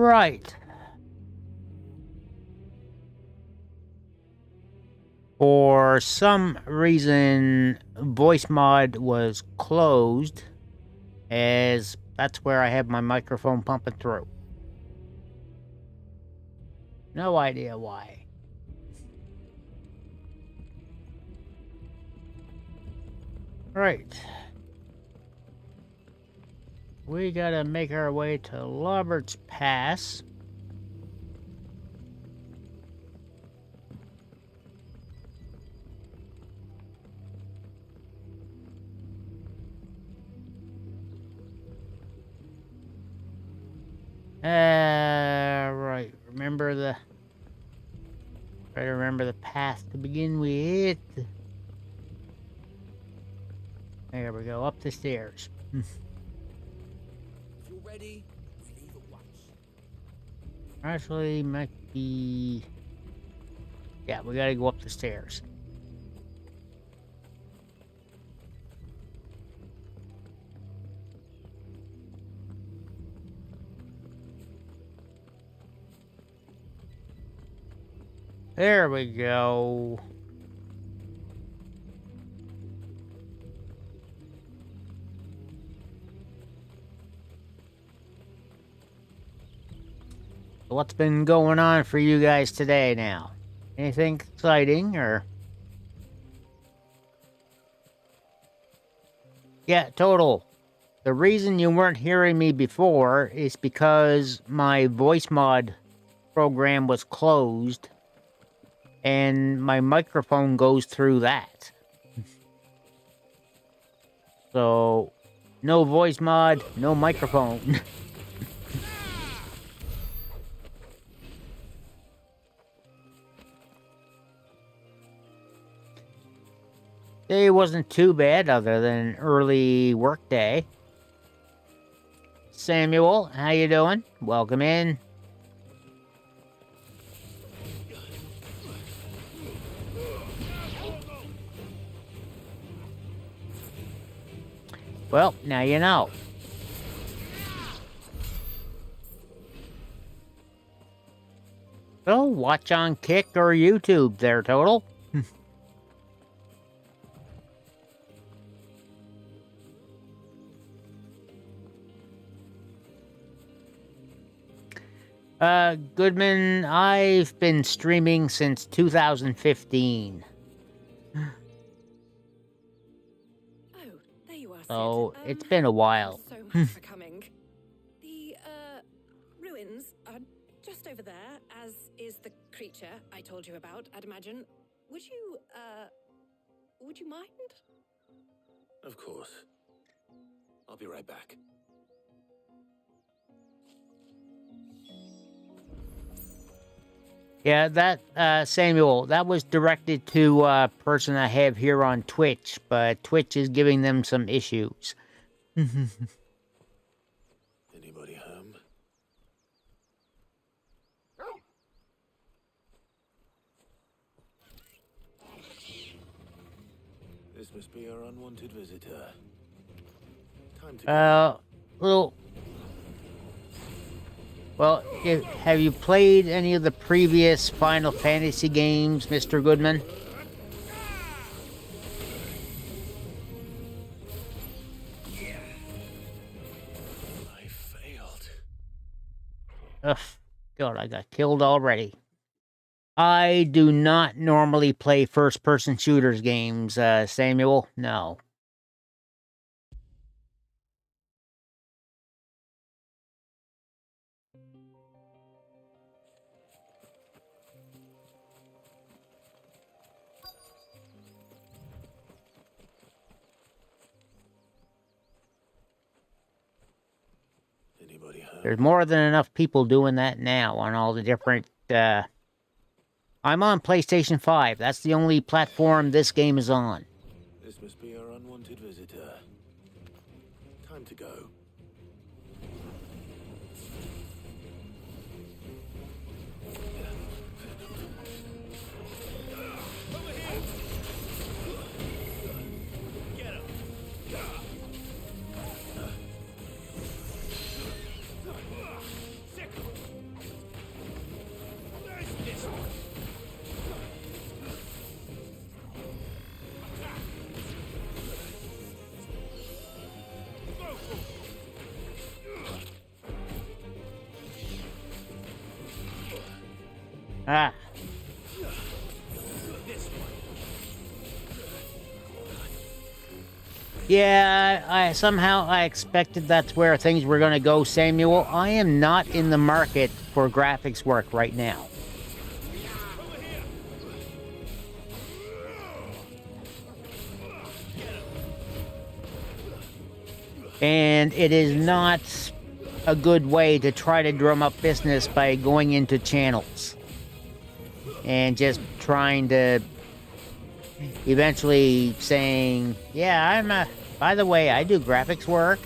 Right. For some reason, voice mod was closed, as that's where I have my microphone pumping through. No idea why. Right. We gotta make our way to Roberts Pass. Right. Try to remember the path to begin with. There we go, up the stairs. If you're ready, we leave at once. Actually, might be... Yeah, we gotta go up the stairs. There we go. What's been going on for you guys today now? Anything exciting or... Yeah, total. The reason you weren't hearing me before is because my voice mod program was closed and my microphone goes through that. So, no voice mod, no microphone. Day wasn't too bad other than early work day. Samuel, how you doing? Welcome in. Well, now you know. So, watch on Kick or YouTube there, Total. Goodman, I've been streaming since 2015. Oh, there you are, Sid. So, it's been a while. Thanks so much for coming. The, ruins are just over there, as is the creature I told you about, I'd imagine. Would you mind? Of course. I'll be right back. Yeah, that, Samuel, that was directed to a person I have here on Twitch, but Twitch is giving them some issues. Anybody home? This must be our unwanted visitor. Time to go. Well, have you played any of the previous Final Fantasy games, Mr. Goodman? I failed. Ugh, God, I got killed already. I do not normally play first-person shooters games, Samuel. No. Anybody home? There's more than enough people doing that now on all the different, I'm on PlayStation 5. That's the only platform this game is on. This must be our unwanted visitor. Time to go. Ah. Yeah, I somehow I expected that's where things were going to go, Samuel. I am not in the market for graphics work right now. And it is not a good way to try to drum up business by going into channels and just trying to eventually saying, yeah, by the way, I do graphics work.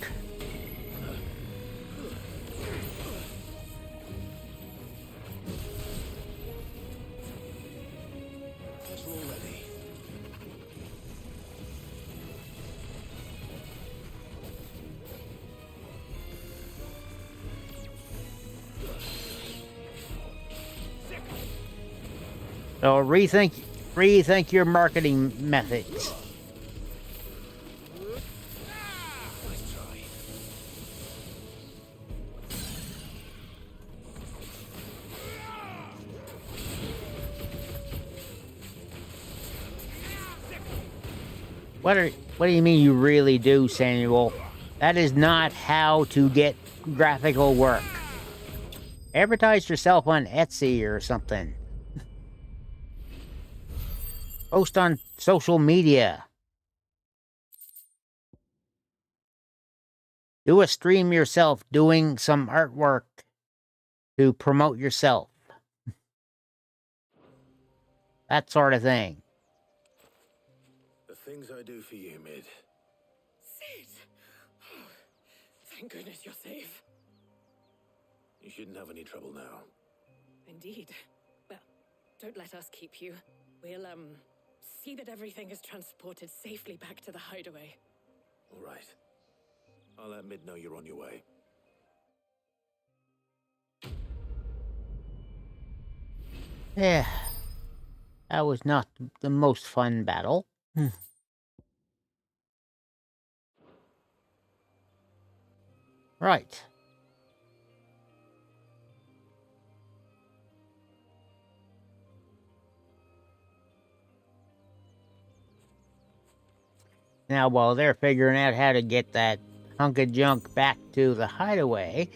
So rethink your marketing methods. What do you mean you really do, Samuel? That is not how to get graphical work. Advertise yourself on Etsy or something. Post on social media. Do a stream yourself doing some artwork to promote yourself. That sort of thing. The things I do for you, Mid. Sid! Oh, thank goodness you're safe. You shouldn't have any trouble now. Indeed. Well, don't let us keep you. We'll, see that everything is transported safely back to the hideaway. All right. I'll let Mid know you're on your way. Yeah. That was not the most fun battle. Right. Now, while they're figuring out how to get that hunk of junk back to the hideaway,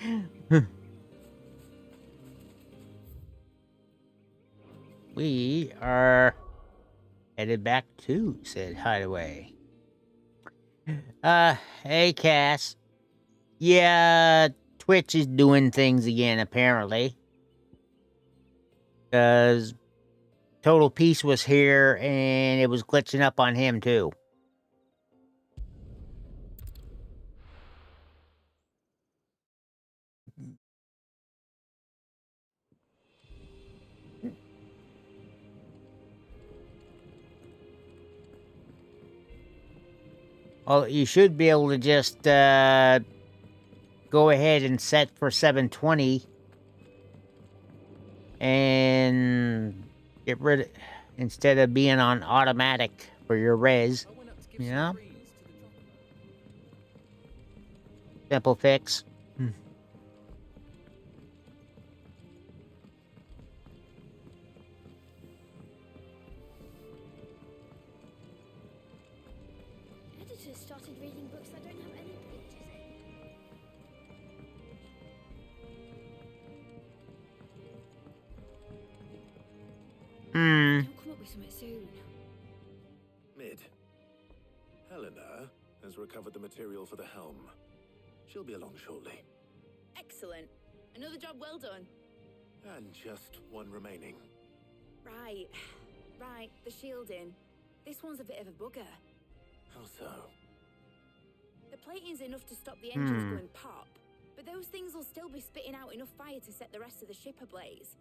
we are headed back to said hideaway. Hey, Cass. Yeah, Twitch is doing things again, apparently. Because Total Peace was here, and it was glitching up on him, too. Well, you should be able to just go ahead and set for 720 and get rid of, instead of being on automatic for your res. You know? Simple fix. Editors started reading books that don't have any pictures in. Don't come up with something soon. Mid. Helena has recovered the material for the helm. She'll be along shortly. Excellent. Another job well done. And just one remaining. Right. Right, the shielding. This one's a bit of a bugger. How so? The plating's enough to stop the engines going pop, but those things will still be spitting out enough fire to set the rest of the ship ablaze.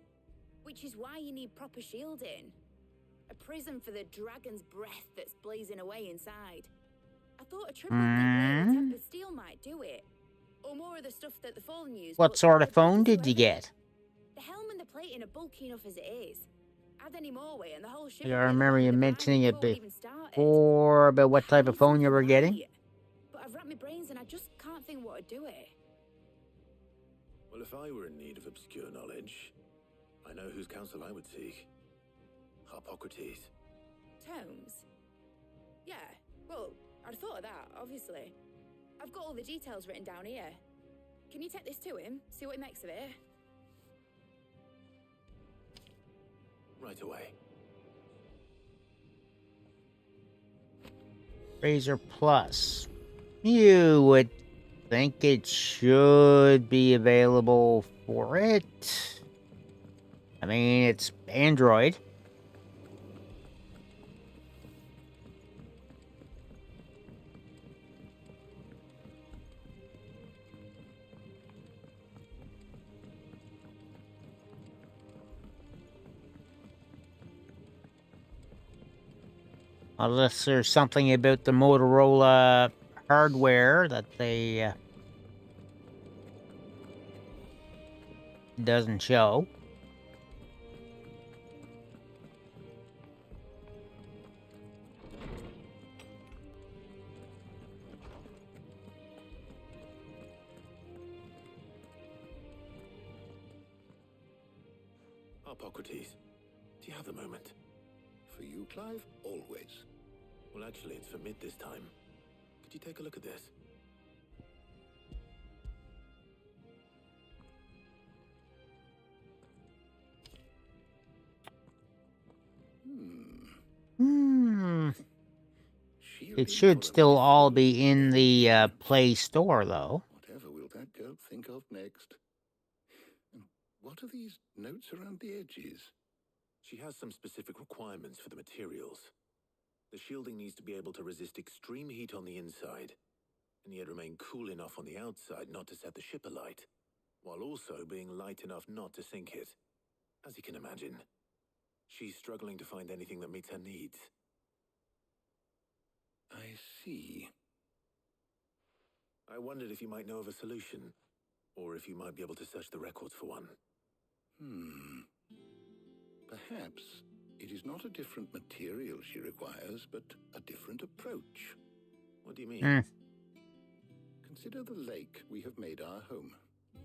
Which is why you need proper shielding. A prism for the dragon's breath that's blazing away inside. I thought a triple thick layer of tempered steel might do it. Or more of the stuff that the Fallen used. What sort of phone did you get? The helm and the plating are bulky enough as it is. Add any more weight and the whole ship. I remember you mentioning it before about what type of phone you were getting. But I've racked my brains and I just can't think what to do it. Well, if I were in need of obscure knowledge, I know whose counsel I would seek. Hippocrates. Tomes? Yeah, well, I'd thought of that, obviously. I've got all the details written down here. Can you take this to him, see what he makes of it? Right away. Razor Plus. You would think it should be available for it. I mean, it's Android. Unless there's something about the Motorola hardware that they doesn't show. Hippocrates, do you have a moment? For you, Clive? Always. Well, actually, it's for mid this time. Could you take a look at this? Hmm. Shielding It should for a still all mythical be in the being. Play Store, though. Whatever will that girl think of next? And what are these notes around the edges? She has some specific requirements for the materials. The shielding needs to be able to resist extreme heat on the inside, and yet remain cool enough on the outside not to set the ship alight, while also being light enough not to sink it. As you can imagine, she's struggling to find anything that meets her needs. I see. I wondered if you might know of a solution, or if you might be able to search the records for one. Perhaps it is not a different material she requires, but a different approach. What do you mean? Hmm. Consider the lake we have made our home.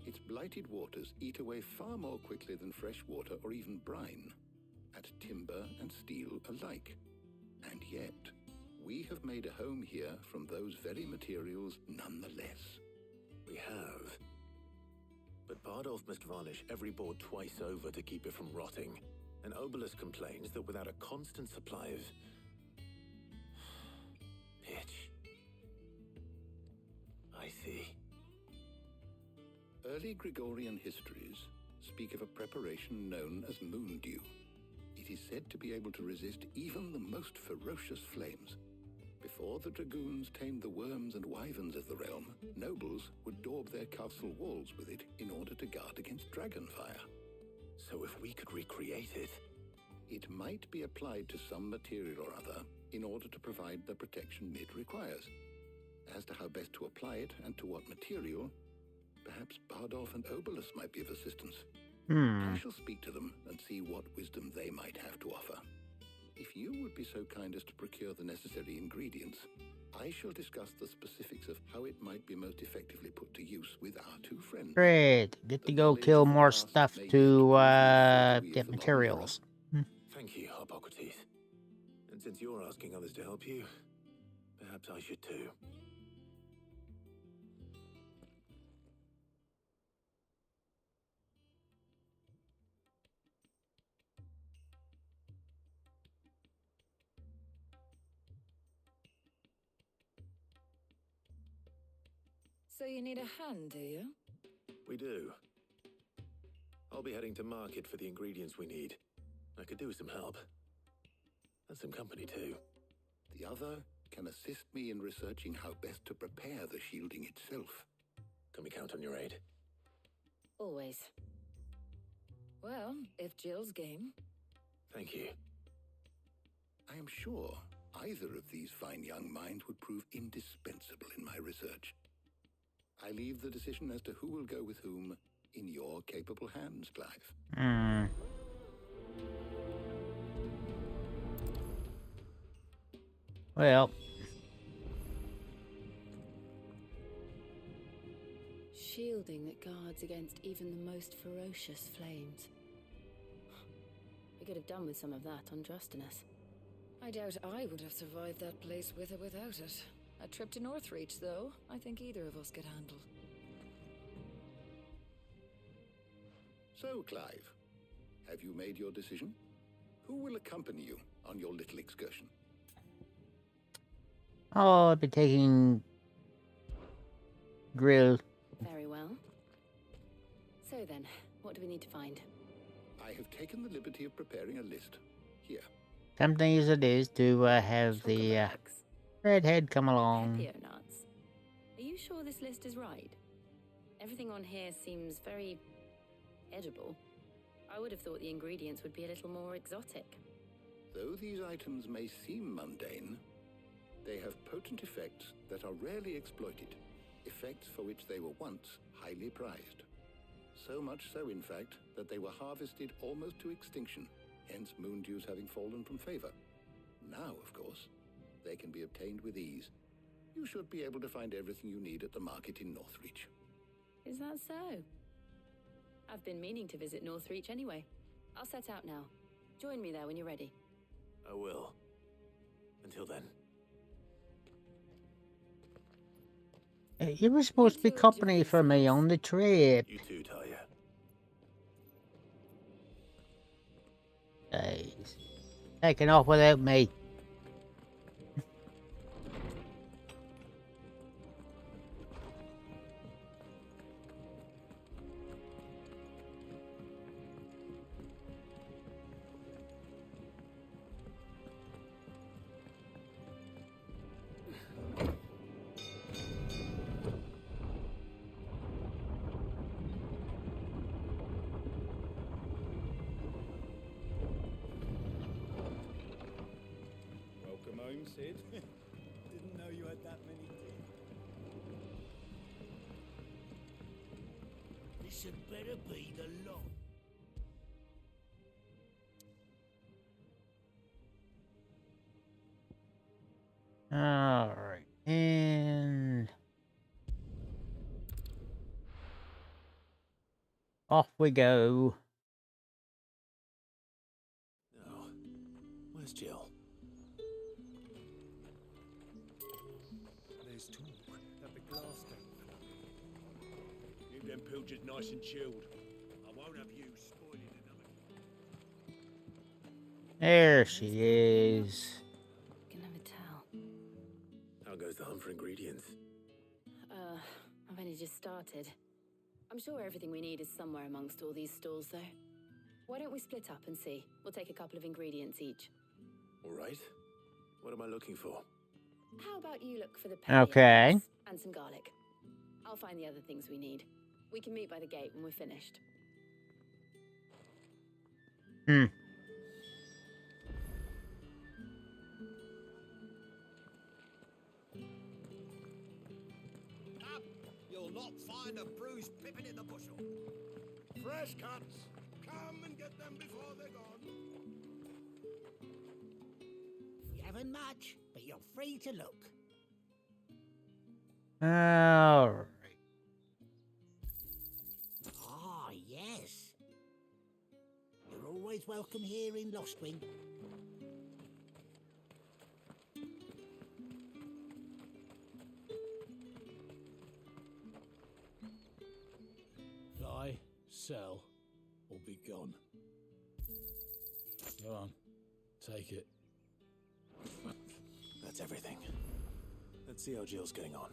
Its blighted waters eat away far more quickly than fresh water or even brine, at timber and steel alike. And yet, we have made a home here from those very materials nonetheless. We have. But Bardolph must varnish every board twice over to keep it from rotting. And Obelus complains that without a constant supply of pitch. I see. Early Gregorian histories speak of a preparation known as moon dew. It is said to be able to resist even the most ferocious flames. Before the dragoons tamed the worms and wyverns of the realm, nobles would daub their castle walls with it in order to guard against dragonfire. So if we could recreate it... It might be applied to some material or other in order to provide the protection Mid requires. As to how best to apply it and to what material, perhaps Bardolph and Obelus might be of assistance. I shall speak to them and see what wisdom they might have to offer. If you would be so kind as to procure the necessary ingredients, I shall discuss the specifics of how it might be most effectively put to use with our two friends. Great. Get to go kill more stuff to get materials. Thank you, Hippocrates. And since you're asking others to help you, perhaps I should too. So you need a hand, do you? We do. I'll be heading to market for the ingredients we need. I could do with some help. And some company too. The other can assist me in researching how best to prepare the shielding itself. Can we count on your aid? Always. Well, if Jill's game. Thank you. I am sure either of these fine young minds would prove indispensable in my research. I leave the decision as to who will go with whom in your capable hands, Clive. Well, Shielding that guards against even the most ferocious flames. We could have done with some of that on Justinus. I doubt I would have survived that place with or without it. A trip to Northreach, though, I think either of us could handle. So, Clive, have you made your decision? Who will accompany you on your little excursion? Oh, I'll be taking Grill. Very well. So then, what do we need to find? I have taken the liberty of preparing a list. Here. Tempting as it is to have the Chocolate redhead come along. Pepio nuts. Are you sure this list is right? Everything on here seems very edible. I would have thought the ingredients would be a little more exotic. Though these items may seem mundane, they have potent effects that are rarely exploited, effects for which they were once highly prized. So much so, in fact, that they were harvested almost to extinction, hence moon dews having fallen from favor. Now, of course, they can be obtained with ease. You should be able to find everything you need at the market in Northreach. Is that so? I've been meaning to visit Northreach anyway. I'll set out now. Join me there when you're ready. I will. Until then. You were supposed to be company for me on the trip. You too, Talia. Jeez. Taking off without me. Welcome home, Sid. Didn't know you had that many teeth. This had better be the lot. Alright. And off we go. No. Where's Jill? There's talk that the glass don't. Keep them pilchers nice and chilled. I won't have you spoiling another. There she is. Can never tell. How goes the hunt for ingredients? I've only just started. I'm sure everything we need is somewhere amongst all these stalls, though. Why don't we split up and see? We'll take a couple of ingredients each. All right. What am I looking for? How about you look for the Okay. peppercorns and some garlic? I'll find the other things we need. We can meet by the gate when we're finished. Up! You'll not find a bruised pippin in the bushel. Fresh cuts! Come and get them before they're gone. You haven't much, but you're free to look. Alright. Ah, yes. You're always welcome here in Lostwing. Buy, sell, or be gone. Go on, take it. That's everything. Let's see how Jill's getting on.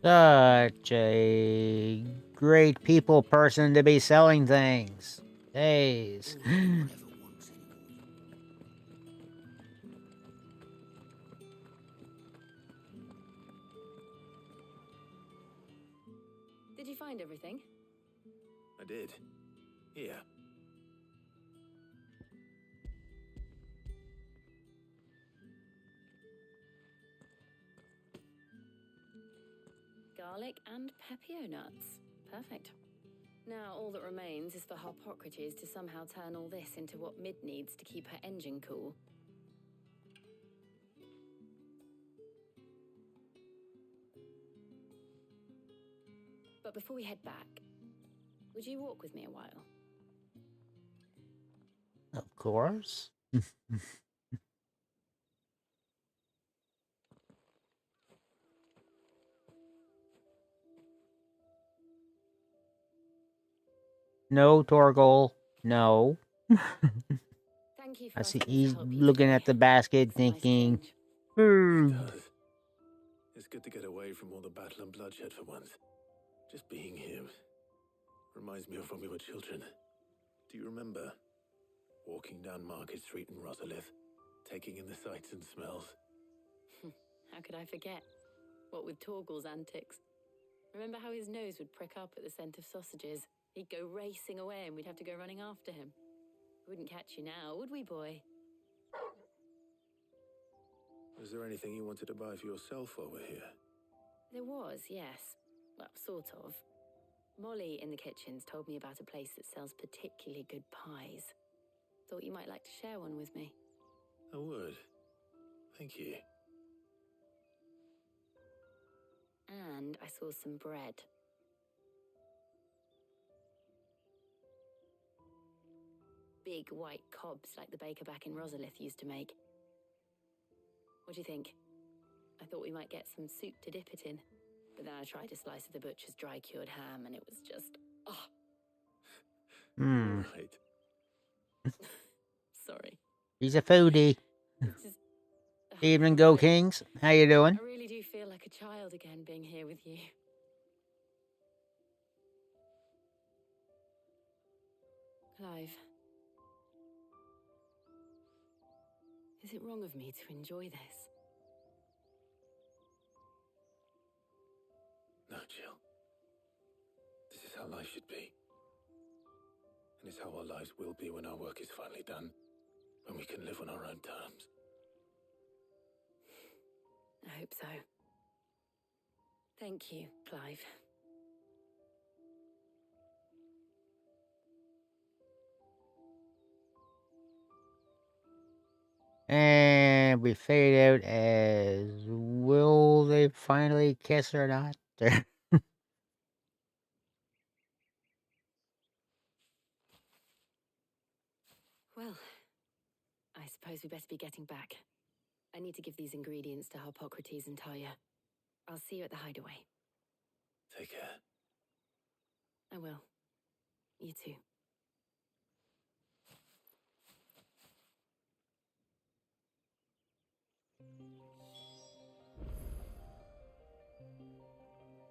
Such a great people person to be selling things. Days. Whatever wants anymore. Did you find everything? I did. Here. Garlic and pepio nuts. Perfect. Now all that remains is for Harpocrates to somehow turn all this into what Mid needs to keep her engine cool. But before we head back, would you walk with me a while? Of course. No, Torgal. No. Thank you for I see asking me to he's help you looking today. at the basket It's a nice thinking, change. It hmm. does. It's good to get away from all the battle and bloodshed for once. Just being here reminds me of when we were children. Do you remember walking down Market Street in Rosalith, taking in the sights and smells? How could I forget? What with Torgal's antics. Remember how his nose would prick up at the scent of sausages? He'd go racing away and we'd have to go running after him. We wouldn't catch you now, would we, boy? Was there anything you wanted to buy for yourself while we're here? There was, yes. Well, sort of. Molly in the kitchens told me about a place that sells particularly good pies. Thought you might like to share one with me. I would. Thank you. And I saw some bread. Big white cobs like the baker back in Rosalith used to make. What do you think? I thought we might get some soup to dip it in. But then I tried a slice of the butcher's dry-cured ham and it was just... oh. Hmm. Right. Sorry. He's a foodie. It's just... Evening, Go Kings. How you doing? I really do feel like a child again being here with you. Clive. Is it wrong of me to enjoy this? No, Jill. This is how life should be. And it's how our lives will be when our work is finally done. When we can live on our own terms. I hope so. Thank you, Clive. And we fade out as will they finally kiss or not? Well, I suppose we best be getting back. I need to give these ingredients to Harpocrates and Talia. I'll see you at the hideaway. Take care. I will. You too.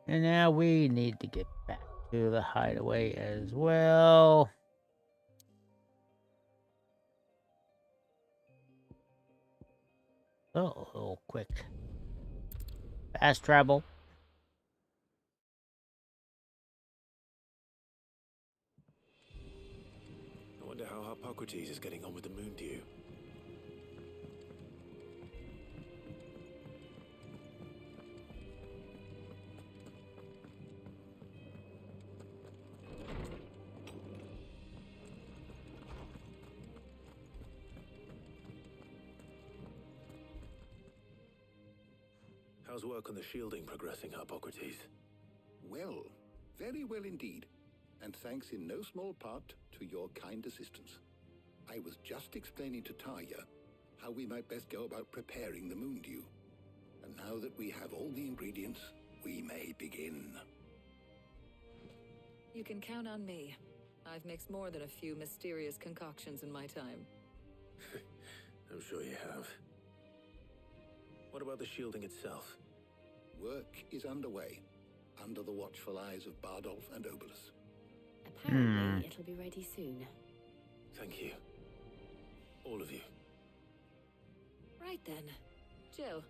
And now we need to get back to the hideaway as well. Oh, quick. Fast travel. I wonder how Harpocrates is getting on with the moon dew. How's work on the shielding progressing, Harpocrates? Well, very well indeed. And thanks in no small part to your kind assistance. I was just explaining to Tarja how we might best go about preparing the moon dew. And now that we have all the ingredients, we may begin. You can count on me. I've mixed more than a few mysterious concoctions in my time. I'm sure you have. What about the shielding itself? Work is underway, under the watchful eyes of Bardolph and Obolus. Apparently, it'll be ready soon. Thank you. All of you. Right then. Jill,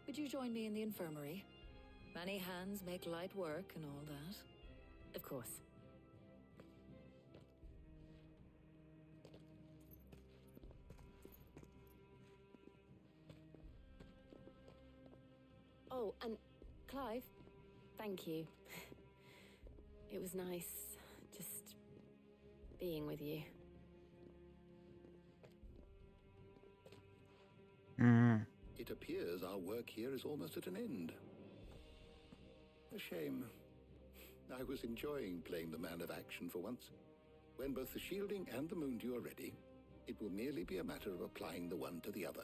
would you join me in the infirmary? Many hands make light work and all that. Of course. Oh, and Clive, thank you. It was nice just being with you. It appears our work here is almost at an end. A shame. I was enjoying playing the man of action for once. When both the shielding and the moon dew are ready, It will merely be a matter of applying the one to the other,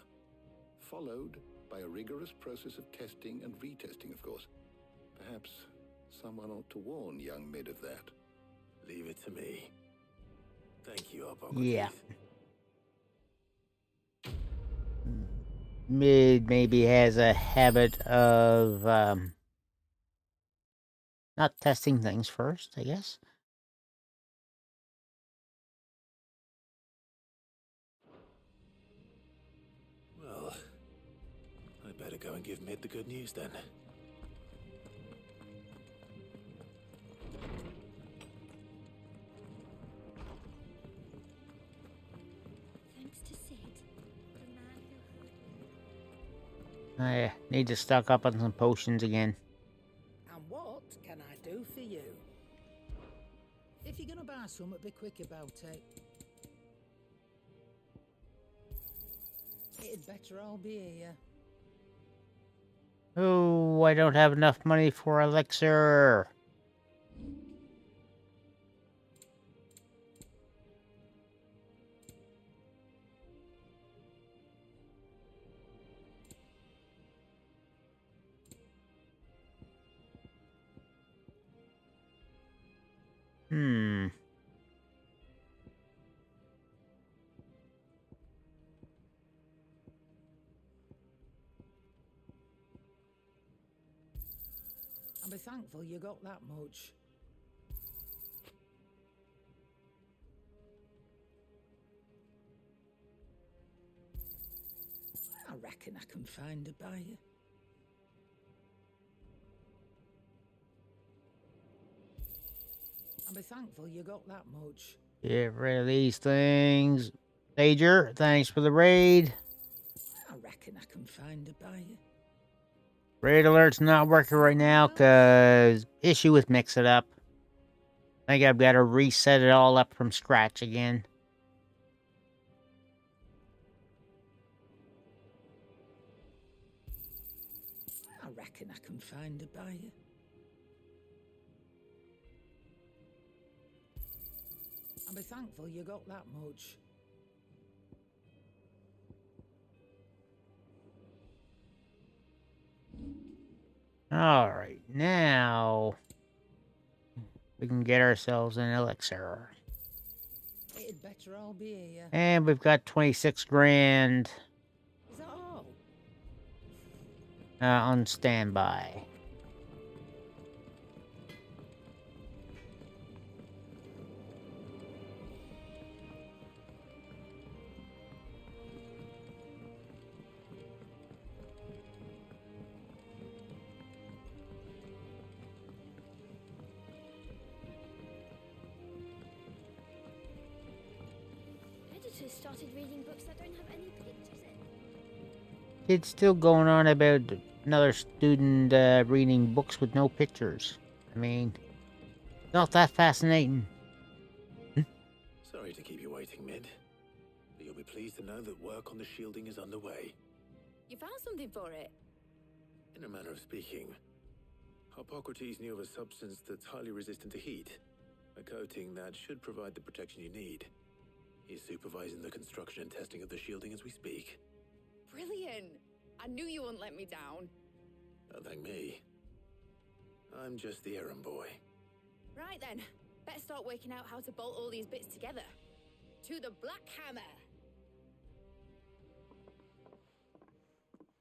followed by a rigorous process of testing and retesting, of course. Perhaps someone ought to warn young Mid of that. Leave it to me. Thank you, Hippocrates. Yeah. Mid maybe has a habit of not testing things first, I guess. Well, I better go and give Mid the good news then. Thanks to Sid, the man who... I need to stock up on some potions again. And what can I do for you? If you're gonna buy something, be quick about it. It'd better all be here. Oh, I don't have enough money for elixir. Hmm. And be thankful you got that much. I reckon I can find a buyer. And be thankful you got that much. Get rid of these things. Sager, thanks for the raid. I reckon I can find a buyer. Raid alert's not working right now because issue with Mix It Up. I think I've got to reset it all up from scratch again. I reckon I can find a buyer. And be thankful you got that much. Alright, now we can get ourselves an elixir. It'd better all be here. And we've got 26 grand Is that all? on standby. Editors started reading books that don't have any pictures in. It's still going on about another student reading books with no pictures. I mean, not that fascinating. Sorry to keep you waiting, Mid. But you'll be pleased to know that work on the shielding is underway. You found something for it? In a manner of speaking, Hippocrates knew of a substance that's highly resistant to heat. A coating that should provide the protection you need. He's supervising the construction and testing of the shielding as we speak. Brilliant! I knew you wouldn't let me down. Don't thank me. I'm just the errand boy. Right then, better start working out how to bolt all these bits together. To the Black Hammer!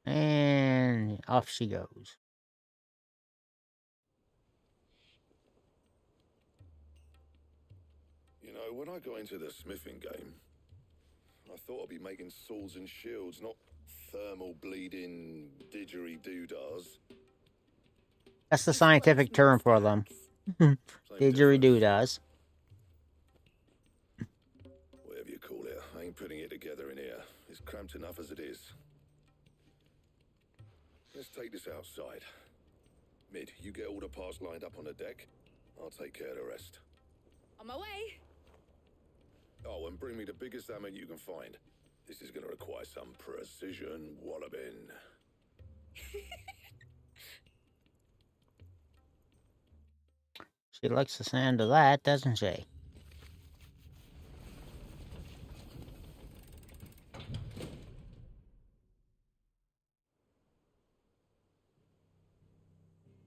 And off she goes. You know, when I got into the smithing game, I thought I'd be making swords and shields, not thermal bleeding didgeridoo-dahs. That's the scientific term for them. Didgeridoo-dahs. Whatever you call it, I ain't putting it together in here. It's cramped enough as it is. Let's take this outside. Mid, you get all the parts lined up on the deck. I'll take care of the rest. On my way! Oh, and bring me the biggest hammer you can find. This is going to require some precision walloping. She likes the sound of that, doesn't she?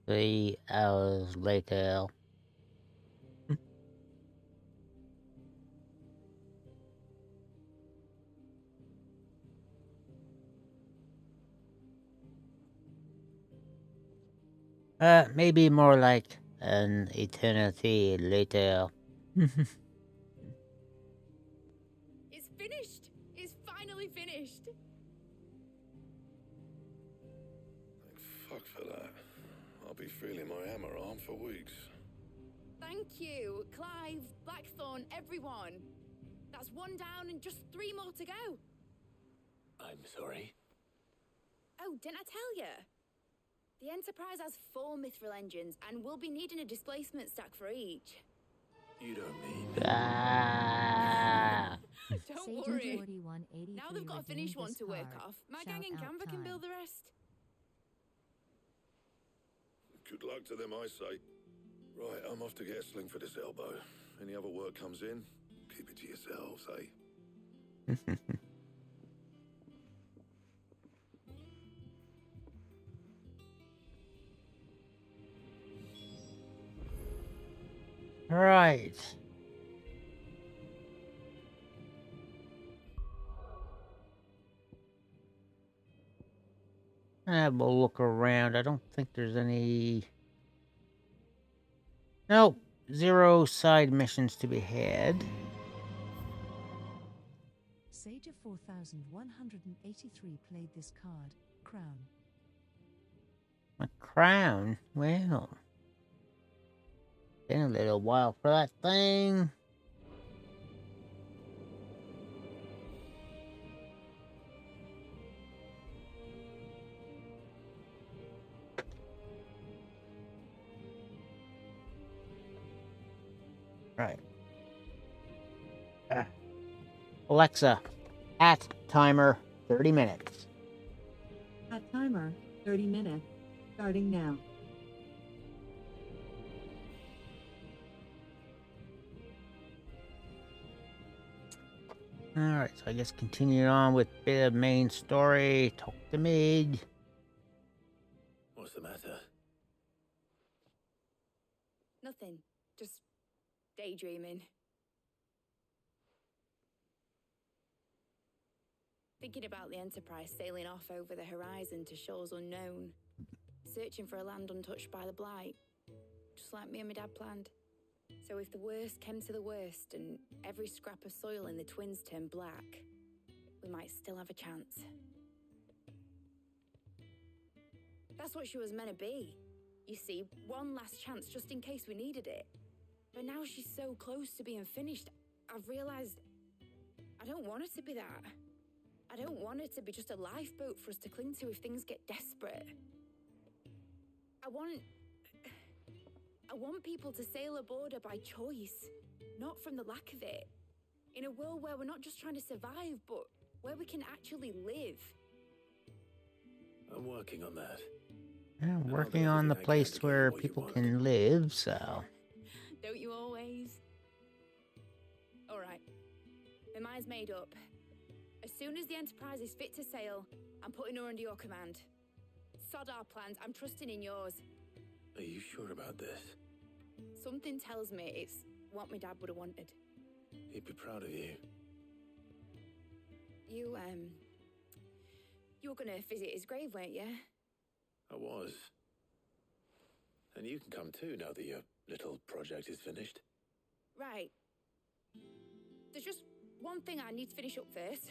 3 hours later. Maybe more like an eternity later. It's finished! It's finally finished! Thank fuck for that. I'll be feeling my hammer arm for weeks. Thank you, Clive, Blackthorn, everyone. That's 1 down and just 3 more to go. I'm sorry. Oh, didn't I tell you? The Enterprise has 4 mithril engines, and we'll be needing a displacement stack for each. You don't mean... Ah. Don't worry. Now they've got a finished one to work off. My gang in Canva can build the rest. Good luck to them, I say. Right, I'm off to get a sling for this elbow. Any other work comes in, keep it to yourselves, eh? Right. We'll look around. I don't think there's any... Nope. 0 side missions to be had. Sage of 4183 played this card, Crown. A crown? Well... Been a little while for that thing. Right. Alexa, at timer 30 minutes. At timer 30 minutes, starting now. Alright, so I guess continuing on with bit of main story. Talk to Mig. What's the matter? Nothing. Just daydreaming. Thinking about the Enterprise sailing off over the horizon to shores unknown. Searching for a land untouched by the Blight. Just like me and my dad planned. So if the worst came to the worst and every scrap of soil in the Twins turned black, we might still have a chance. That's what she was meant to be. You see, one last chance just in case we needed it. But now she's so close to being finished, I've realized I don't want it to be that. I don't want it to be just a lifeboat for us to cling to if things get desperate. I want people to sail aboard her by choice, not from the lack of it. In a world where we're not just trying to survive, but where we can actually live. I'm working on that. Yeah, working on the place where people can live, so... Don't you always? Alright. My mind's made up. As soon as the Enterprise is fit to sail, I'm putting her under your command. Sod our plans, I'm trusting in yours. Are you sure about this? Something tells me it's what my dad would have wanted. He'd be proud of you. You were gonna visit his grave, weren't you? I was. And you can come too now that your little project is finished. Right. There's just one thing I need to finish up first.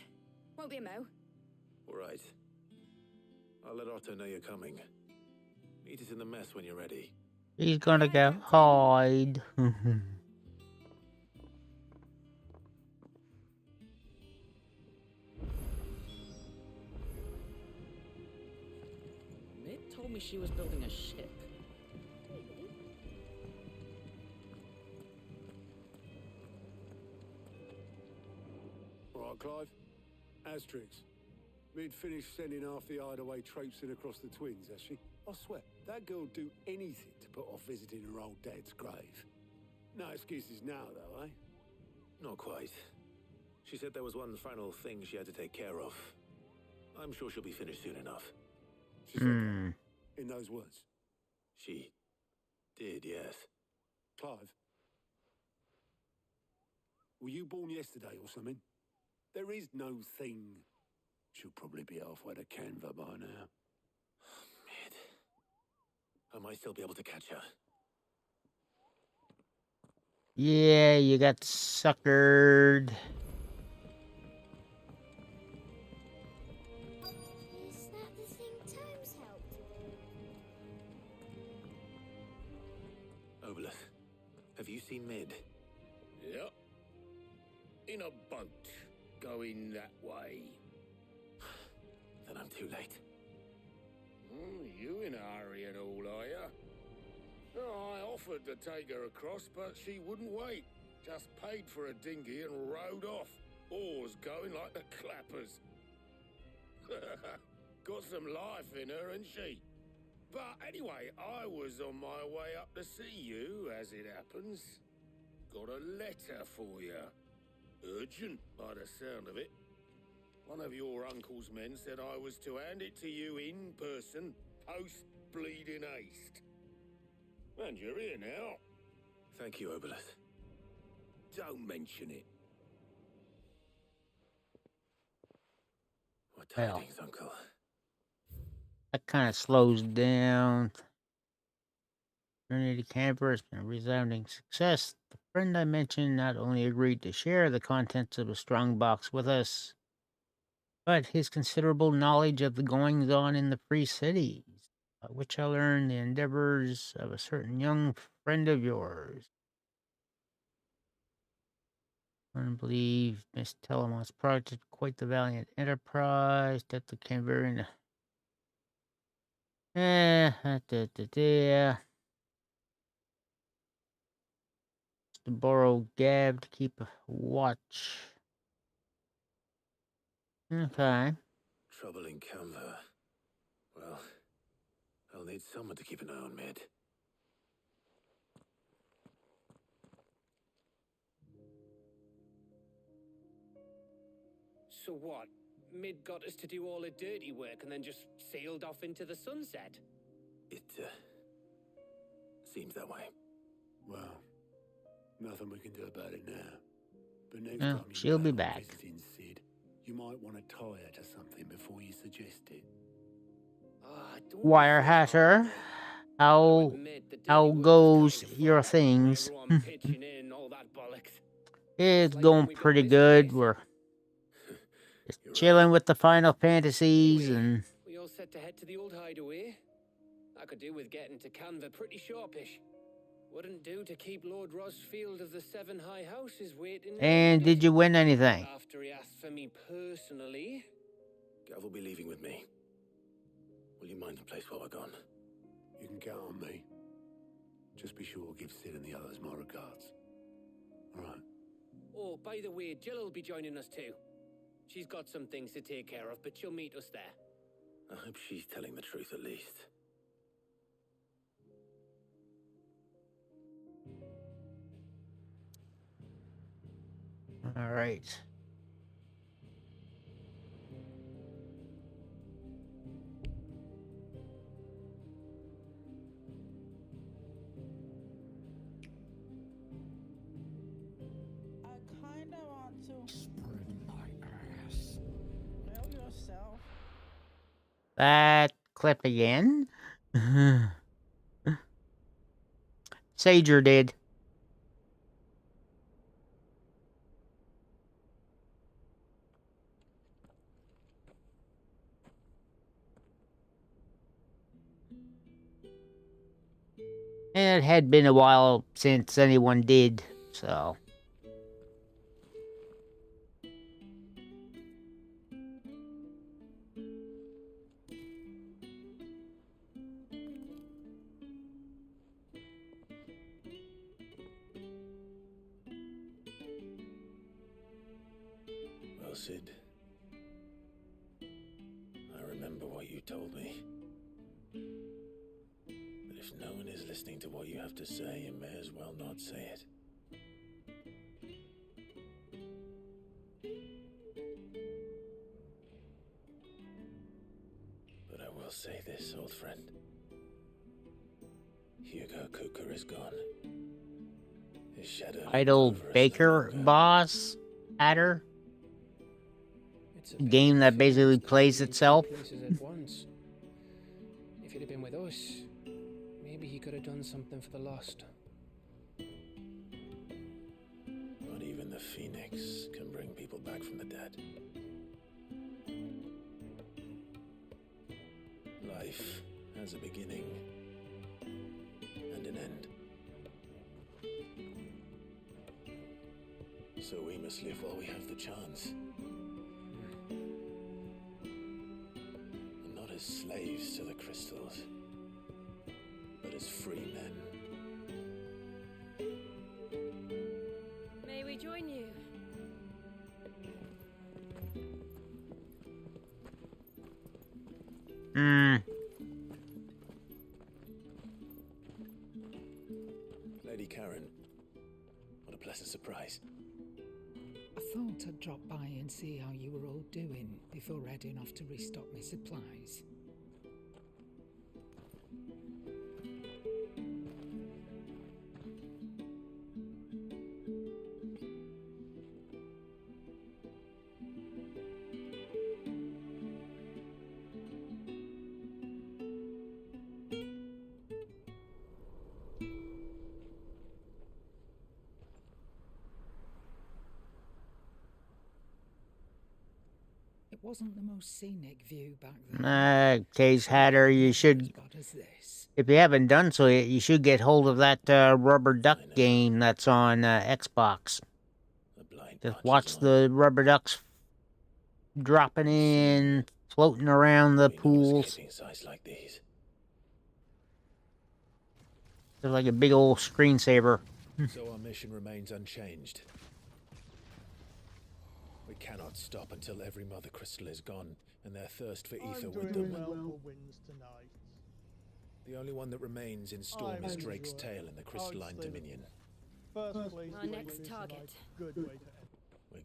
Won't be a mo. All right. I'll let Otto know you're coming. Meet us in the mess when you're ready. He's gonna go hide. Mid told me she was building a ship. All right, Clive. Asterix. Mid finished sending half the hideaway traipsing across the Twins, has she? I swear, that girl'd do anything to put off visiting her old dad's grave. No excuses now, though, eh? Not quite. She said there was one final thing she had to take care of. I'm sure she'll be finished soon enough. She said that, in those words. She did, yes. Clive, were you born yesterday or something? There is no thing. She'll probably be halfway to Canva by now. Mid. I might still be able to catch her. Yeah, you got suckered. Is that the thing Tomes helped with? Obolus, have you seen Mid? Yep. In a boat, going that way. Then I'm too late. You in a hurry at all, are you? Oh, I offered to take her across, but she wouldn't wait. Just paid for a dinghy and rowed off. Oars going like the clappers. Got some life in her, ain't she? But anyway, I was on my way up to see you, as it happens. Got a letter for you. Urgent, by the sound of it. One of your uncle's men said I was to hand it to you in person, post-bleeding haste. And you're here now. Thank you, Obolus. Don't mention it. What Well. tidings, Uncle? That kind of slows down. Journey to Canberra has been a resounding success. The friend I mentioned not only agreed to share the contents of a strong box with us, but his considerable knowledge of the goings-on in the Free Cities, by which I learned the endeavors of a certain young friend of yours. I believe Miss Telemont's project quite the valiant enterprise that the Canberran... To borrow Gab to keep a watch. Okay. Trouble in Canva. Well, I'll need someone to keep an eye on Mid. So what? Mid got us to do all the dirty work and then just sailed off into the sunset? It, seems that way. Well, nothing we can do about it now. But next Oh, time you she'll be plan on back. visiting Sid, you might want to tie her to something before you suggest it. Wire Hatter, how goes your things? It's going pretty good. We're just chilling with the Final Fantasies and We all set to head to the old hideaway? I could do with getting to Canva pretty sharpish. Wouldn't do to keep Lord Rosfield of the Seven High Houses waiting. And did you win anything? After he asked for me personally. Gav will be leaving with me. Will you mind the place while we're gone? You can count on me. Just be sure to give Sid and the others my regards. All right. Oh, by the way, Jill will be joining us too. She's got some things to take care of, but she'll meet us there. I hope she's telling the truth at least. All right. I kinda want to spread my ass. Tell yourself. That clip again? Sager did. It had been a while since anyone did, so... Well, Sid, I remember what you told me. But if no one is listening to what you have to say, you may as well not say it. But I will say this, old friend. Hugo Cooker is gone. His shadow Idle Baker Boss Adder. It's A game that basically plays itself. Places at once. If he'd have been with us, maybe he could have done something for the lost. Not even the Phoenix can bring people back from the dead. Life has a beginning and an end. So we must live while we have the chance. And not as slaves to the crystals, but as free men. May we join you? Lady Karen, what a pleasant surprise. I thought I'd drop by and see how you were all doing before heading off to restock my supplies. It wasn't the most scenic view back then. Case Hatter, you should, if you haven't done so yet, you should get hold of that rubber duck game that's on Xbox. Just watch the rubber ducks dropping in, floating around the pools. Like these. They're like a big old screensaver. So our mission remains unchanged. We cannot stop until every mother crystal is gone and their thirst for ether with them. The only one that remains in storm is Drake's tail in the crystalline dominion. Our next target. We're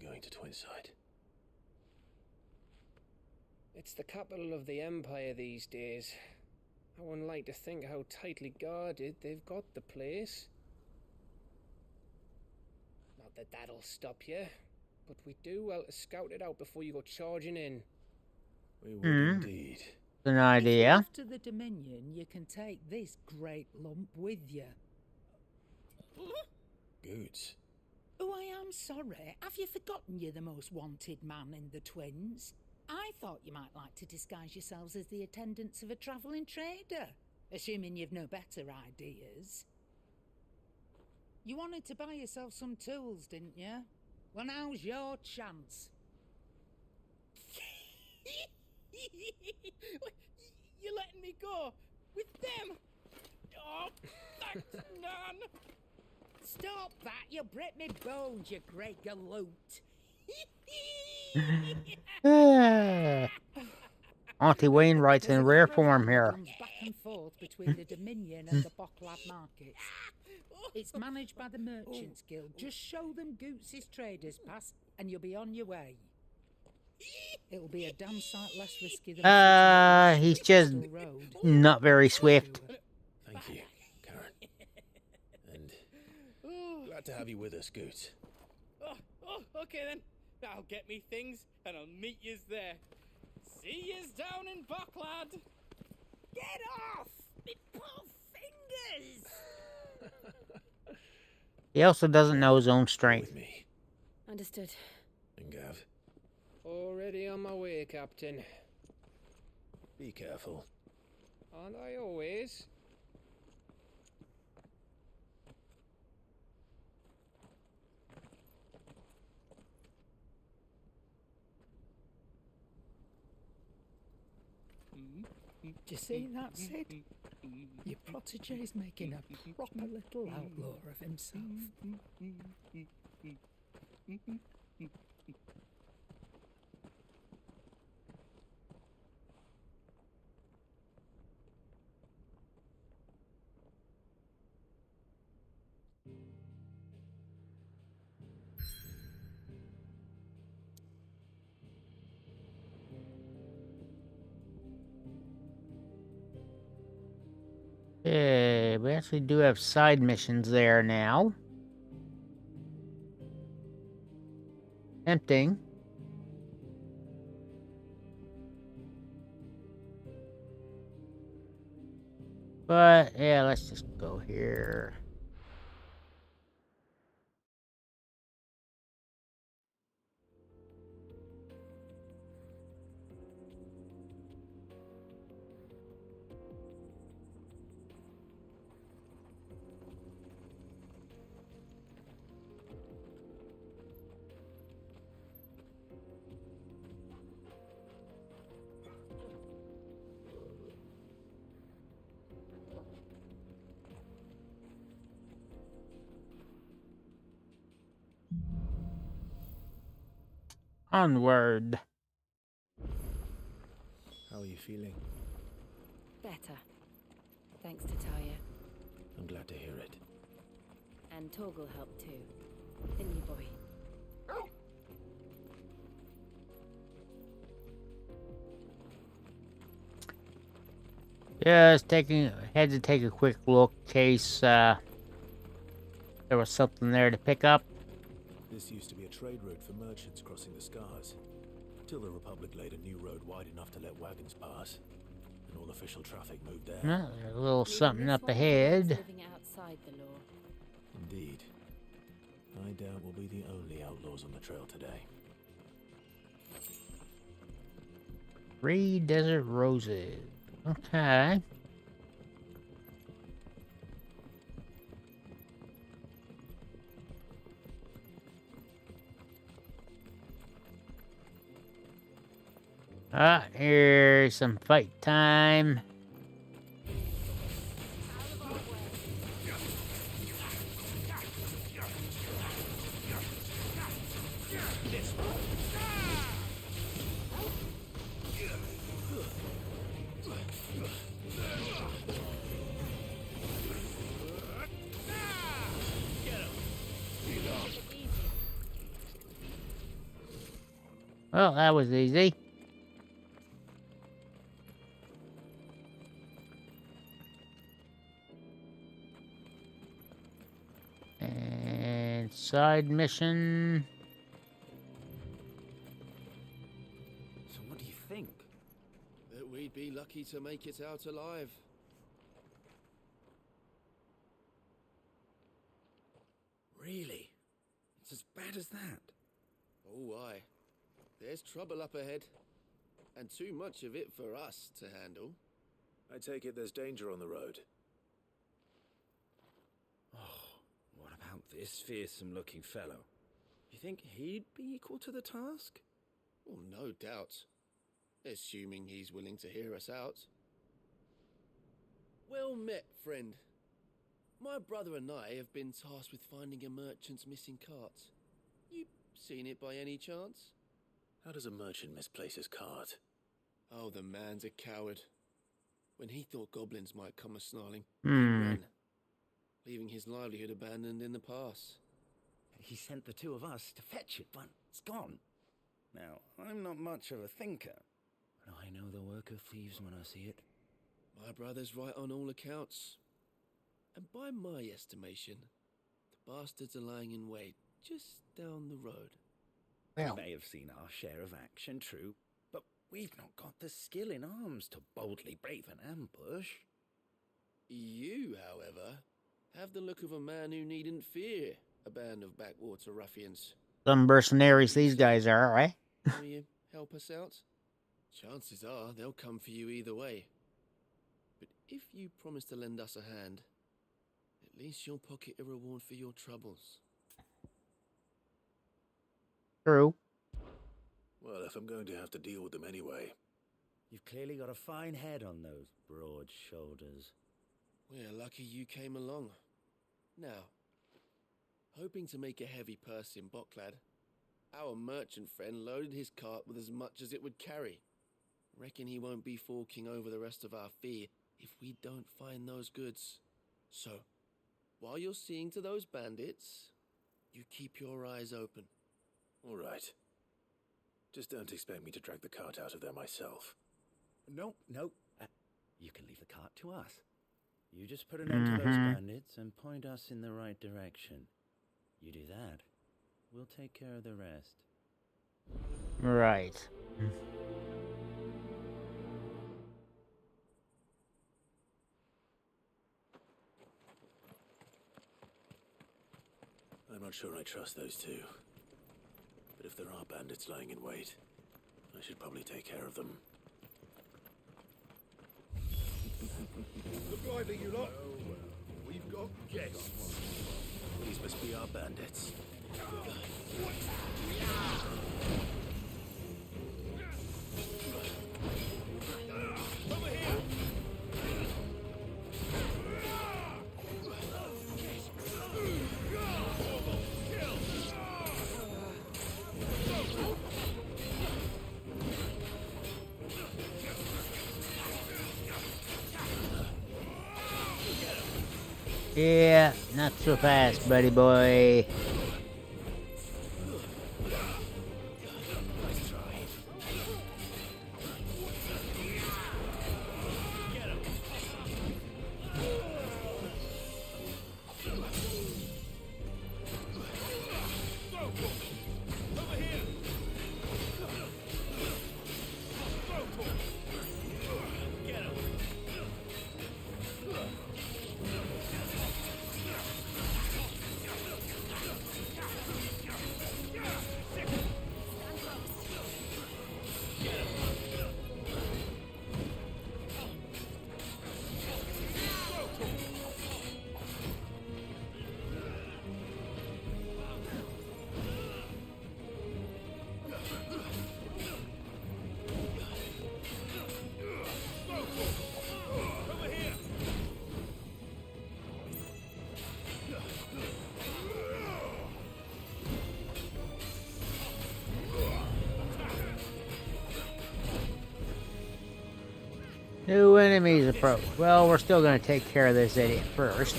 going to Twinside. It's the capital of the Empire these days. I wouldn't like to think how tightly guarded they've got the place. Not that that'll stop you, but we do well to scout it out before you go charging in. We would indeed. An idea. After the Dominion, you can take this great lump with you. Goods. Oh, I am sorry. Have you forgotten you're the most wanted man in the Twins? I thought you might like to disguise yourselves as the attendants of a travelling trader, assuming you've no better ideas. You wanted to buy yourself some tools, didn't you? Well, now's your chance. You're letting me go with them? Oh, thanks, Nan. Stop that! You'll break me bones, you great galoot. Auntie Wainwright's in rare form here. Runs back and forth between the Dominion and the Bocklab markets. It's managed by the Merchants Guild. Just show them Goots' traders pass, and you'll be on your way. It'll be a damn sight less risky than He's just not very swift. Thank you, Karen. And glad to have you with us, Goots. Oh, okay then. I'll get me things and I'll meet yous there. See yous down in Bocklad. Get off! Me poor fingers! He also doesn't know his own strength. Understood. And Gav, Already on my way, Captain. be careful. Aren't I always? Do you see that, Sid? Your protege's making a proper little outlaw of himself. Okay, we actually do have side missions there now. Tempting. But, yeah, let's just go here. Onward. How are you feeling? Better. Thanks to Talia. I'm glad to hear it. And Torgal helped too. The new boy. Just had to take a quick look in case there was something there to pick up. This used to be a trade route for merchants crossing the Scars, till the Republic laid a new road wide enough to let wagons pass, and all official traffic moved there. Well, there's a little something up ahead. Living outside the law. Indeed. I doubt we'll be the only outlaws on the trail today. 3 desert roses. Okay. Here's some fight time. Well, that was easy. And side mission. So what do you think? That we'd be lucky to make it out alive. Really? It's as bad as that? Oh, aye. There's trouble up ahead. And too much of it for us to handle. I take it there's danger on the road. Oh, what about this fearsome-looking fellow? You think he'd be equal to the task? Oh, no doubt. Assuming he's willing to hear us out. Well met, friend. My brother and I have been tasked with finding a merchant's missing cart. You seen it by any chance? How does a merchant misplace his cart? Oh, the man's a coward. When he thought goblins might come a-snarling, he Hmm. ran, leaving his livelihood abandoned in the pass. He sent the two of us to fetch it, but it's gone. Now, I'm not much of a thinker, but I know the work of thieves when I see it. My brother's right on all accounts. And by my estimation, the bastards are lying in wait just down the road. We may have seen our share of action, true, but we've not got the skill in arms to boldly brave an ambush. You, however, have the look of a man who needn't fear a band of backwater ruffians. Some mercenaries these guys are, right? Will you help us out? Chances are they'll come for you either way. But if you promise to lend us a hand, at least you'll pocket a reward for your troubles. True. Well, if I'm going to have to deal with them anyway. You've clearly got a fine head on those broad shoulders. We're lucky you came along. Now, hoping to make a heavy purse in Bocklad, our merchant friend loaded his cart with as much as it would carry. Reckon he won't be forking over the rest of our fee if we don't find those goods. So, while you're seeing to those bandits, you keep your eyes open. All right. Just don't expect me to drag the cart out of there myself. No. You can leave the cart to us. You just put an end to those bandits and point us in the right direction. You do that, we'll take care of the rest. Right. I'm not sure I trust those two. But if there are bandits lying in wait, I should probably take care of them. Look lively, you lot. We've got guests. These must be our bandits. Over here! Yeah, not so fast, buddy boy. New enemies approach. Well, we're still going to take care of this idiot first.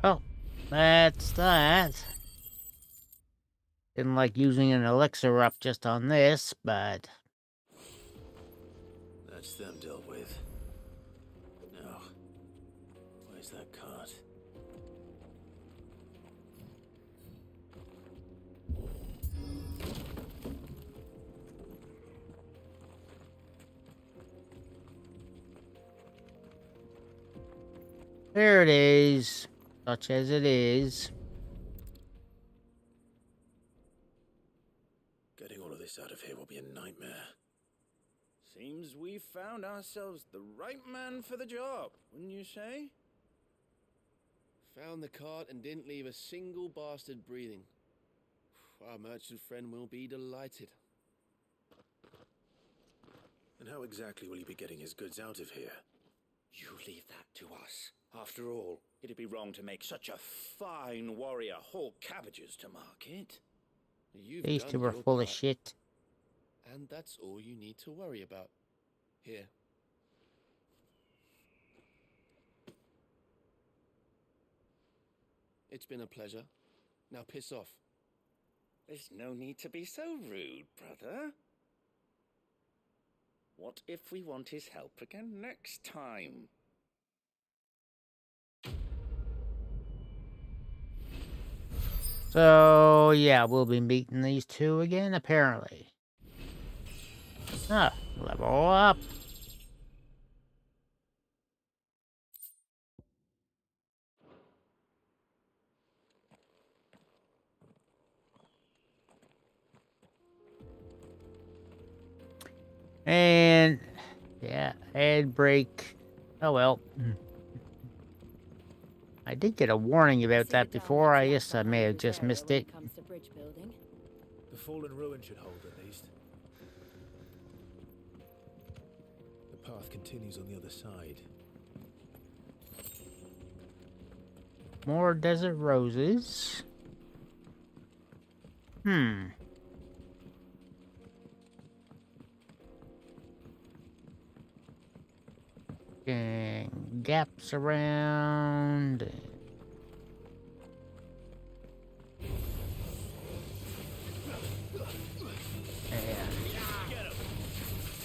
Oh, that's that. Didn't like using an elixir up just on this, but... That's them dealt with. Now, where's that cart? There it is. Such as it is. Getting all of this out of here will be a nightmare. Seems we found ourselves the right man for the job, wouldn't you say? Found the cart and didn't leave a single bastard breathing. Our merchant friend will be delighted. And how exactly will he be getting his goods out of here? You leave that to us. After all, it'd be wrong to make such a fine warrior haul cabbages to market. These two were full of shit. And that's all you need to worry about. Here. It's been a pleasure. Now piss off. There's no need to be so rude, brother. What if we want his help again next time? So, yeah, we'll be meeting these two again, apparently. Ah, level up. And, yeah, head break. Oh well. I did get a warning about See that the before. I Daleks guess I left may behind have this just area missed when it. comes to bridge building. The fallen ruin should hold at least. The path continues on the other side. More desert roses. And gaps around.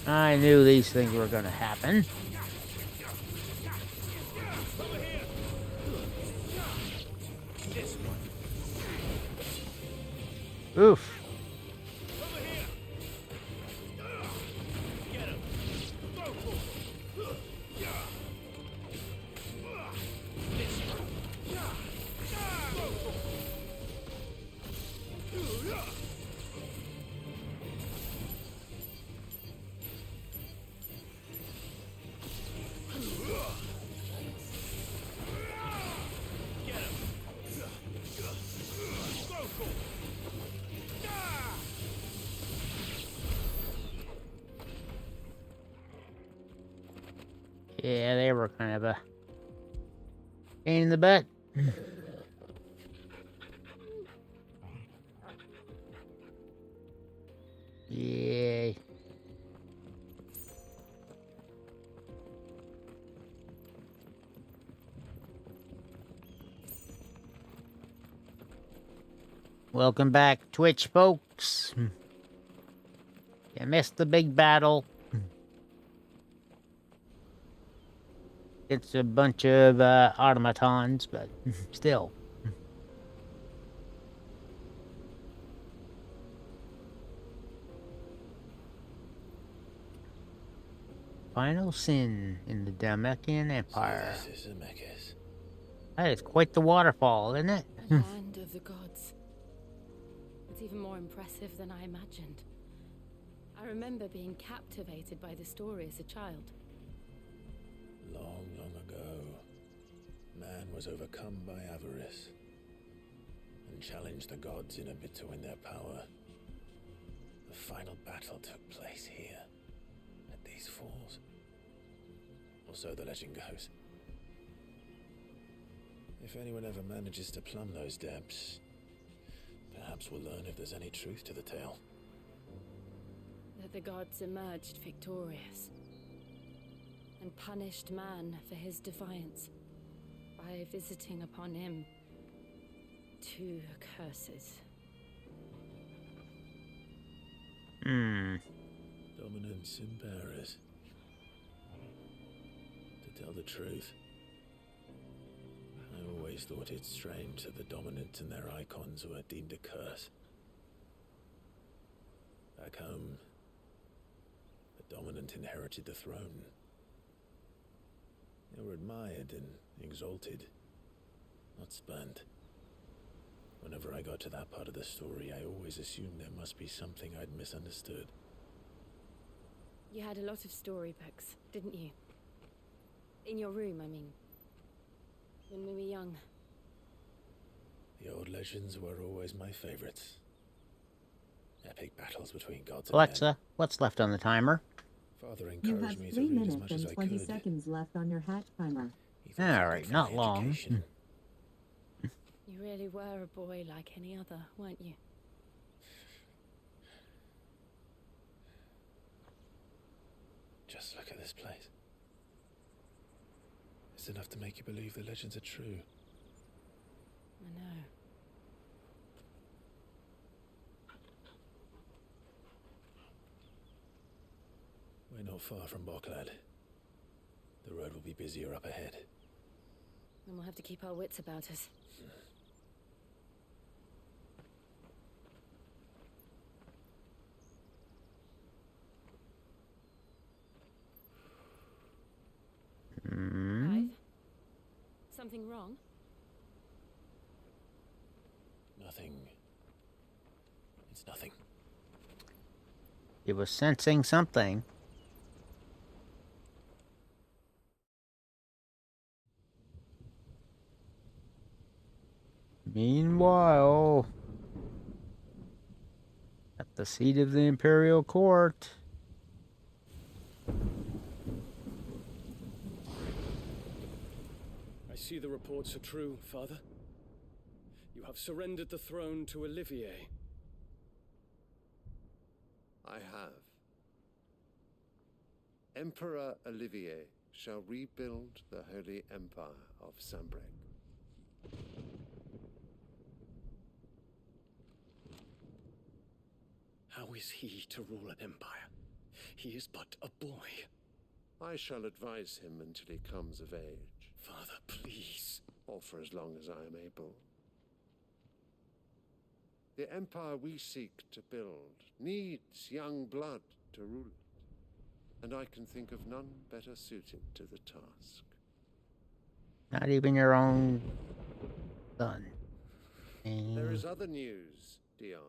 I knew these things were going to happen. Oof. Yeah, they were kind of a pain in the butt. Yay. Welcome back, Twitch folks. You missed the big battle. It's a bunch of automatons, but still. Final sin in the Dalmatian Empire. So this is Zemeckis. That is quite the waterfall, isn't it? Land of the gods. It's even more impressive than I imagined. I remember being captivated by the story as a child. Long, long ago, man was overcome by avarice and challenged the gods in a bid to win their power. The final battle took place here, at these falls. Or so the legend goes. If anyone ever manages to plumb those depths, perhaps we'll learn if there's any truth to the tale. That the gods emerged victorious and punished man for his defiance by visiting upon him 2 curses. Dominance in bearers. To tell the truth, I always thought it strange that the dominant and their icons were deemed a curse. Back home, the dominant inherited the throne. They were admired and exalted, not spurned. Whenever I got to that part of the story, I always assumed there must be something I'd misunderstood. You had a lot of storybooks, didn't you? In your room, I mean. When we were young. The old legends were always my favorites. Epic battles between gods and Alexa, men. what's left on the timer? Father You encouraged have me 3 to read as minutes much and as I 20 could. seconds left on your hatch timer. Alright, not long. Education. You really were a boy like any other, weren't you? Just look at this place. It's enough to make you believe the legends are true. I know. We're not far from Boklad. The road will be busier up ahead. Then we'll have to keep our wits about us. Clive? Something wrong? Nothing. It's nothing. It was sensing something. Meanwhile, at the seat of the Imperial Court. I see the reports are true, Father. You have surrendered the throne to Olivier. I have. Emperor Olivier shall rebuild the Holy Empire of Sambrec. How is he to rule an empire? He is but a boy. I shall advise him until he comes of age. Father, please. Or for as long as I am able. The empire we seek to build needs young blood to rule it, and I can think of none better suited to the task. Not even your own son. There is other news, Dion.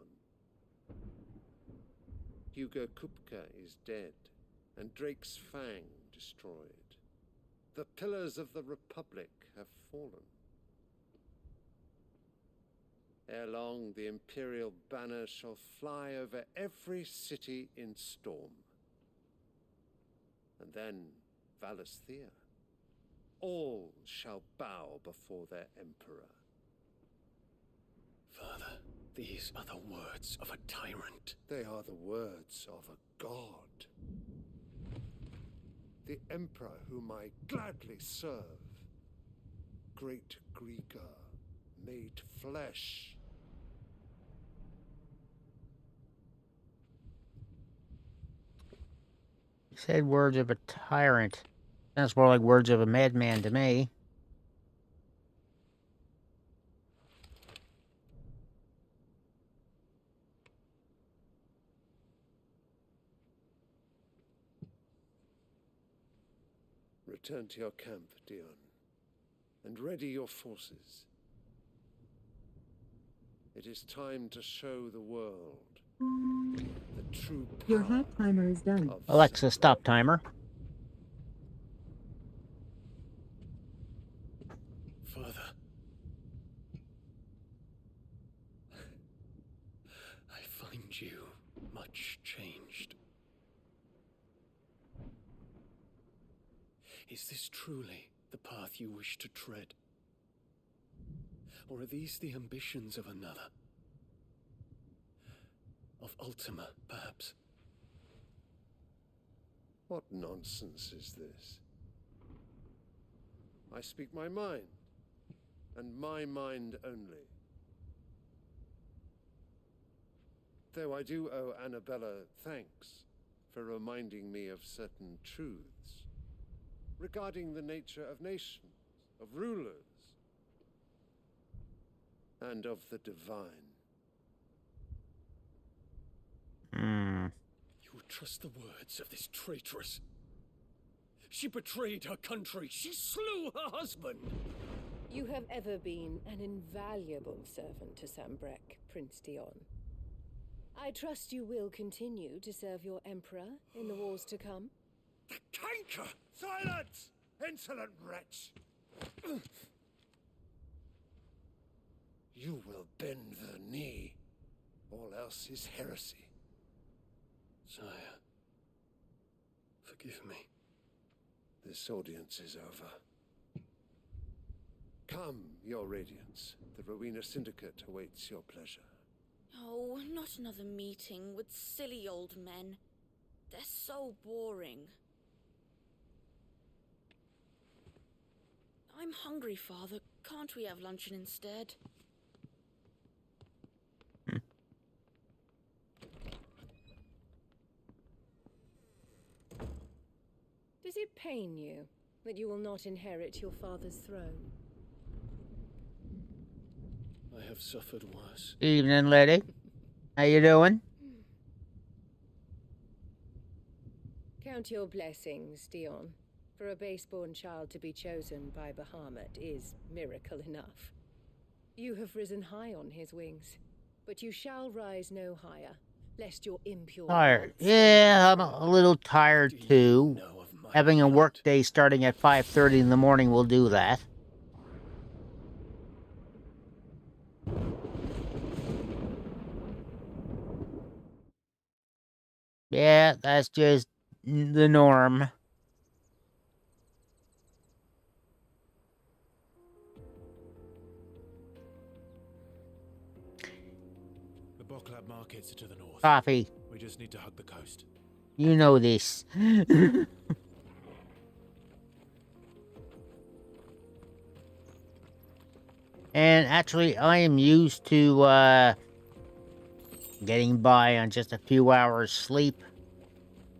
Hugo Kupka is dead, and Drake's Fang destroyed. The pillars of the Republic have fallen. Ere long, the Imperial banner shall fly over every city in Storm. And then Valisthea. All shall bow before their Emperor. Father, these are the words of a tyrant. They are the words of a god. The Emperor whom I gladly serve. Great Greeker, made flesh. You said words of a tyrant. Sounds more like words of a madman to me. Return to your camp, Dion, and ready your forces. It is time to show the world the true power. Your hat timer is done. Alexa, stop timer. Father. I find you much changed. Is this truly the path you wish to tread? Or are these the ambitions of another? Of Ultima, perhaps? What nonsense is this? I speak my mind, and my mind only. Though I do owe Annabella thanks for reminding me of certain truths regarding the nature of nations, of rulers, and of the divine. You would trust the words of this traitress? She betrayed her country. She slew her husband. You have ever been an invaluable servant to Sambrec, Prince Dion. I trust you will continue to serve your Emperor in the wars to come. The canker! Silence! Insolent wretch! You will bend the knee. All else is heresy. Sire, forgive me. This audience is over. Come, your Radiance. The Rowena Syndicate awaits your pleasure. Oh, not another meeting with silly old men. They're so boring. I'm hungry, Father. Can't we have luncheon instead? Does it pain you that you will not inherit your father's throne? I have suffered worse. Evening, lady. How you doing? Count your blessings, Dion. For a base-born child to be chosen by Bahamut is miracle enough. You have risen high on his wings, but you shall rise no higher, lest your impure... Tired. Yeah, I'm a little tired too. Having a work day starting at 5:30 in the morning will do that. Yeah, that's just the norm. The Boklab markets are to the north. Coffee. We just need to hug the coast. You know this. And actually, I am used to getting by on just a few hours sleep.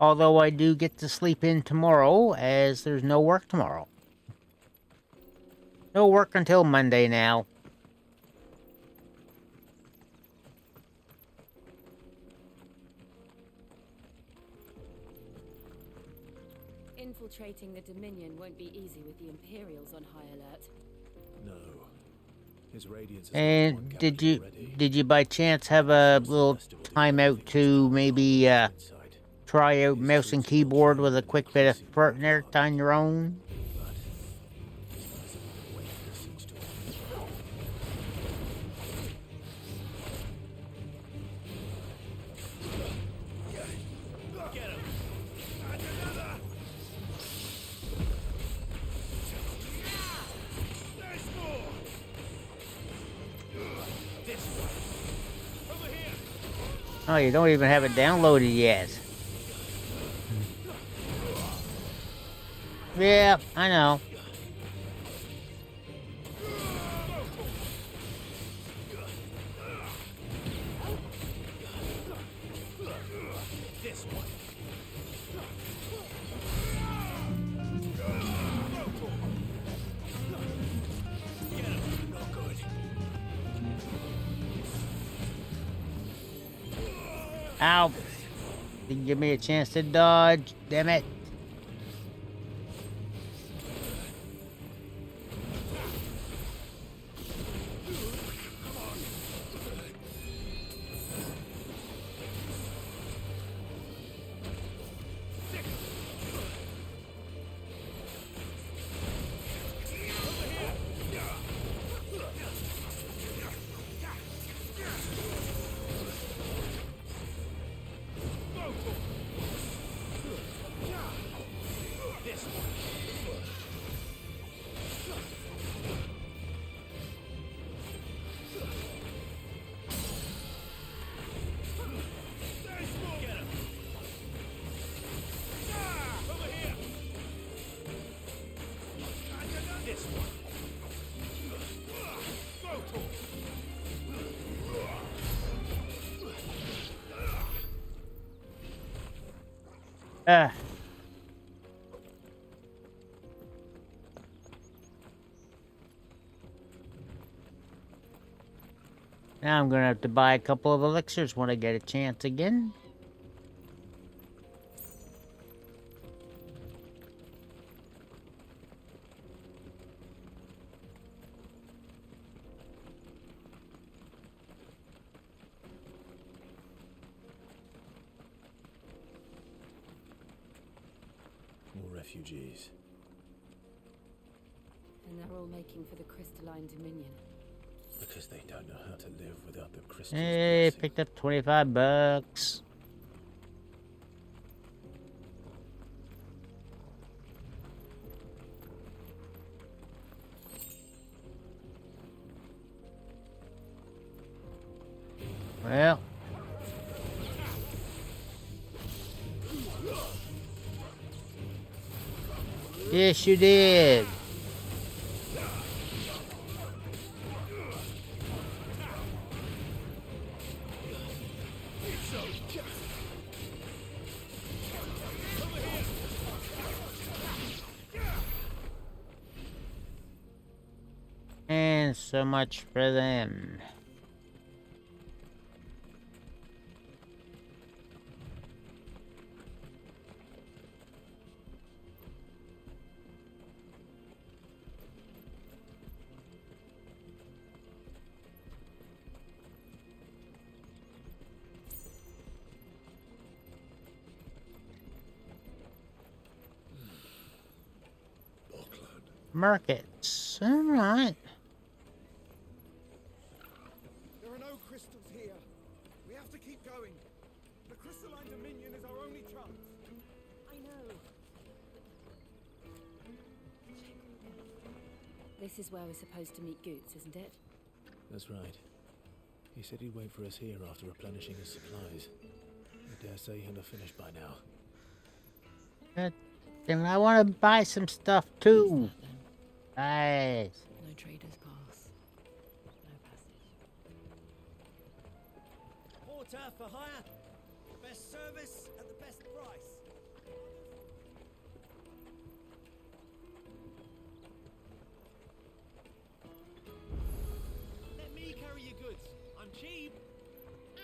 Although I do get to sleep in tomorrow, as there's no work tomorrow. No work until Monday now. Infiltrating the Dominion won't be easy with the Imperials on high alert. No. His radiance is And did you by chance have a little timeout to maybe try out mouse and keyboard with a quick bit of Fortnite on your own? Oh, you don't even have it downloaded yet. Yeah, I know. Ow. Didn't give me a chance to dodge. Damn it. Ah. Now I'm gonna have to buy a couple of elixirs when I get a chance again. More refugees. And they're all making for the crystalline Dominion. Because they don't know how to live without the crystals. Hey, picked up 25 bucks. Well. Yes, you did. And so much for them. Markets. All right. There are no crystals here. We have to keep going. The crystalline dominion is our only chance. I know. This is where we're supposed to meet Goots, isn't it? That's right. He said he'd wait for us here after replenishing his supplies. I dare say he'll have finished by now. Then I want to buy some stuff too. Nice. No trader's pass. No passage. Porter for hire. Best service at the best price. Let me carry your goods. I'm cheap.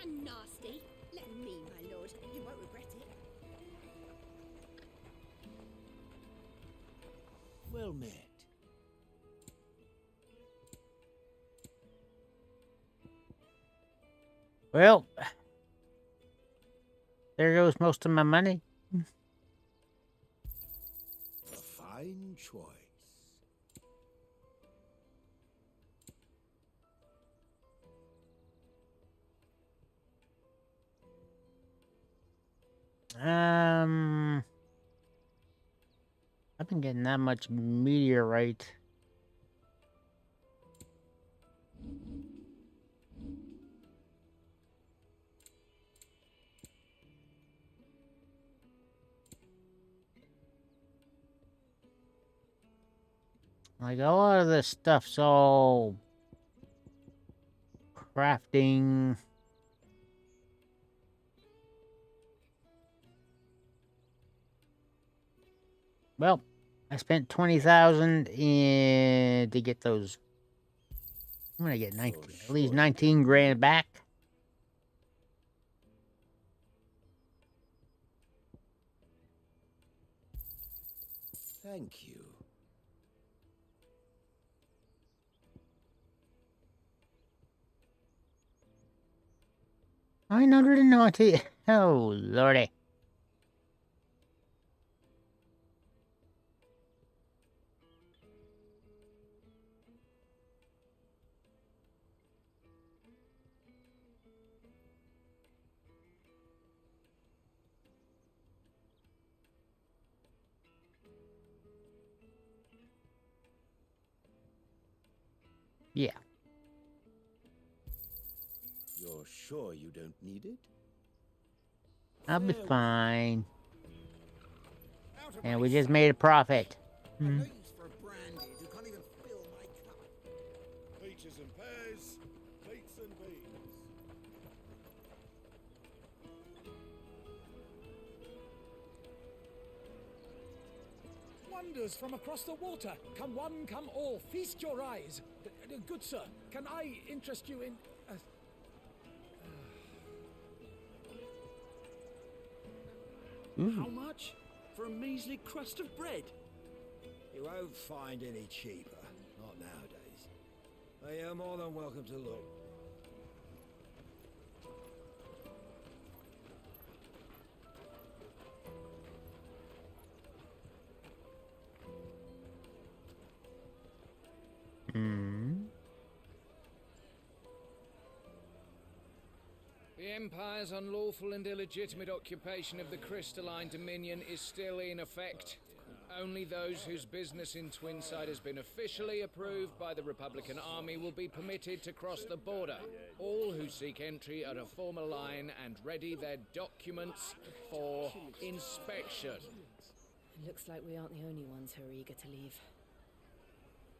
And nasty. Let me, my lord. You won't regret it. Well met. Well, there goes most of my money. A fine choice. I've been getting that much meteorite. Like, a lot of this stuff's all crafting. Well, I spent 20,000 in to get those. I'm gonna get 19, at least 19 grand back. Thank you. 990. Oh, lordy. Yeah. You're sure you don't need it? I'll be fine. And we just made a profit. For brandy, you can't even fill my cup. Peaches and pears, beets and beans. Wonders from across the water. Come one, come all. Feast your eyes. Good sir, can I interest you in... How much? For a measly crust of bread? You won't find any cheaper. Not nowadays. But you're more than welcome to look. The Empire's unlawful and illegitimate occupation of the crystalline dominion is still in effect. Only those whose business in Twinside has been officially approved by the Republican Army will be permitted to cross the border. All who seek entry are to form a line and ready their documents for inspection. Looks like we aren't the only ones who are eager to leave.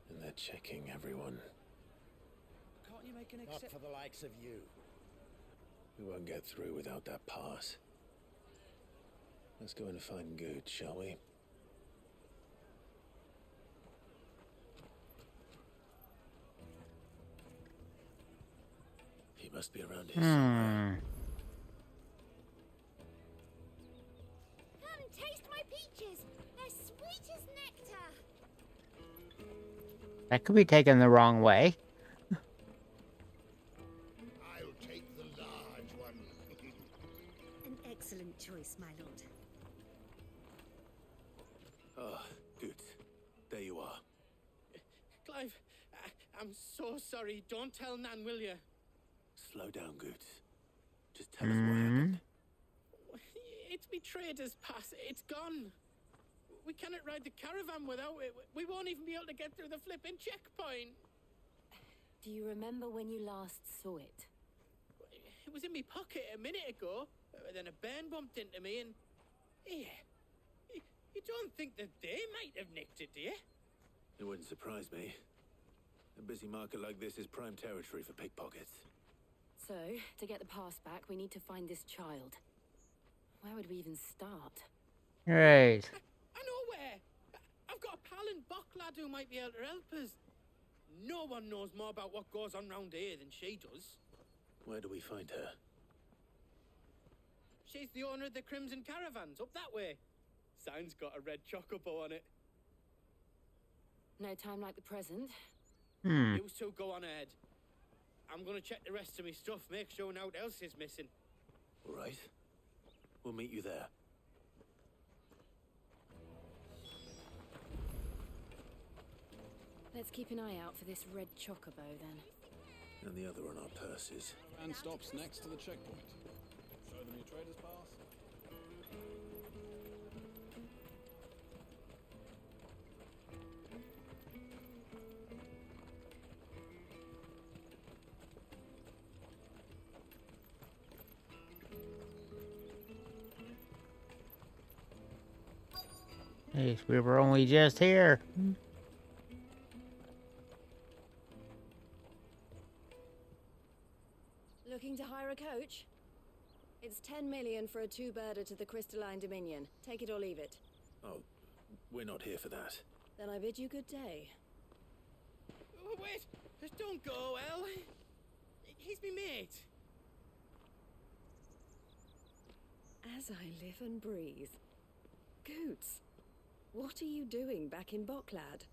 And they're checking everyone. Can't you make an exception? Not for the likes of you. We won't get through without that pass. Let's go and find Good, shall we? He must be around here somewhere. Come taste my peaches. They're sweet as nectar. That could be taken the wrong way. An excellent choice, my lord. Ah, good. There you are. Clive, I'm so sorry. Don't tell Nan, will you? Slow down, Goots. Just tell us what happened. It's me trader's pass. It's gone. We cannot ride the caravan without it. We won't even be able to get through the flipping checkpoint. Do you remember when you last saw it? It was in my pocket a minute ago. Then a bairn bumped into me and... Yeah. You don't think that they might have nicked it, do you? It wouldn't surprise me. A busy market like this is prime territory for pickpockets. So, to get the pass back, we need to find this child. Where would we even start? Right. I know where. I've got a pal in Bocklad who might be able to help us. No one knows more about what goes on round here than she does. Where do we find her? She's the owner of the Crimson Caravans, up that way. Sign's got a red chocobo on it. No time like the present. You two go on ahead. I'm gonna check the rest of my stuff, make sure naught else is missing. All right. We'll meet you there. Let's keep an eye out for this red chocobo, then. And the other on our purses. And stops next to the checkpoint. Show them your trader's pass. Hey, we were only just here. Looking to hire a coach? It's 10 million for a two-birder to the Crystalline Dominion. Take it or leave it. Oh, we're not here for that. Then I bid you good day. Oh, wait! Don't go, El. He's me mate. As I live and breathe. Goots, what are you doing back in Bocklad?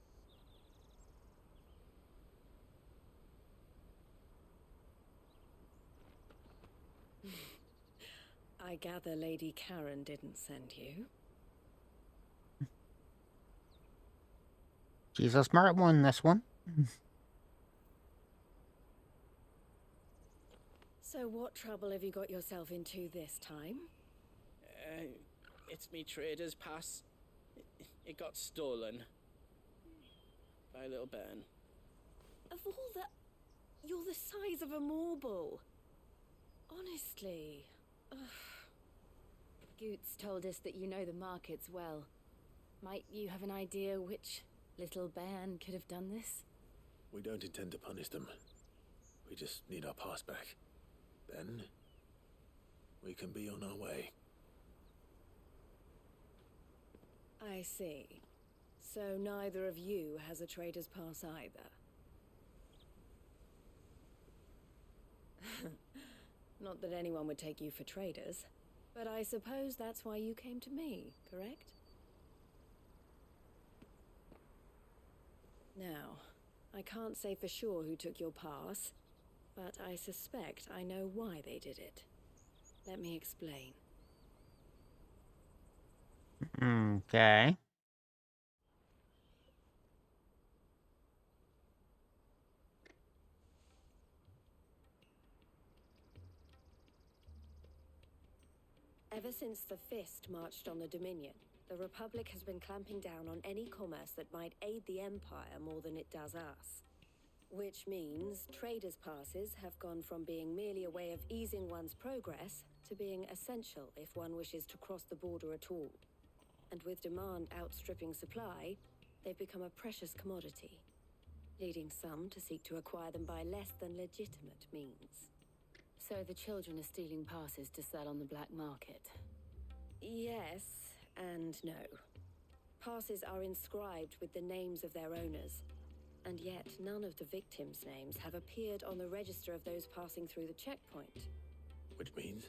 I gather Lady Karen didn't send you. She's a smart one, this one. So what trouble have you got yourself into this time? It's me trader's pass. It got stolen. By a little bairn. Of all the... You're the size of a marble. Honestly. Ugh. Goots told us that you know the markets well. Might you have an idea which little bairn could have done this? We don't intend to punish them. We just need our pass back. Then, we can be on our way. I see. So neither of you has a trader's pass either. Not that anyone would take you for traders, but I suppose that's why you came to me, correct? Now, I can't say for sure who took your pass, but I suspect I know why they did it. Let me explain. Okay. Ever since the Fist marched on the Dominion, the Republic has been clamping down on any commerce that might aid the Empire more than it does us. Which means traders' passes have gone from being merely a way of easing one's progress to being essential if one wishes to cross the border at all. And with demand outstripping supply, they've become a precious commodity, leading some to seek to acquire them by less than legitimate means. So the children are stealing passes to sell on the black market? Yes and no. Passes are inscribed with the names of their owners, and yet none of the victims' names have appeared on the register of those passing through the checkpoint. Which means?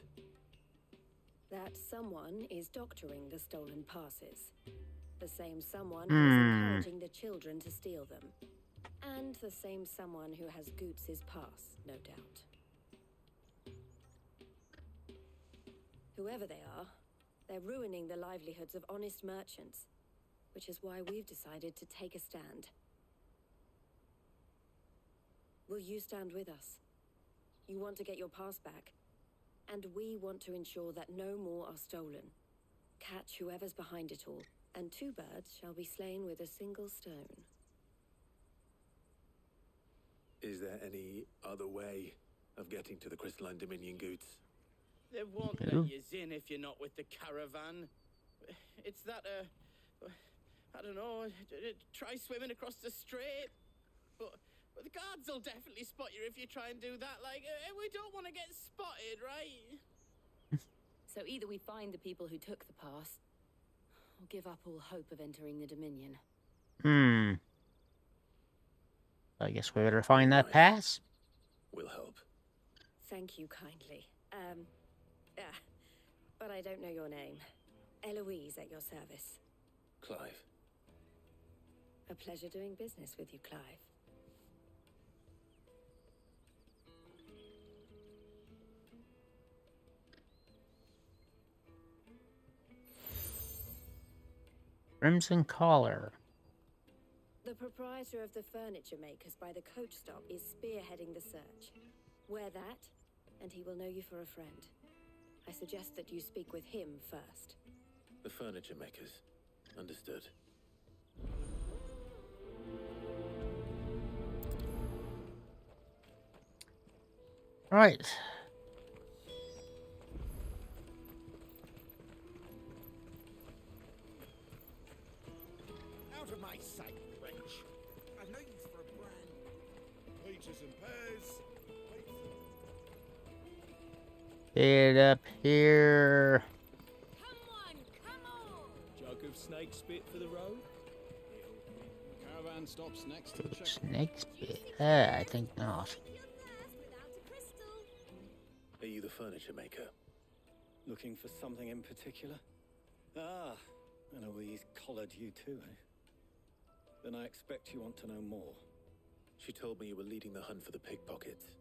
That someone is doctoring the stolen passes. The same someone who is encouraging the children to steal them. And the same someone who has Goots' pass, no doubt. Whoever they are, they're ruining the livelihoods of honest merchants, which is why we've decided to take a stand. Will you stand with us? You want to get your pass back, and we want to ensure that no more are stolen. catch whoever's behind it all, and 2 birds shall be slain with a single stone. Is there any other way of getting to the Crystalline Dominion, Goots? They won't let you in if you're not with the caravan. It's that, I don't know, try swimming across the strait. But the guards will definitely spot you if you try and do that. Like, we don't want to get spotted, right? So either we find the people who took the pass, or give up all hope of entering the Dominion. I guess we better find that pass. We'll help. Thank you kindly. But I don't know your name. Eloise at your service. Clive. A pleasure doing business with you, Clive. Crimson Collar. The proprietor of the furniture makers by the coach stop is spearheading the search. Wear that, and he will know you for a friend. I suggest that you speak with him first. The furniture makers. Understood. Right. Out of my sight, wench. I've no use for a brand. Peaches and pears. Get up here. Jug of snake spit for the road? Caravan stops next to the checkpoint. Snake spit? I think not. Are you the furniture maker? Looking for something in particular? Ah, Eloise collared you too, eh? Then I expect you want to know more. She told me you were leading the hunt for the pickpockets.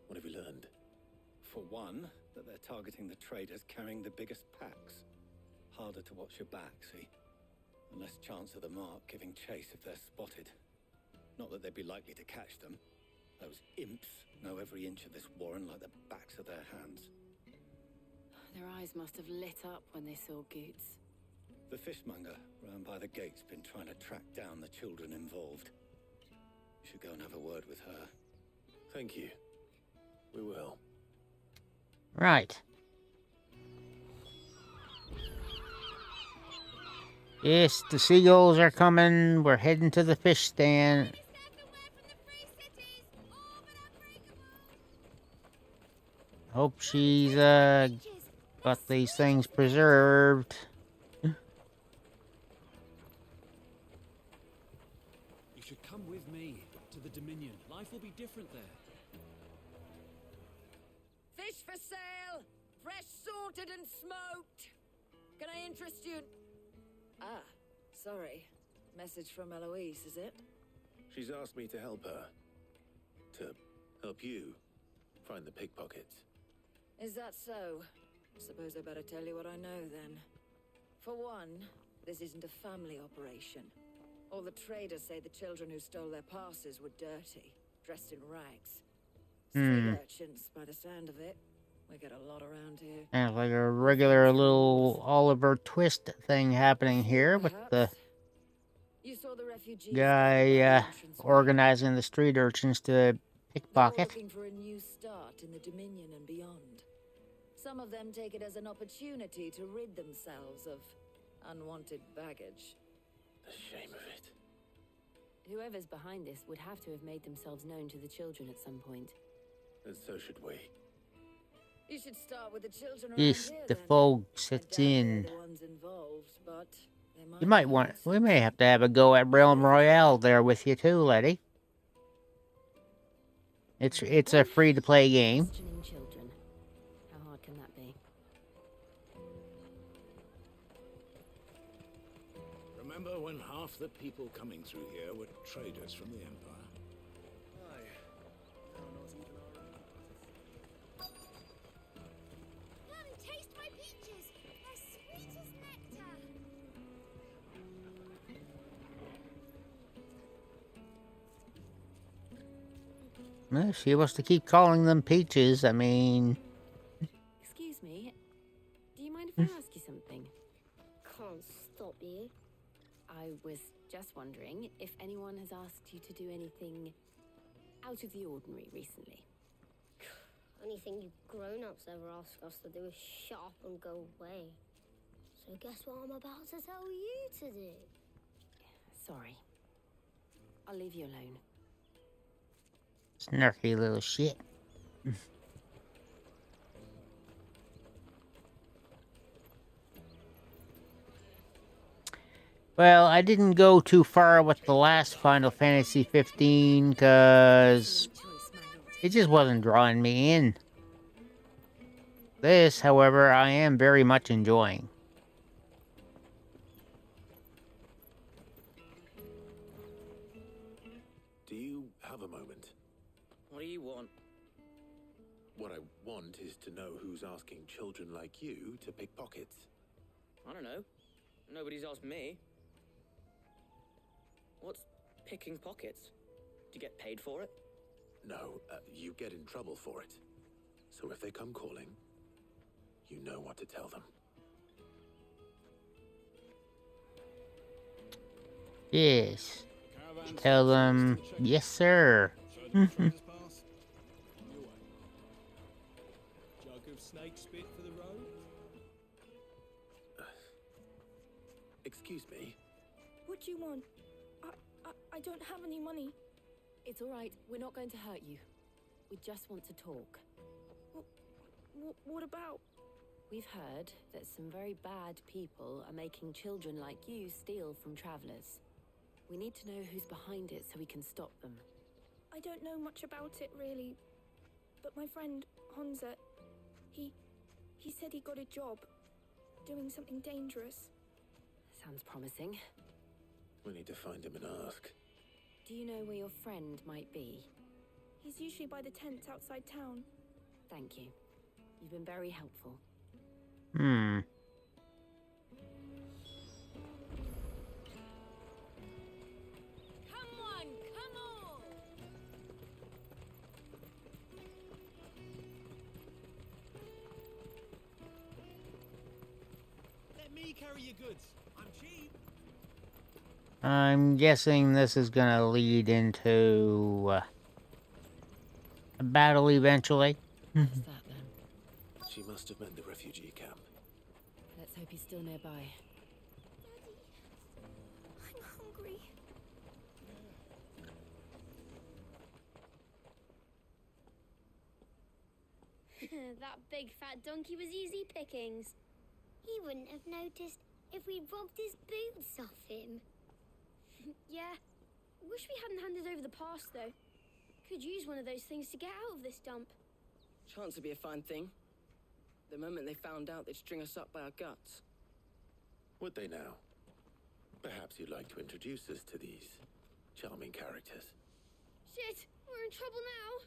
What have you learned? For one, that they're targeting the traders carrying the biggest packs. Harder to watch your back, see? And less chance of the mark giving chase if they're spotted. Not that they'd be likely to catch them. Those imps know every inch of this warren like the backs of their hands. Their eyes must have lit up when they saw Goots. The fishmonger round by the gate's been trying to track down the children involved. You should go and have a word with her. Thank you. We will. Right. Yes, the seagulls are coming. We're heading to the fish stand. Hope she's got these things preserved. You should come with me to the Dominion. Life will be different there. Fish for sale! Fresh sorted and smoked! Can I interest you? Ah, sorry. Message from Eloise, is it? She's asked me to help her. To help you find the pickpockets. Is that so? Suppose I better tell you what I know then. For one, this isn't a family operation. All the traders say the children who stole their passes were dirty, dressed in rags. Street urchins, by the sound of it. We get a lot around here. And like a regular little Oliver Twist thing happening here with the You saw the refugees guy organizing the street urchins to pickpocket. looking for a new start in the Dominion and beyond. Some of them take it as an opportunity to rid themselves of unwanted baggage. The shame of it. Whoever's behind this would have to have made themselves known to the children at some point. And so should we. You should start with the children around Yes, here, the then. fog sets in. The ones involved, but they might You might want. We may have to have a go at Realm Royale there with you too, Letty. It's a free-to-play game. Questioning children. How hard can that be? Remember when half the people coming through here were traders from the Empire? Come taste my peaches. They're sweet as nectar. Well, if she was to keep calling them peaches, I mean... Excuse me. Do you mind if I ask you something? can't stop you. I was just wondering if anyone has asked you to do anything out of the ordinary recently. Anything you grown-ups ever ask us to do is shut up and go away. So guess what I'm about to tell you to do? Sorry. I'll leave you alone. Snarky little shit. Well, I didn't go too far with the last Final Fantasy 15 because it just wasn't drawing me in. This, however, I am very much enjoying. Do you have a moment? What do you want? What I want is to know who's asking children like you to pick pockets. I don't know. Nobody's asked me. What's picking pockets? Do you get paid for it? No, you get in trouble for it. So if they come calling, you know what to tell them. Yes. Tell them, yes, sir. Jug of snake spit for the road? Excuse me? What do you want? I don't have any money. It's all right. We're not going to hurt you. We just want to talk. What about? We've heard that some very bad people are making children like you steal from travelers. We need to know who's behind it so we can stop them. I don't know much about it, really. But my friend, Honza, he said he got a job doing something dangerous. Sounds promising. We need to find him and ask. Do you know where your friend might be? He's usually by the tents outside town. Thank you. You've been very helpful. Hmm. Come on! Let me carry your goods. I'm cheap. I'm guessing this is gonna lead into a battle eventually. What's that then? She must have meant the refugee camp. Let's hope he's still nearby. I'm hungry. That big fat donkey was easy pickings. He wouldn't have noticed if we robbed his boots off him. Yeah. Wish we hadn't handed over the pass, though. Could use one of those things to get out of this dump. Chance to be a fine thing. The moment they found out, they'd string us up by our guts. Would they now? Perhaps you'd like to introduce us to these charming characters. Shit, we're in trouble now.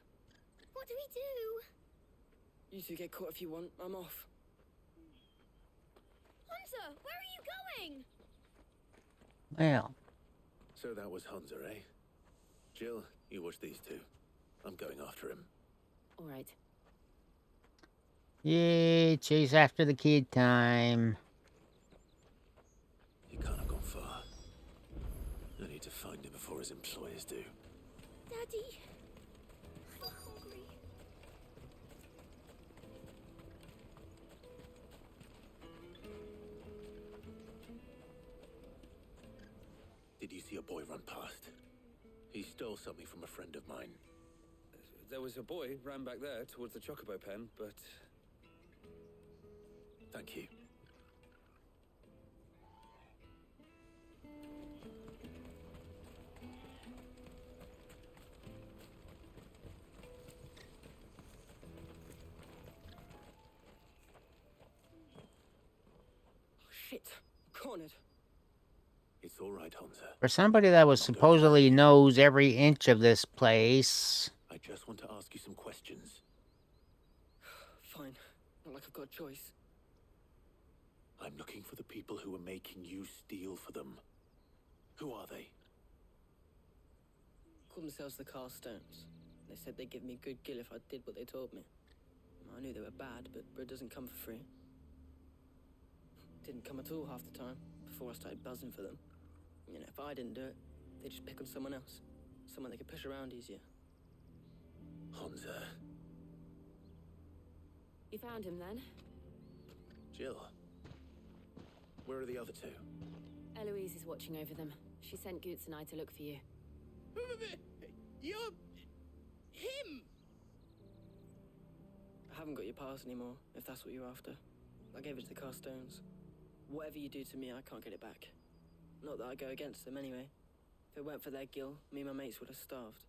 What do we do? You two get caught if you want. I'm off. Hunter, where are you going? Well. So that was Hunter, eh? Jill, you watch these two. I'm going after him. All right. Yay, chase after the kid time. He can't have gone far. I need to find him before his employers do. Daddy, I'm hungry. Did you see a boy run past? He stole something from a friend of mine. There was a boy ran back there towards the Chocobo pen, but... Thank you. Shit. Cornered. It's all right, Hunter. For somebody that was supposedly knows every inch of this place. I just want to ask you some questions. Fine. Not like I've got a choice. I'm looking for the people who are making you steal for them. Who are they? Called themselves the Carstones. They said they'd give me good gill if I did what they told me. I knew they were bad, but bread doesn't come for free. didn't come at all half the time before I started buzzing for them. You know, if I didn't do it, they'd just pick on someone else. Someone they could push around easier. Honza. You found him then? Jill. Where are the other two? Eloise is watching over them. She sent Goots and I to look for you. You're... him! I haven't got your pass anymore, if that's what you're after. I gave it to the Carstones. Whatever you do to me, I can't get it back. Not that I go against them anyway. If it weren't for their gill, me and my mates would have starved.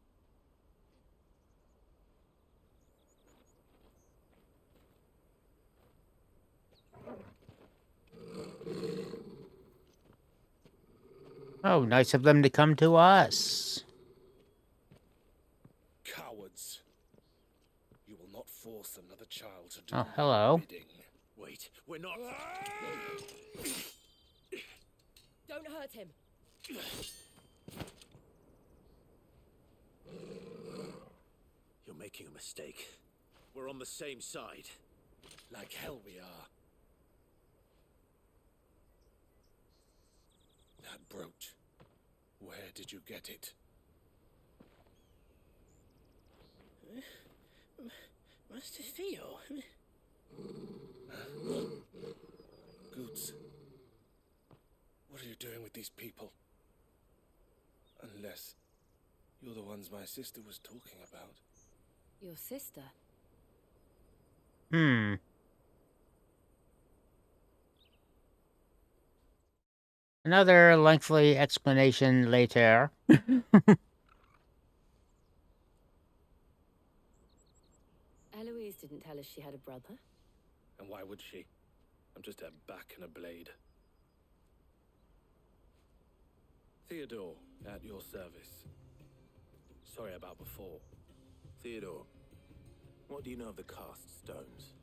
Oh, nice of them to come to us. Cowards. You will not force another child to do Oh, hello. your bidding. Wait, we're not... Don't hurt him. You're making a mistake. We're on the same side. Like hell we are. That brooch. Where did you get it? Master Theo? Goots. What are you doing with these people? Unless you're the ones my sister was talking about. Your sister? Another lengthy explanation later. Eloise didn't tell us she had a brother. And why would she? I'm just a back and a blade. Theodore, at your service. Sorry about before. Theodore, what do you know of the cast stones?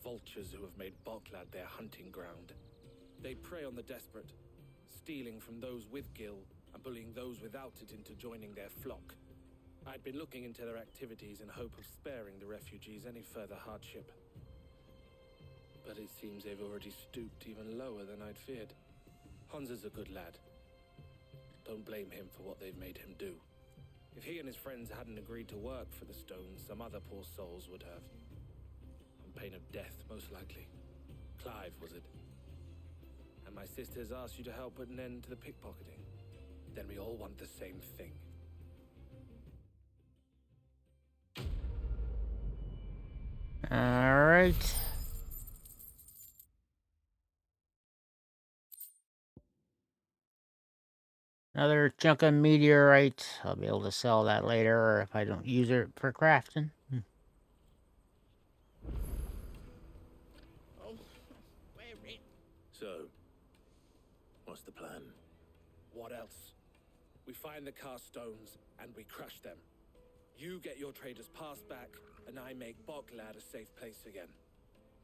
Vultures who have made Boklad their hunting ground. They prey on the desperate, stealing from those with gil and bullying those without it into joining their flock. I'd been looking into their activities in hope of sparing the refugees any further hardship. But it seems they've already stooped even lower than I'd feared. Honza's a good lad. Don't blame him for what they've made him do. If he and his friends hadn't agreed to work for the stones, some other poor souls would have. On pain of death, most likely. Clive, was it? And my sisters asked you to help put an end to the pickpocketing. Then we all want the same thing. All right. Another chunk of meteorite. I'll be able to sell that later, or if I don't use it for crafting. So, what's the plan? What else? We find the cast stones and we crush them. You get your trader's pass back, and I make Boklad a safe place again.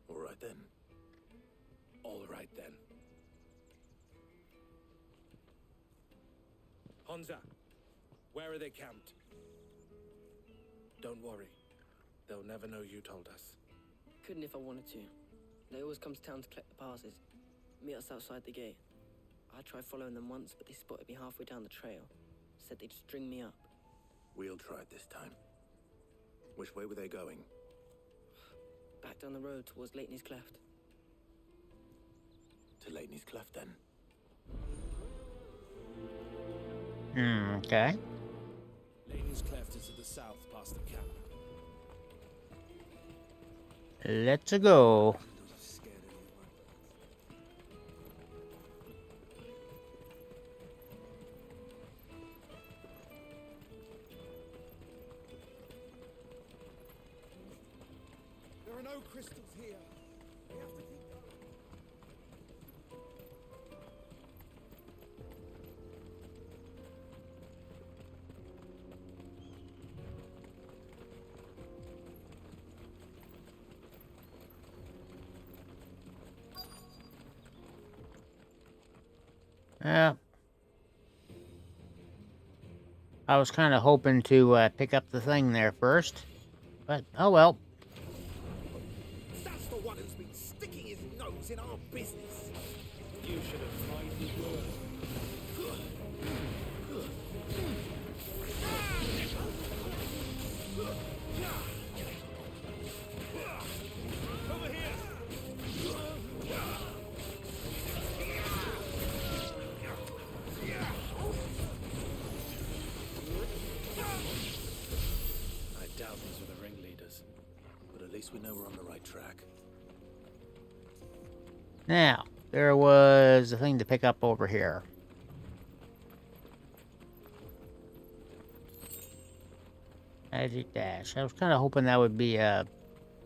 All right then. All right then. Honza, where are they camped? Don't worry. They'll never know you told us. Couldn't if I wanted to. They always come to town to collect the passes. Meet us outside the gate. I tried following them once, but they spotted me halfway down the trail. Said they'd string me up. We'll try it this time. Which way were they going? Back down the road towards Leighton's Cleft. To Leighton's Cleft, then. Okay. Leighton's Cleft is to the south, past the camp. Let's go. There are no crystals here. We have to keep going. Yeah. I was kind of hoping to pick up the thing there first, but oh well. That's the one who's been sticking his nose in our business. You should have minded your... Over here! I doubt these were the ringleaders, but at least we know we're on the right track. Now, there was a thing to pick up over here. Magic Dash. I was kind of hoping that would be a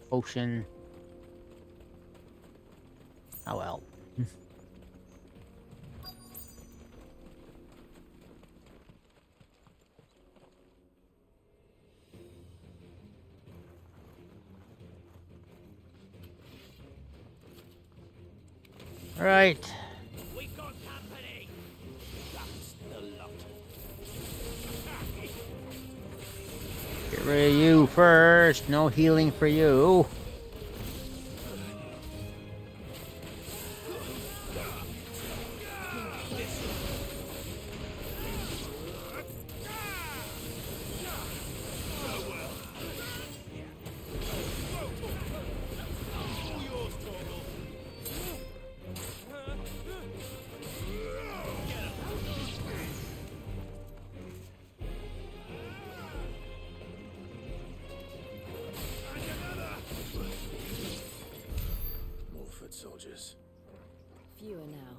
potion. Oh well. Right. We've got company! That's the lot. Get rid of you first. No healing for you. More foot soldiers. Fewer now.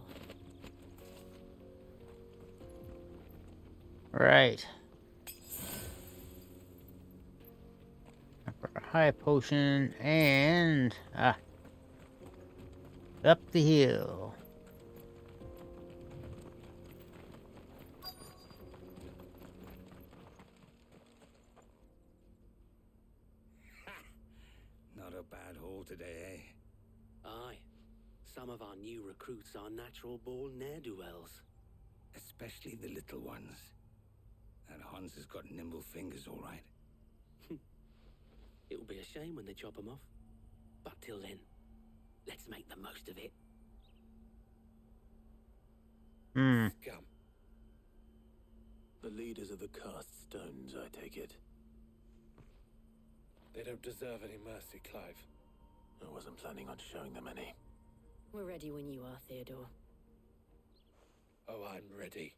Right. High potion and up the hill. Not a bad haul today, eh? Aye. Some of our new recruits are natural-born ne'er-do-wells. Especially the little ones. That Hans has got nimble fingers, all right. It'll be a shame when they chop them off. But till then, let's make the most of it. Scum. The leaders of the cast stones, I take it. They don't deserve any mercy, Clive. I wasn't planning on showing them any. We're ready when you are, Theodore. Oh, I'm ready.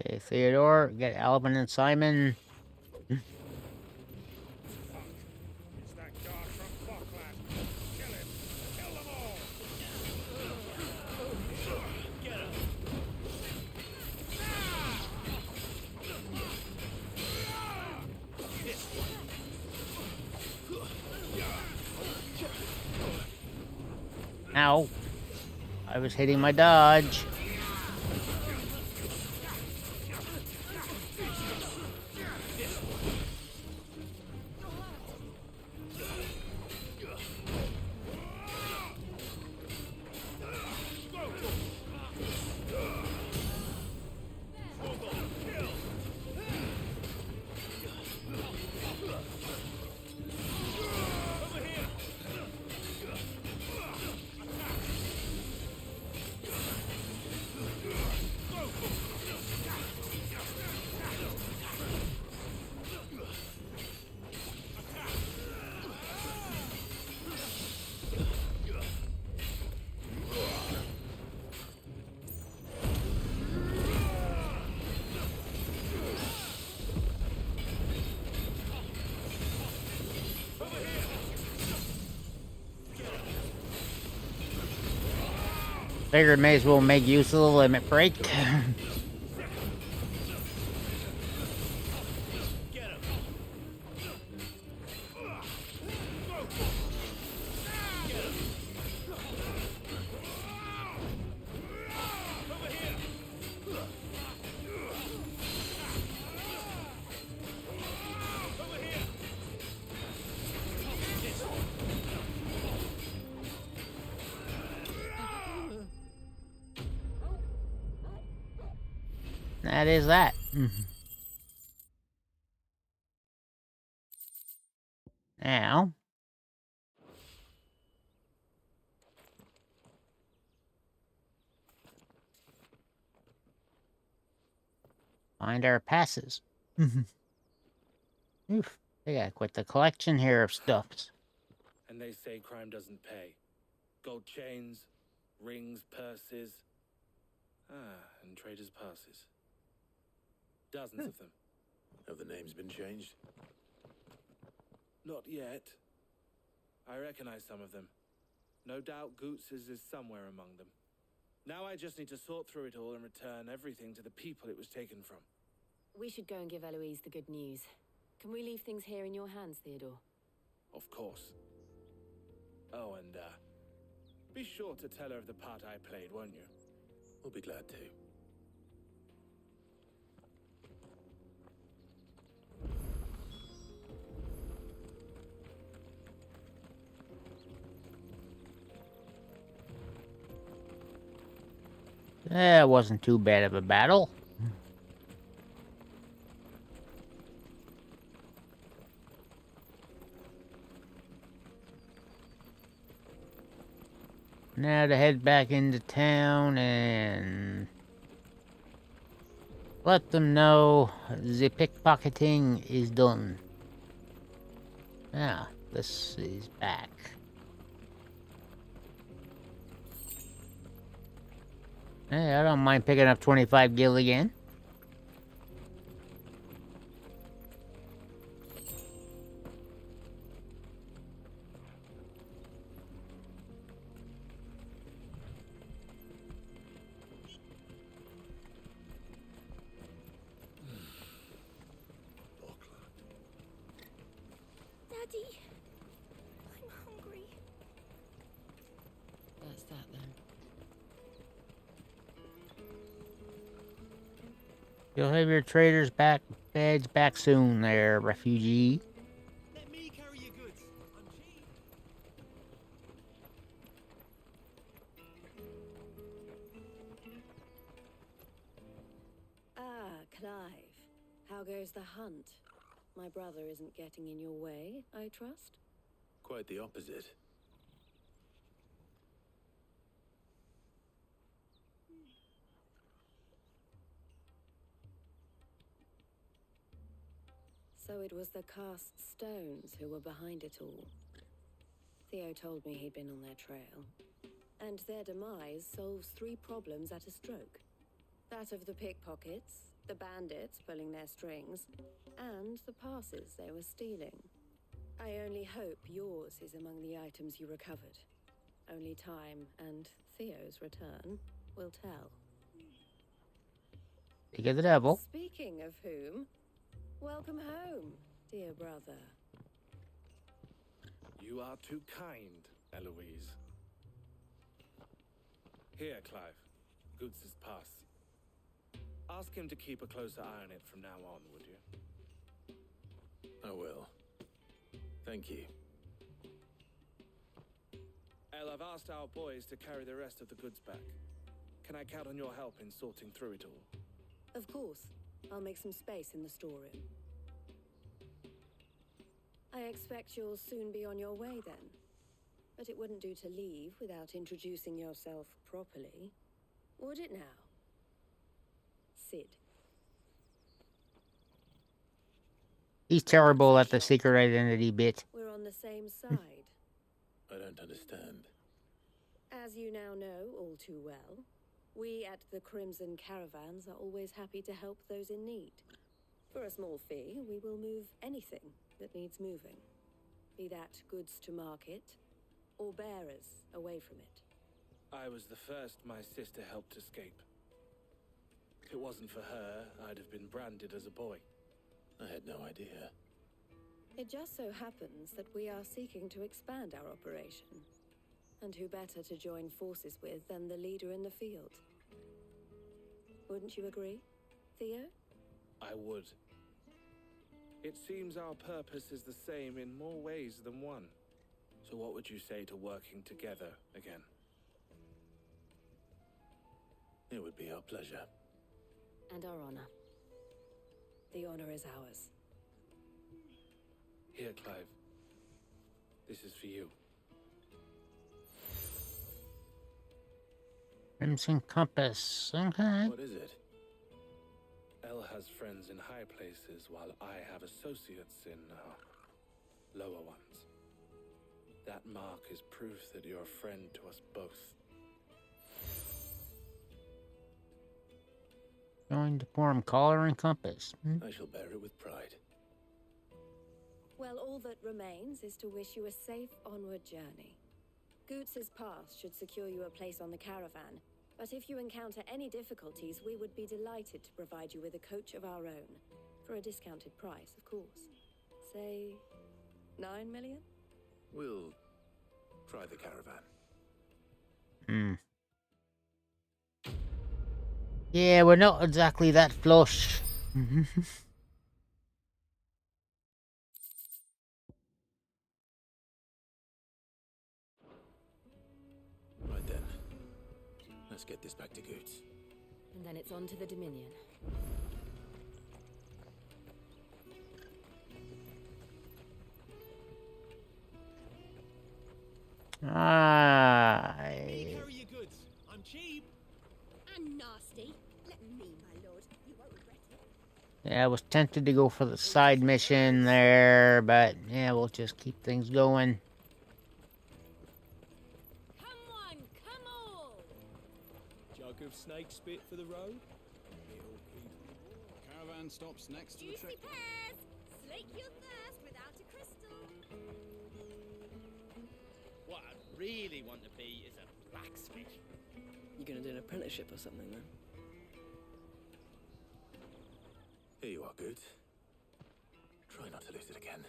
Okay, Theodore, get Alvin and Simon. It's that guard from Bockland. Kill him! Kill them all! Get him! Ow. I was hitting my dodge. Figured may as well make use of the limit break. That is that. Now, Find our passes. Oof. They got quite the collection here of stuffs. And they say crime doesn't pay. Gold chains, rings, purses. And traders' passes. Dozens of them. Have the names been changed? Not yet. I recognize some of them. No doubt Goots's is somewhere among them. Now I just need to sort through it all and return everything to the people it was taken from. We should go and give Eloise the good news. Can we leave things here in your hands, Theodore? Of course. Oh, and, be sure to tell her of the part I played, won't you? We'll be glad to. That wasn't too bad of a battle. Now to head back into town and let them know the pickpocketing is done. Ah, this is back. Hey, I don't mind picking up 25 gil again. Daddy, I'm hungry. That's that then. You'll have your traders badge back soon there, refugee. Let me carry your goods. I'm cheap. Ah, Clive. How goes the hunt? My brother isn't getting in your way, I trust? Quite the opposite. So it was the cast stones who were behind it all. Theo told me he'd been on their trail. And their demise solves 3 problems at a stroke. That of the pickpockets, the bandits pulling their strings, and the passes they were stealing. I only hope yours is among the items you recovered. Only time and Theo's return will tell. Speak of the devil. Speaking of whom, welcome home, dear brother. You are too kind, Eloise. Here, Clive. Goots's pass. Ask him to keep a closer eye on it from now on, would you? I will. Thank you. El, I've asked our boys to carry the rest of the goods back. Can I count on your help in sorting through it all? Of course. I'll make some space in the storeroom. I expect you'll soon be on your way then. But it wouldn't do to leave without introducing yourself properly. Would it now? Sid. He's terrible at the secret identity bit. We're on the same side. I don't understand. As you now know all too well, we at the Crimson Caravans are always happy to help those in need. For a small fee, we will move anything that needs moving. Be that goods to market, or bearers away from it. I was the first my sister helped escape. If it wasn't for her, I'd have been branded as a boy. I had no idea. It just so happens that we are seeking to expand our operation. And who better to join forces with than the leader in the field? Wouldn't you agree, Theo? I would. It seems our purpose is the same in more ways than one. So what would you say to working together again? It would be our pleasure. And our honor. The honor is ours. Here, Clive. This is for you. Crimson Compass. Okay. What is it? El Hell has friends in high places, while I have associates in lower ones. That mark is proof that you're a friend to us both. Going to form collar and compass. I shall bear it with pride. Well, all that remains is to wish you a safe onward journey. Goots's pass should secure you a place on the caravan, but if you encounter any difficulties, we would be delighted to provide you with a coach of our own. For a discounted price, of course. Say, 9 million? We'll try the caravan. Yeah, we're not exactly that flush. Right then. Let's get this back to Goots. And then it's on to the Dominion. Carry your goods. I'm cheap. And nasty. Let me, my lord. You won't regret it. Yeah, I was tempted to go for the side mission there, but yeah, we'll just keep things going. Jug of snake spit for the road. Caravan stops next to the Juicy check. pears. Slake your thirst without a crystal. What I'd really want to be is a blacksmith. You gonna do an apprenticeship or something then? Here you are, Goots. Try not to lose it again.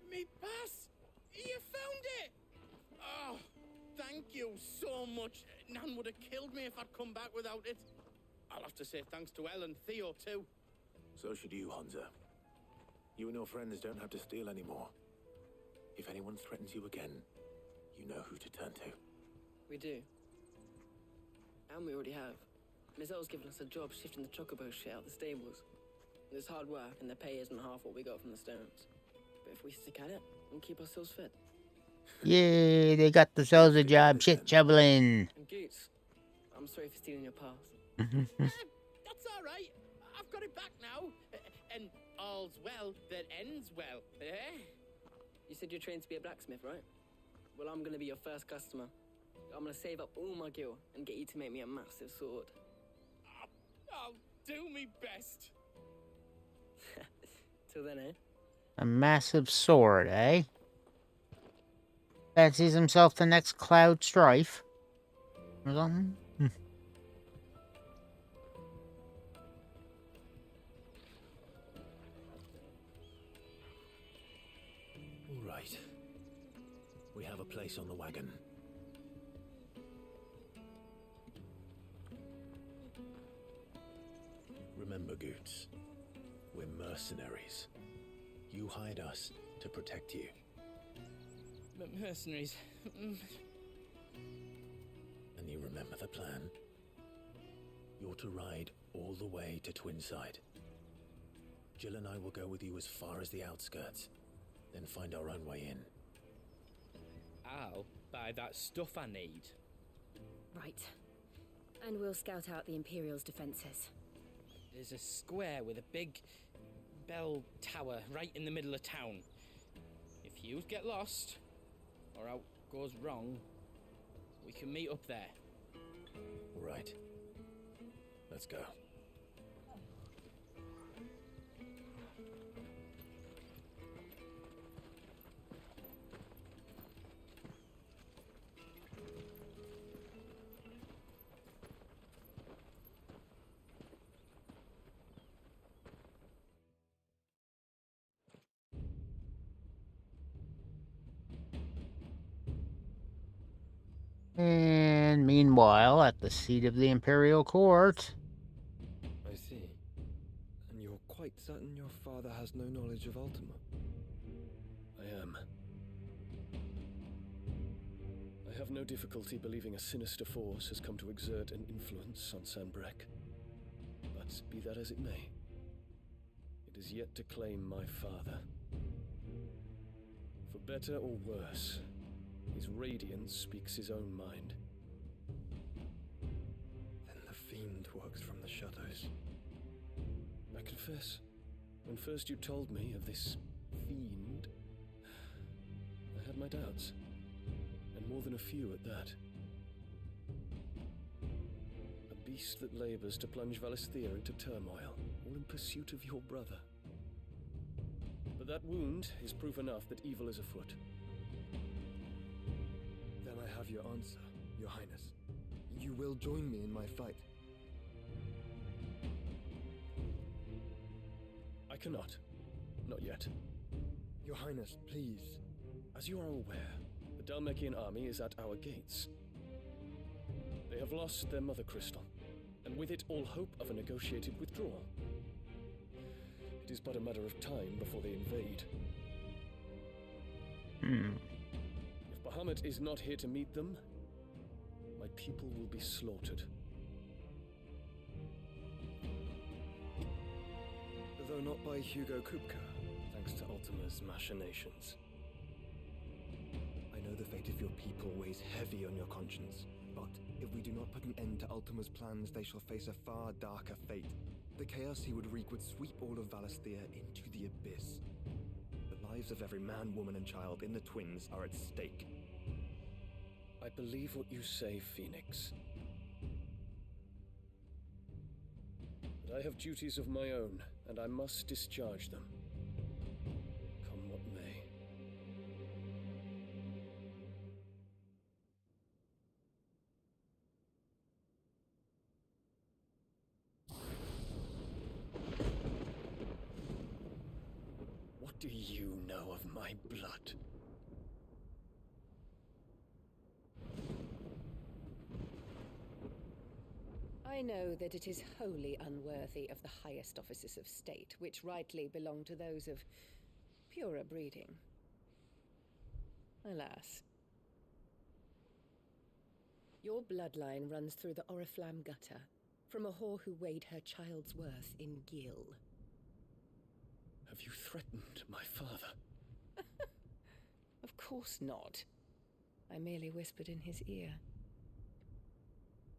Me pass! You found it! Oh, thank you so much. Nan would have killed me if I'd come back without it. I'll have to say thanks to Elle and Theo too. So should you, Hansa. You and your friends don't have to steal anymore. If anyone threatens you again, you know who to turn to. We do. And we already have. Miss Elle's given us a job shifting the chocobo shit out the stables. It's hard work, and the pay isn't half what we got from the stones. But if we stick at it and keep ourselves fit. Yay, they got themselves a job shit shoveling. And Goots, I'm sorry for stealing your pass. That's all right. I've got it back now. And all's well that ends well, eh? You said you're trained to be a blacksmith, right? Well, I'm gonna be your first customer. I'm gonna save up all my gil and get you to make me a massive sword. I'll do me best. Till then, eh? A massive sword, eh? Fancies himself the next Cloud Strife. Or something? All right. We have a place on the wagon. Remember, Goots, we're mercenaries. You hired us to protect you. But mercenaries. And you remember the plan? You're to ride all the way to Twinside. Jill and I will go with you as far as the outskirts, then find our own way in. I'll buy that stuff I need. Right. And we'll scout out the Imperial's defenses. There's a square with a big bell tower right in the middle of town. If you get lost, or out goes wrong, we can meet up there. All right. Let's go. And meanwhile, at the seat of the Imperial Court. I see. And you're quite certain your father has no knowledge of Ultima? I am. I have no difficulty believing a sinister force has come to exert an influence on Sanbreque. But be that as it may, it is yet to claim my father. For better or worse, his radiance speaks his own mind. Then the fiend works from the shadows. I confess, when first you told me of this fiend, I had my doubts, and more than a few at that. A beast that labors to plunge Valisthea into turmoil, all in pursuit of your brother. But that wound is proof enough that evil is afoot. Then I have your answer, Your Highness. You will join me in my fight. I cannot. Not yet. Your Highness, please. As you are aware, the Dalmekian army is at our gates. They have lost their mother crystal, and with it all hope of a negotiated withdrawal. It is but a matter of time before they invade. If Bahamut is not here to meet them, my people will be slaughtered. Though not by Hugo Kupka, thanks to Ultima's machinations. I know the fate of your people weighs heavy on your conscience, but if we do not put an end to Ultima's plans, they shall face a far darker fate. The chaos he would wreak would sweep all of Valisthea into the abyss. The lives of every man, woman, and child in the Twins are at stake. I believe what you say, Phoenix. But I have duties of my own, and I must discharge them. Come what may. What do you know of my blood? I know that it is wholly unworthy of the highest offices of state, which rightly belong to those of purer breeding. Alas. Your bloodline runs through the Oriflamme gutter, from a whore who weighed her child's worth in gil. Have you threatened my father? Of course not. I merely whispered in his ear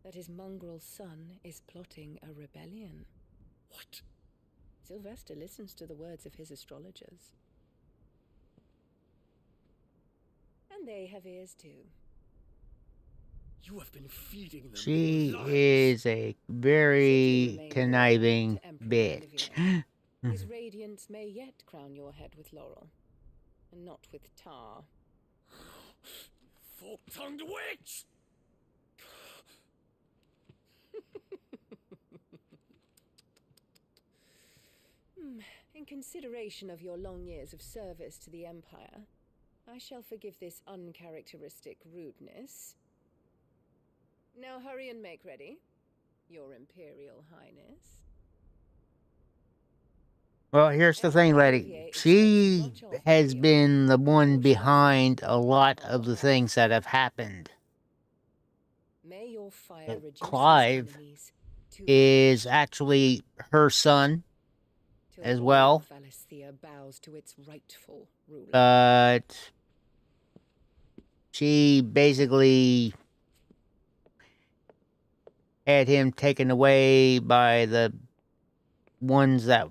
that his mongrel son is plotting a rebellion. What? Sylvester listens to the words of his astrologers. And they have ears too. You have been feeding them. She lies. is a very conniving bitch. His radiance may yet crown your head with laurel, and not with tar. Fork-tongued witch! In consideration of your long years of service to the Empire, I shall forgive this uncharacteristic rudeness. Now hurry and make ready, Your Imperial Highness. Well, here's the thing, lady. She has been the one behind a lot of the things that have happened. May your fire reduce Clive his enemies to is actually her son till as all well. Valisthea bows to its rightful ruler. But she basically had him taken away by the ones that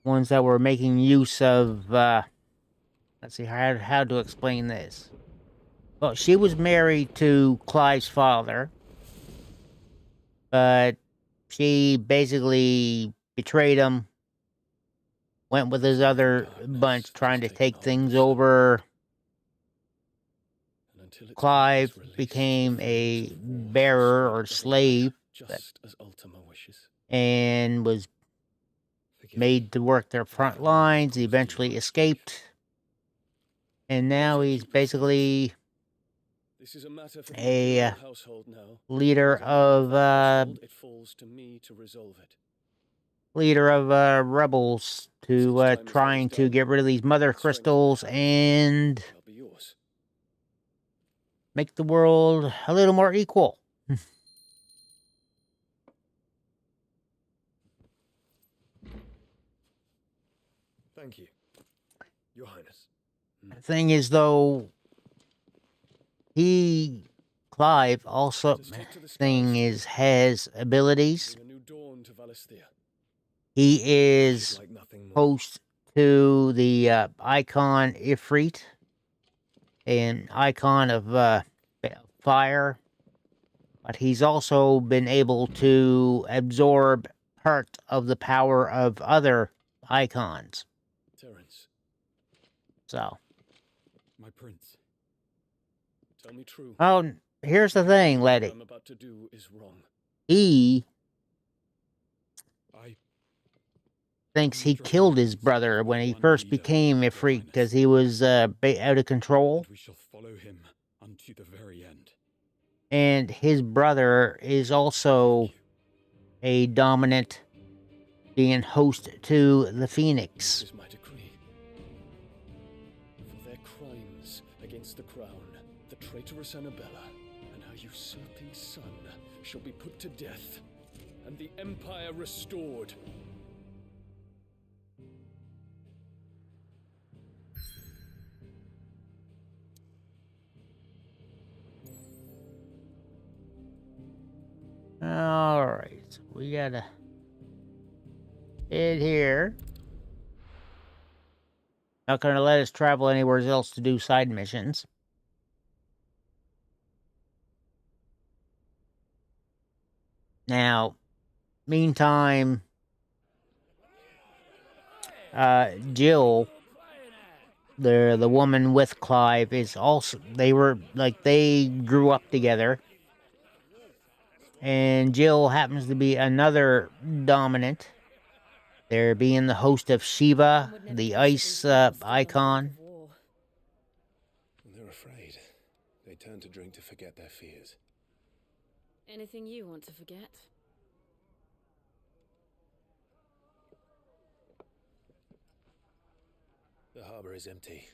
were making use of, let's see, how to explain this. Well, she was married to Clive's father, but she basically betrayed him, went with his other bunch trying to take things over. Clive became a bearer or slave just as Ultima wishes. and was made to work their front lines. He eventually escaped. And now he's basically This is a matter for the a Imperial household now. leader of It falls to me to resolve it. rebels to trying to get rid of these mother crystals and make the world a little more equal. Thank you, Your Highness. The thing is, though, Clive also has abilities, known to Valisthea? He is Like nothing more. host to the icon Ifrit, an icon of fire, but he's also been able to absorb part of the power of other icons. Terence, So, My prince. tell me true. oh, here's the thing, What Letty. I'm about to do is wrong. He I thinks he killed his brother when he first became Ifrit because he was out of control. we shall follow him unto the very end. And his brother is also a dominant, being host to the Phoenix. This is my decree. For their crimes against the crown, the traitorous Annabella and her usurping son shall be put to death, and the empire restored. Alright, so we gotta head here. Not gonna let us travel anywhere else to do side missions. Now, meantime, Jill, the woman with Clive, is also, they grew up together. And Jill happens to be another dominant. They're being the host of Shiva, the ice icon. When they're afraid, they turn to drink to forget their fears. Anything you want to forget? The harbor is empty,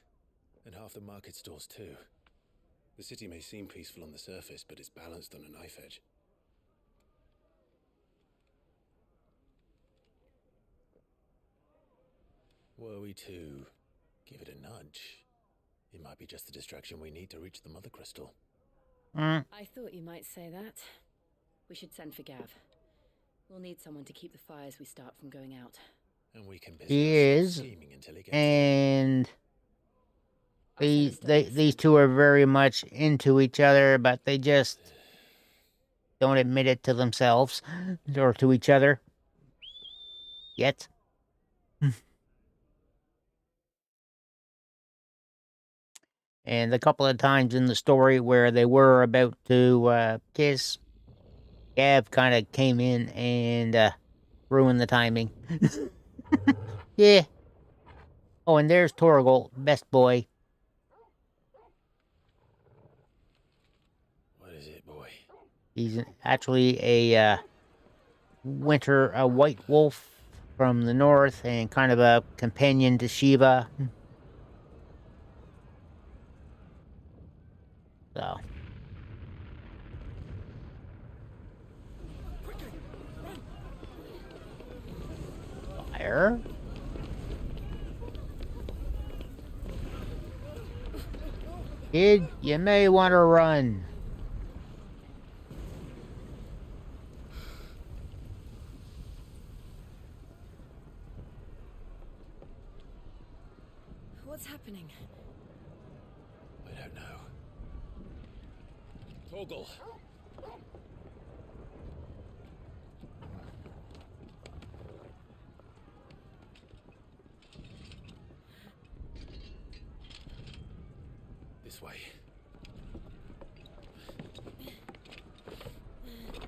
and half the market stores too. The city may seem peaceful on the surface, but it's balanced on a knife edge. Were we to give it a nudge, it might be just the distraction we need to reach the Mother Crystal. I thought you might say that. We should send for Gav. We'll need someone to keep the fires we start from going out. And we can He is, and these two are very much into each other, but they just don't admit it to themselves or to each other yet. And a couple of times in the story where they were about to kiss, Gav kind of came in and ruined the timing. Yeah. Oh, and there's Torgal, best boy. What is it, boy? He's actually a white wolf from the north and kind of a companion to Shiva. So. Fire. Kid, you may want to run. What's happening? I don't know. Torgal. This way.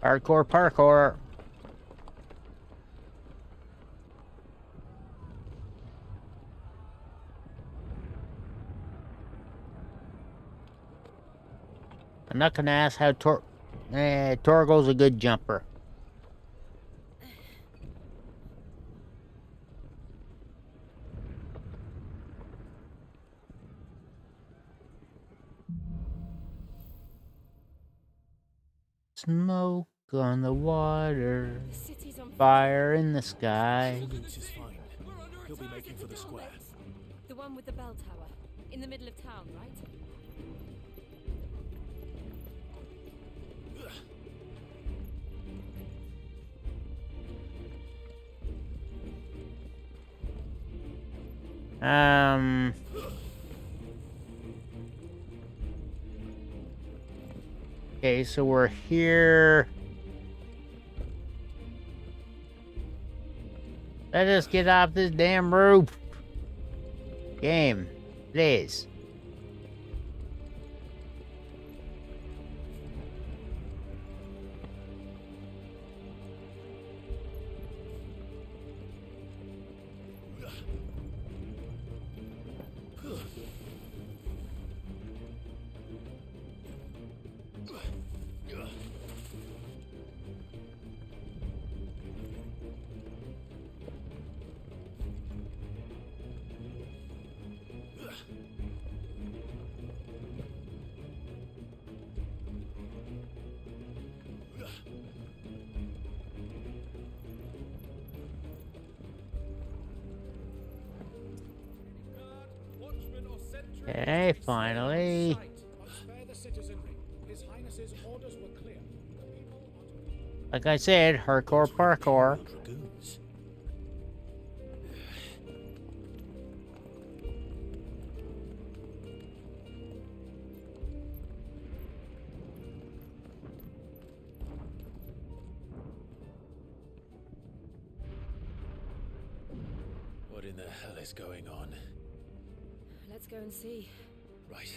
Hardcore parkour. I'm not gonna ask how Torgal's a good jumper. Smoke on the water, fire in the sky. This is fine. He'll be making for the square. The one with the bell tower, in the middle of town, right? Okay, so we're here. Let us get off this damn roof. Game, please. Okay, finally. Like I said, hardcore parkour. What in the hell is going on? Let's go and see. Right.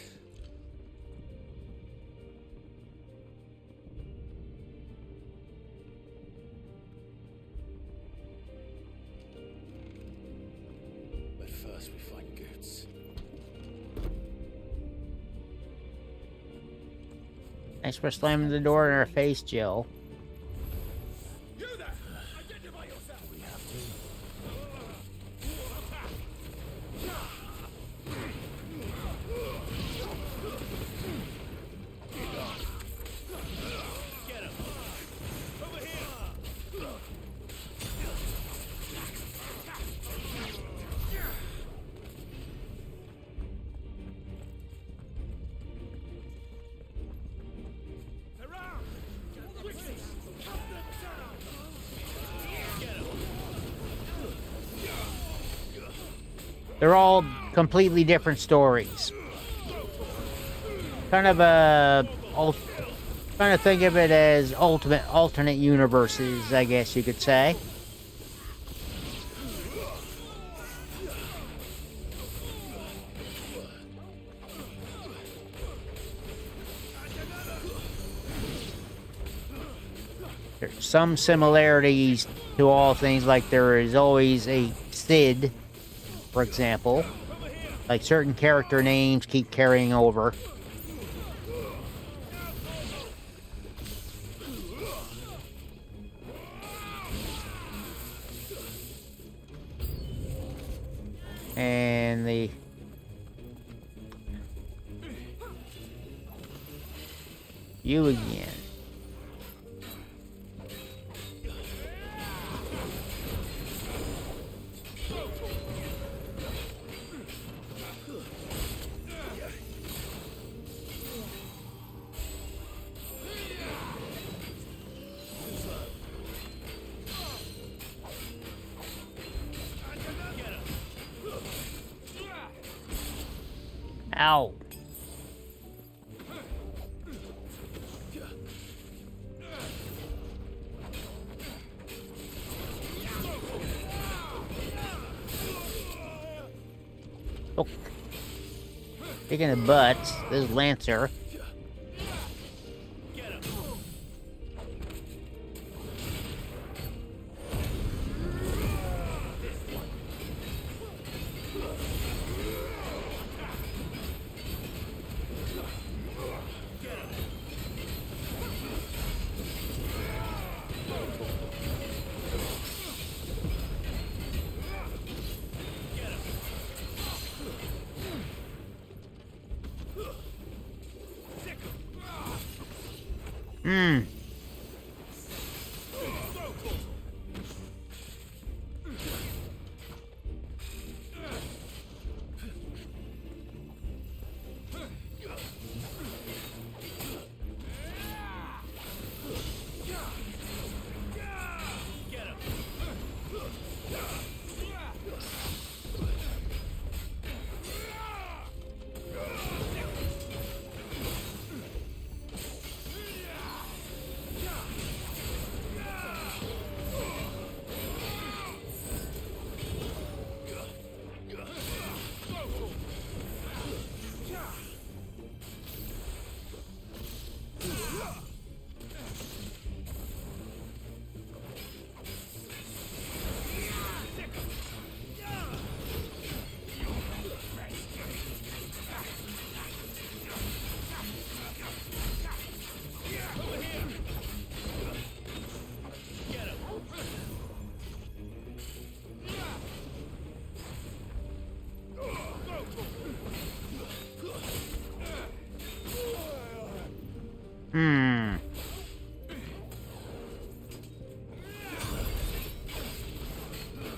But first we find Goots. Thanks for slamming the door in our face, Jill. They're all completely different stories. Kind of kind of think of it as alternate universes, I guess you could say. There's some similarities to all things, like there is always a Sid, for example. Like certain character names keep carrying over. And the you again. Ow. Oh. Kicking the butts. This is Lancer. Hmm.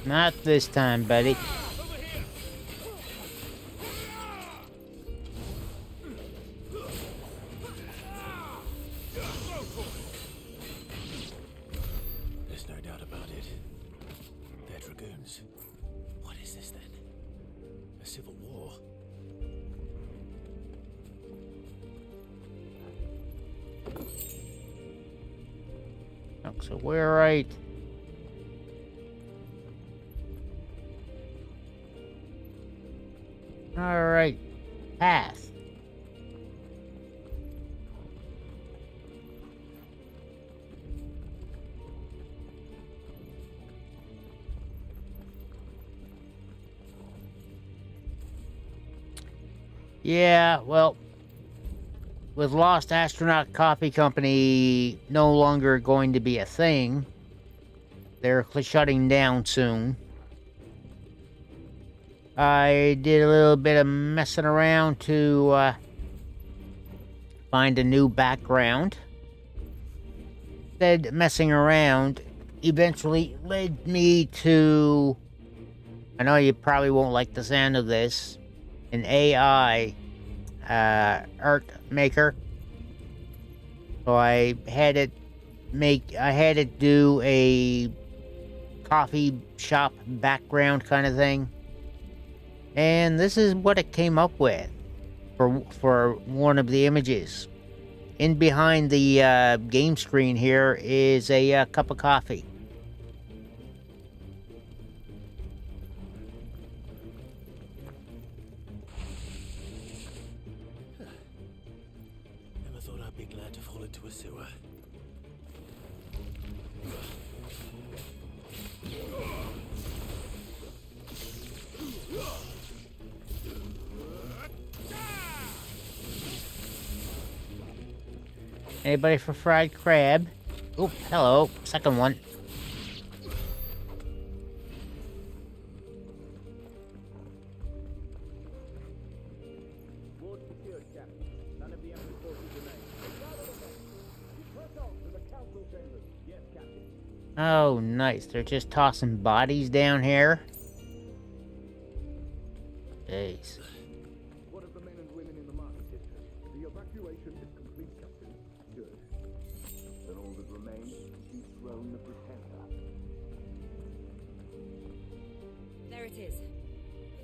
Not this time, buddy. There's no doubt about it. They're dragoons. What is this then? A civil war? So we're right. All right, path. Yeah, well, with Lost Astronaut Coffee Company no longer going to be a thing, they're shutting down soon. I did a little bit of messing around to find a new background. Said messing around eventually led me to, I know you probably won't like the sound of this, an AI art maker. So I had it do a coffee shop background kind of thing. And this is what it came up with for one of the images. In behind the game screen here is a cup of coffee. Never thought I'd be glad to fall into a sewer. Anybody for fried crab? Oh, hello. Second one. Oh, nice. They're just tossing bodies down here. Jeez. What of the men and women in the market district? The evacuation is complete, Captain. Good. Then all that remains is to dethrone the Pretender. There it is.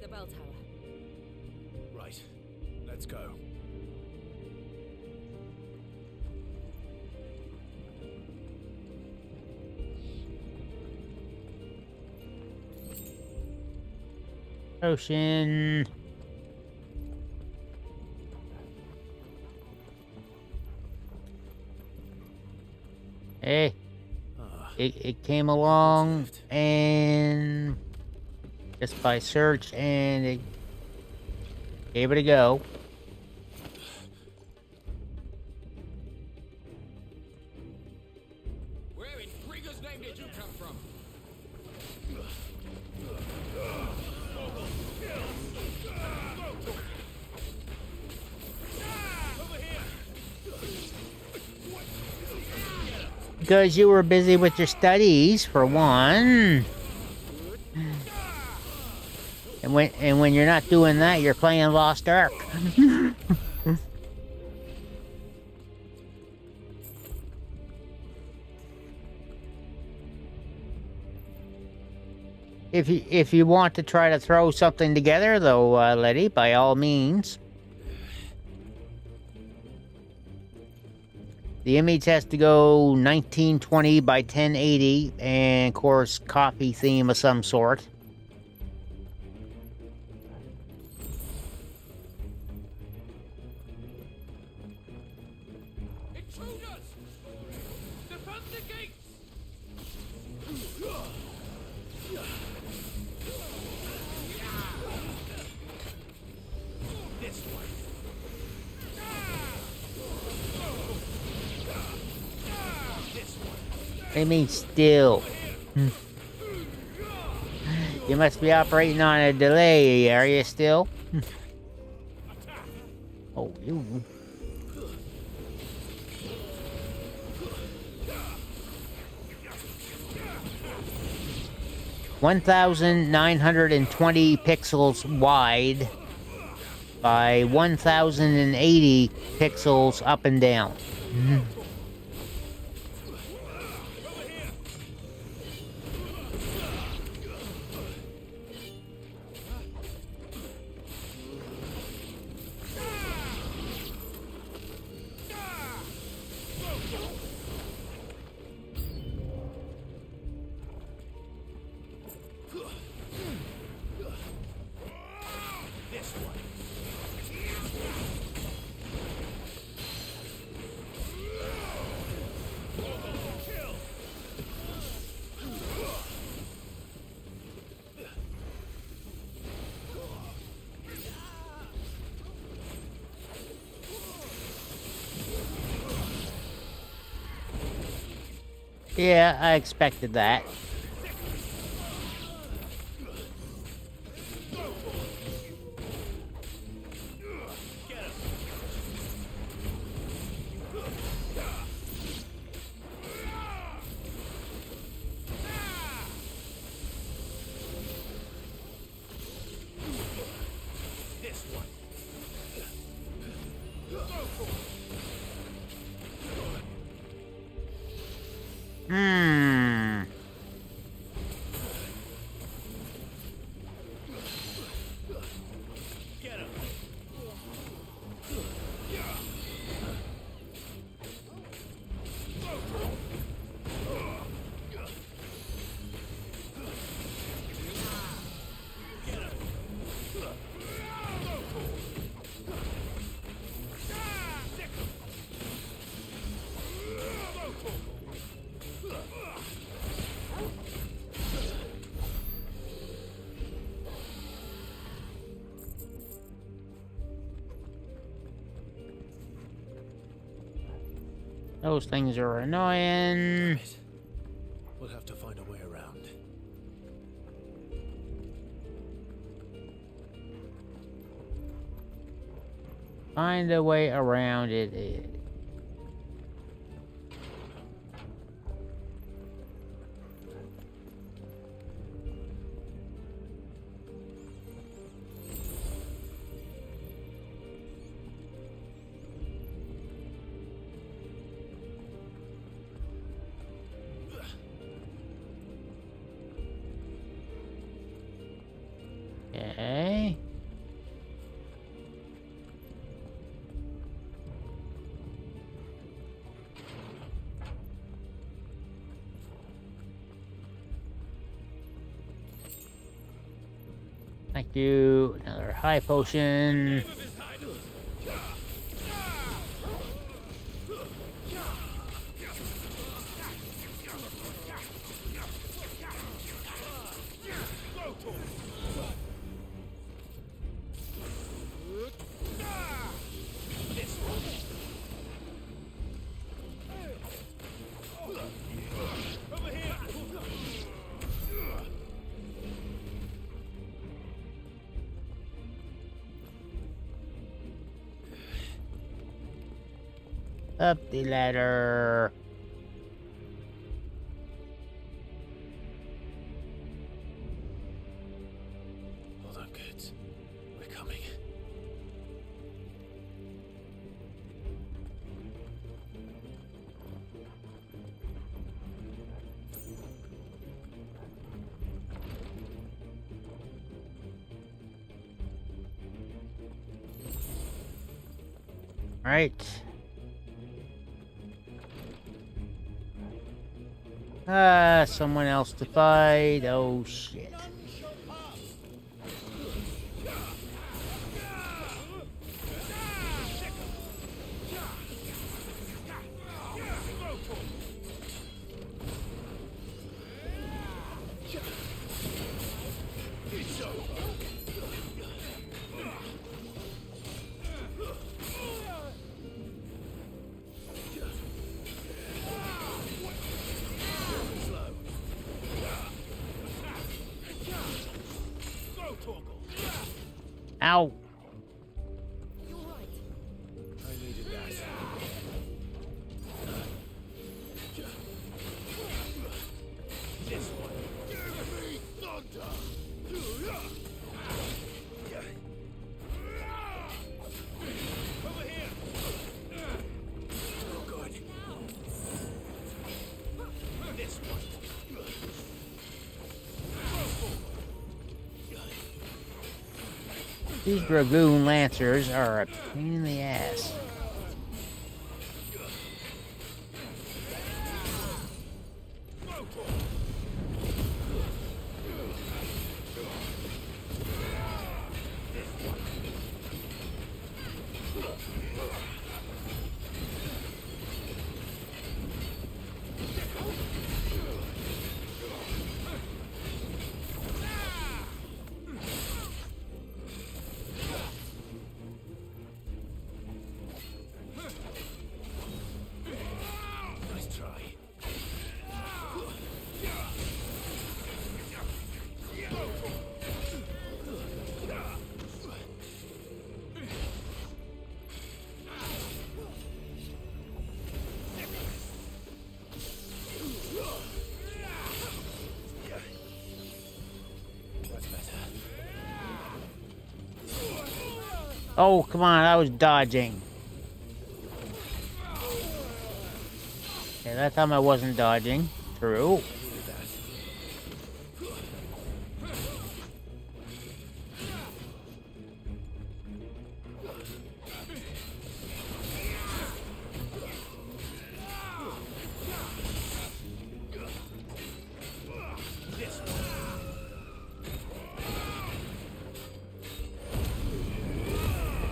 The bell tower. Right. Let's go. Ocean. Hey, it came along and just by search and it gave it a go. Where in Grieger's name did you come from? Because you were busy with your studies, for one. And when you're not doing that, you're playing Lost Ark. If you want to try to throw something together, though, Letty, by all means. The image has to go 1920 by 1080, and of course, coffee theme of some sort. Intruders! Defend the gates! This way. I mean, still. You must be operating on a delay, are you still? Oh, you. 1,920 pixels wide by 1,080 pixels up and down. Yeah, I expected that. Those things are annoying. We'll have to find a way around. Find a way around it. Okay. Thank you. Another high potion. Up the ladder. Hold on, kids. We're coming. All right. Someone else to fight. Oh, shit. Ow. I needed that. This one. Give me These Dragoon Lancers are a pain in the ass. Oh, come on, I was dodging. Yeah, that time I wasn't dodging. True.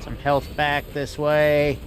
Some health back this way.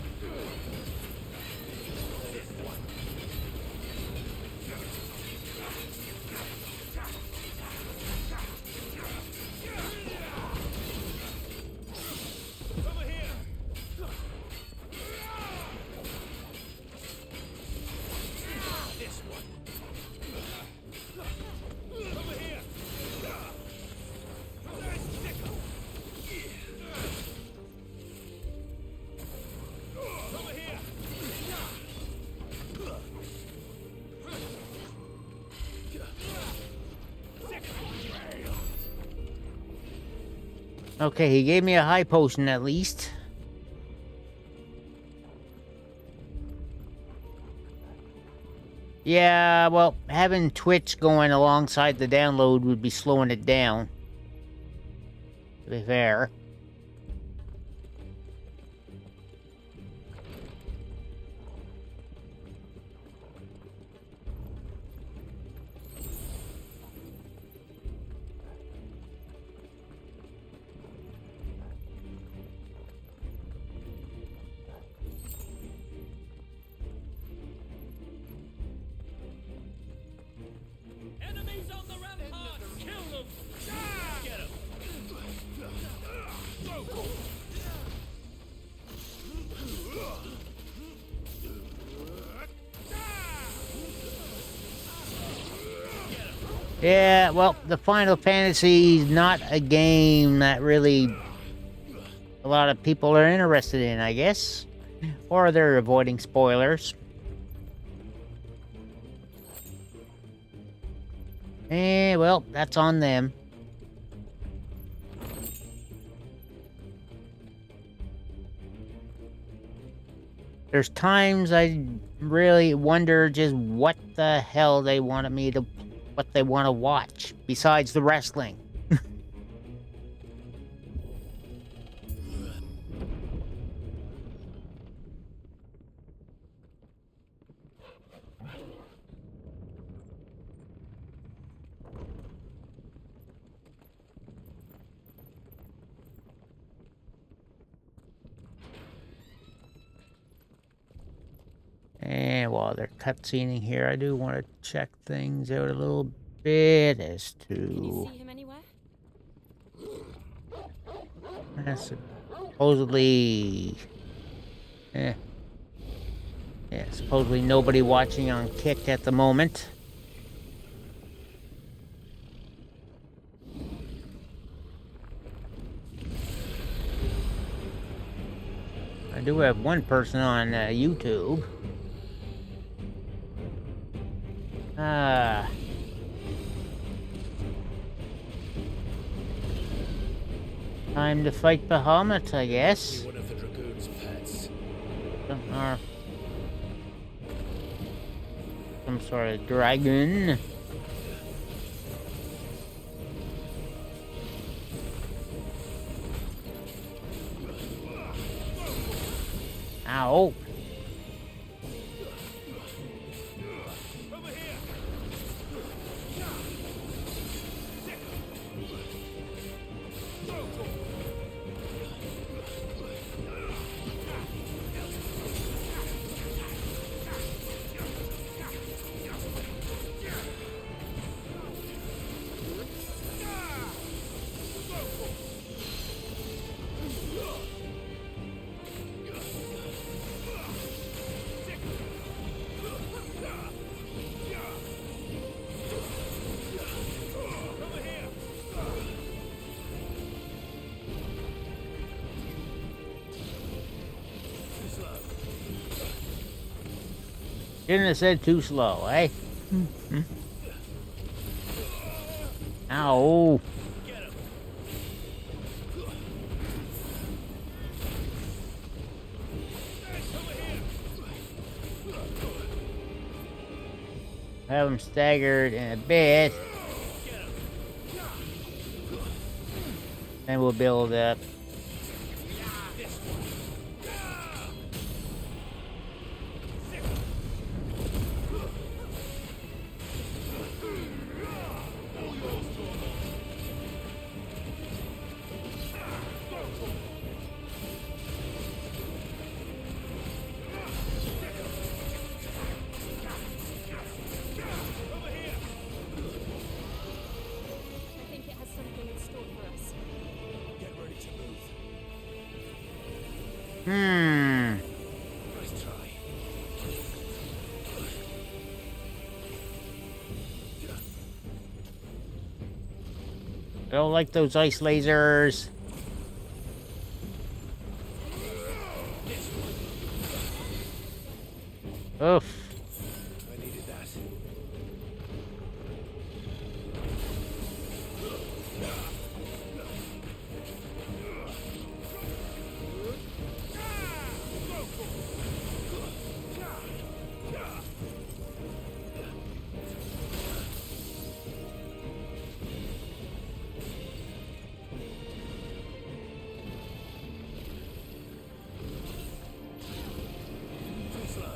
Okay, he gave me a high potion at least. Yeah, well, having Twitch going alongside the download would be slowing it down. To be fair. Enemies on the rampart! Kill them! Get them! Yeah, well, the Final Fantasy is not a game that really a lot of people are interested in, I guess. Or they're avoiding spoilers. Eh, well, that's on them. There's times I really wonder just what the hell they wanted me to, what they want to watch besides the wrestling. And while they're cutscening here, I do want to check things out a little bit as to... Can you see him anywhere? Supposedly... Yeah, supposedly nobody watching on Kick at the moment. I do have one person on YouTube. Time to fight Bahamut, I guess. One of the Dragoon's pets. Or some sort of dragon. Oh. Shouldn't have said too slow, eh? Ow. Have him staggered in a bit. Then we'll build up. I think it has something in store for us. Get ready to move. Nice try. I don't like those ice lasers. Oof. I needed that. Too slow.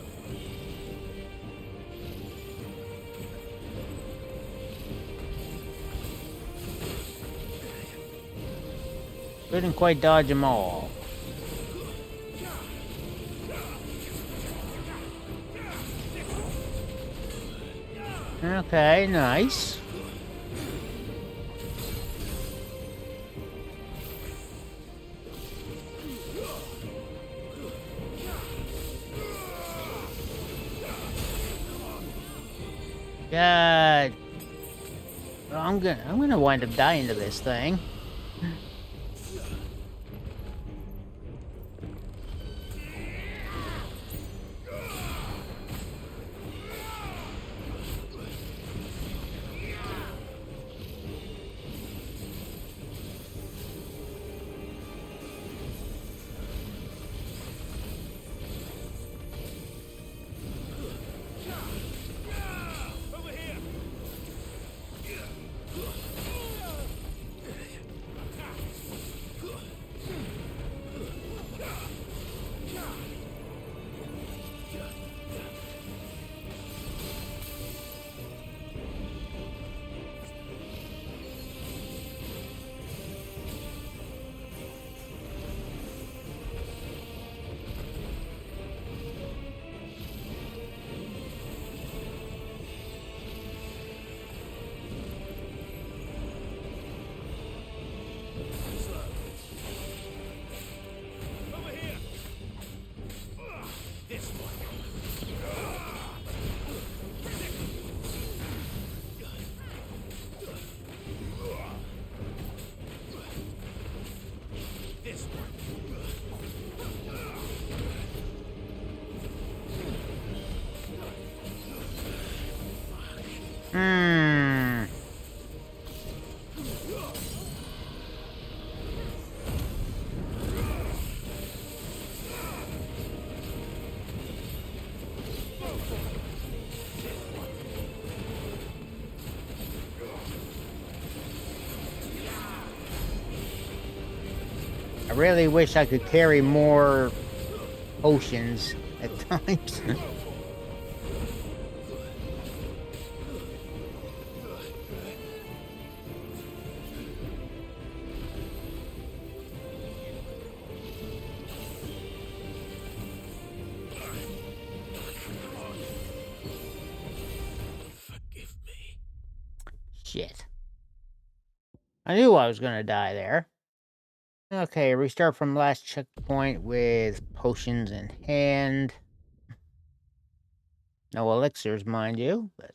Couldn't quite dodge them all. Okay, nice. God. Well, I'm gonna wind up dying to this thing. I really wish I could carry more potions at times. Shit. I knew I was gonna die there. Okay, restart from last checkpoint with potions in hand. No elixirs, mind you, but...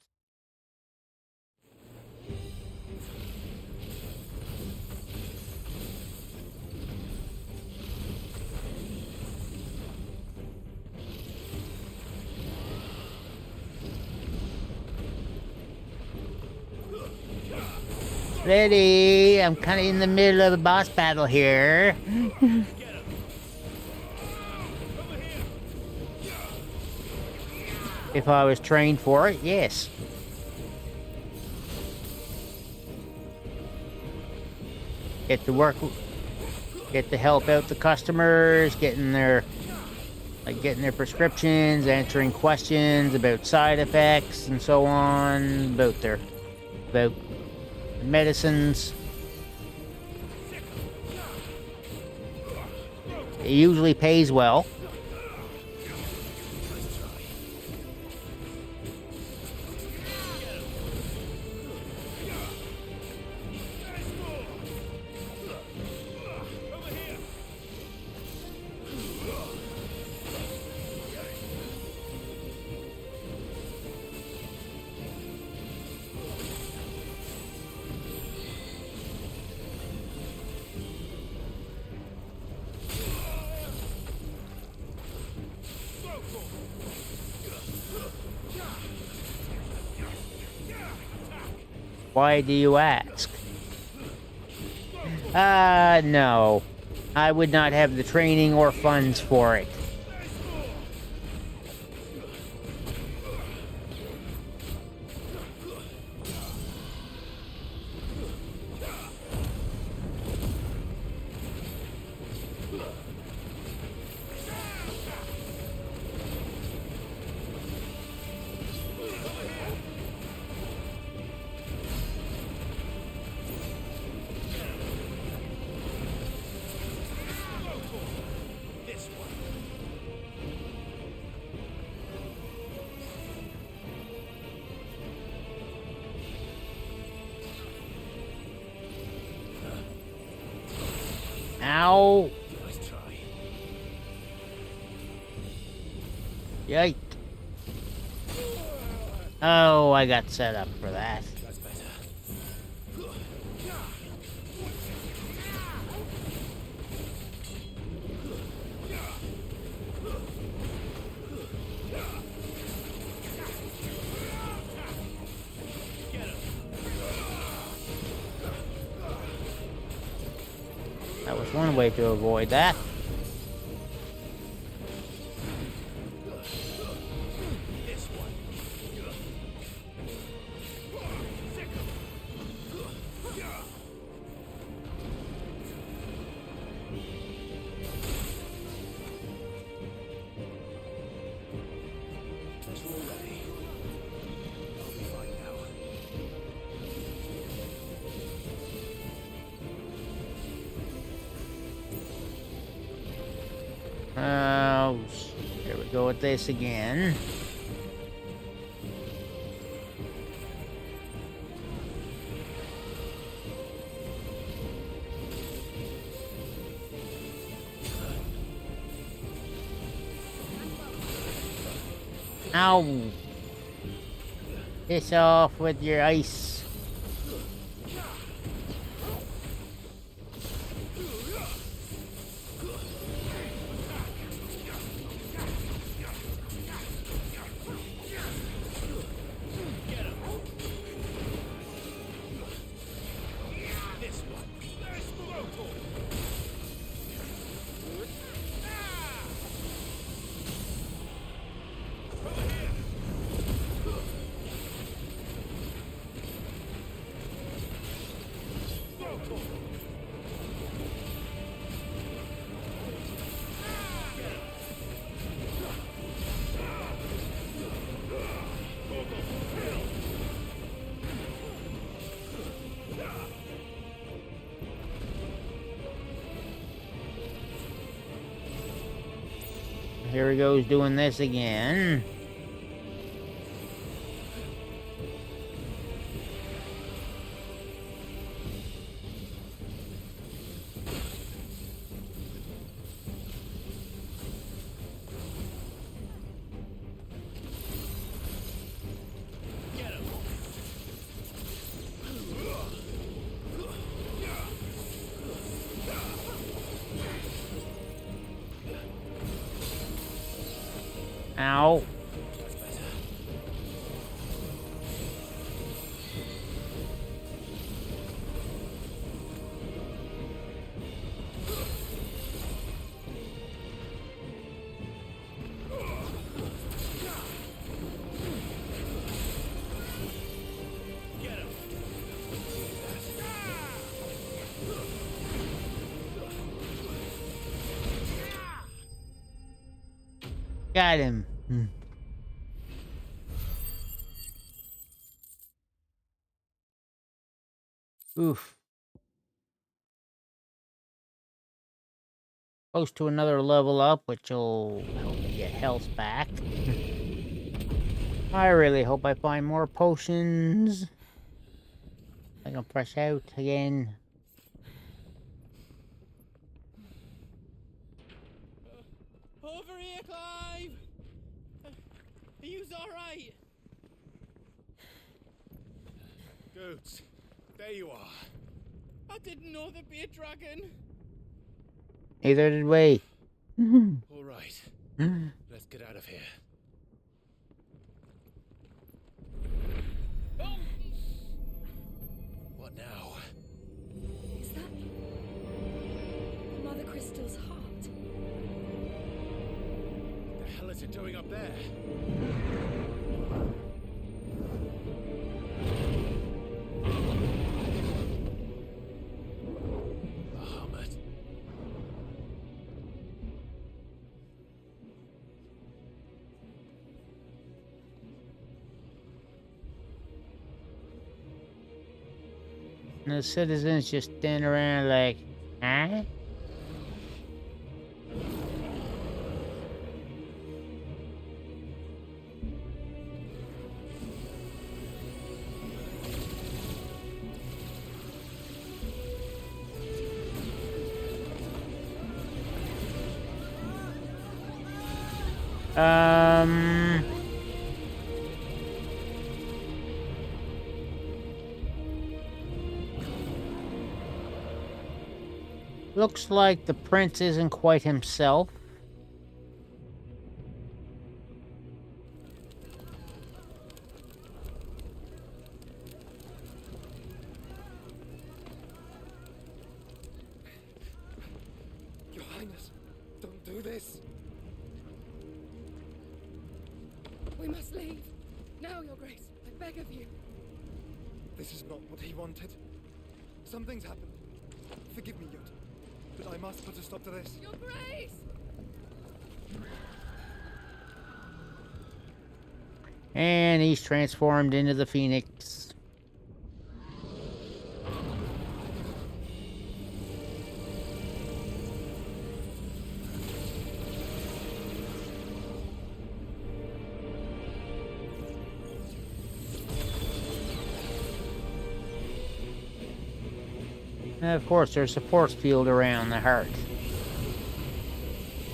Ready! I'm kind of in the middle of a boss battle here. If I was trained for it, yes. Get to work, get to help out the customers, getting their prescriptions, answering questions about side effects and so on, about medicines. It usually pays well. Why do you ask? No. I would not have the training or funds for it. Ow! Yike. Oh, I got set up for that. That was one way to avoid that. Here we go with this again. Ow! Piss off with your ice. here he goes doing this again. Ow. Got him. Oof. Close to another level up, which will help me get health back. I really hope I find more potions. I can press out again. Over here, Clive! Are you alright? Goats, there you are. I didn't know there'd be a dragon. Neither did we. All right, let's get out of here. What now? Is that Mother Crystal's heart? The hell is it doing up there? Bahamut. And the citizens just stand around like, huh? Looks like the prince isn't quite himself. Your Highness, don't do this. We must leave. Now, Your Grace. I beg of you. This is not what he wanted. Something's happened. Forgive me, Yod. But I must put a stop to this. Your Grace! And he's transformed into the Phoenix. And of course, there's a force field around the heart.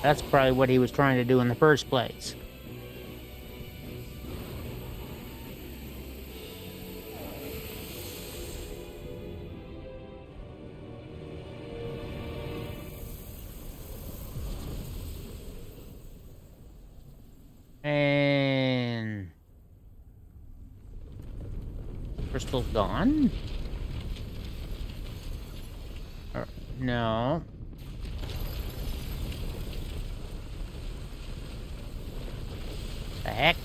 That's probably what he was trying to do in the first place. And crystal's gone? Or, no. The heck?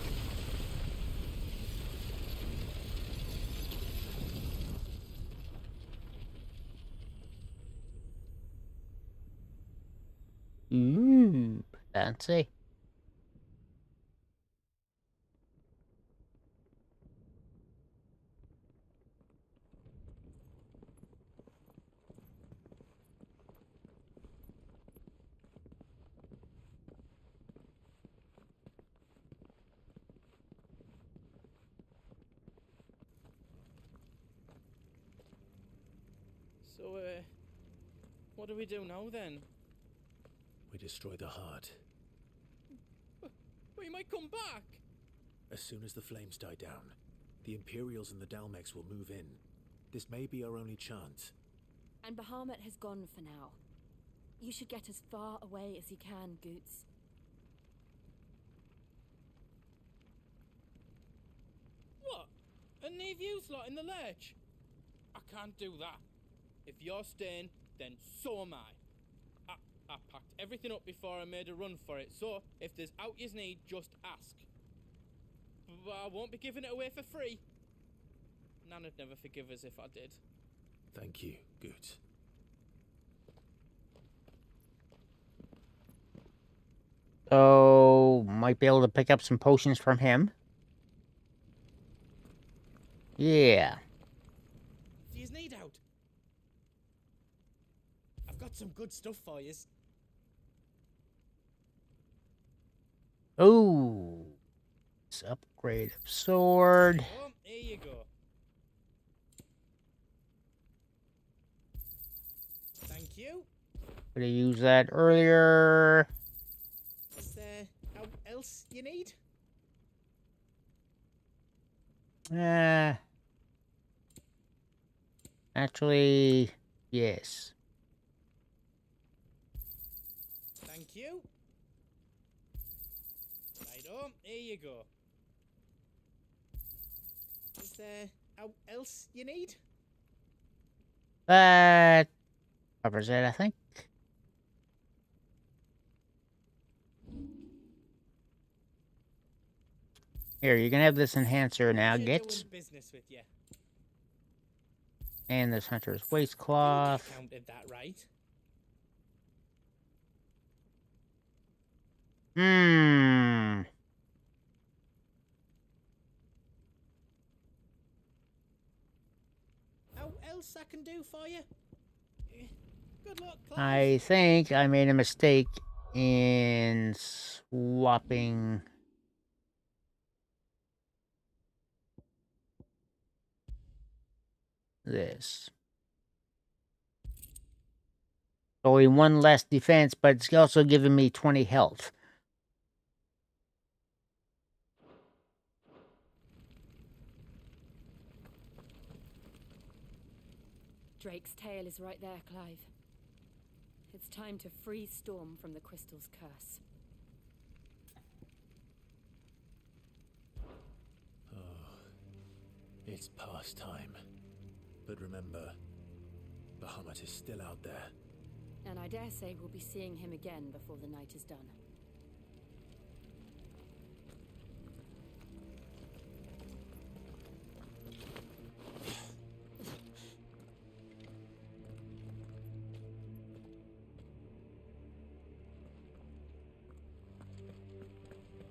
Ooh, fancy. What do we do now, then? We destroy the heart. We might come back! As soon as the flames die down, the Imperials and the Dalmex will move in. This may be our only chance. And Bahamut has gone for now. You should get as far away as you can, Goots. What? And leave you lot in the lurch? I can't do that. If you're staying, then so am I. I packed everything up before I made a run for it, so if there's out yous need, just ask. But I won't be giving it away for free. Nan'd never forgive us if I did. Thank you, Goots. So, might be able to pick up some potions from him. Yeah. Do yous need out? I've got some good stuff for yous. Oh. Let's upgrade sword. Oh, here you go. Thank you. Could have used that earlier. Is there out else you need? Actually, yes. Thank you. Right, here you go. Is there out else you need? That covers it, I think. Here, you can have this enhancer now, Gits. Business with you. And this hunter's waistcloth. I counted that right. How else I can do for you? Good luck, Clive. I think I made a mistake in swapping this. Only one less defense, but it's also giving me 20 health. Drake's tail is right there, Clive. It's time to free Storm from the crystal's curse. It's past time. But remember, Bahamut is still out there. And I dare say we'll be seeing him again before the night is done.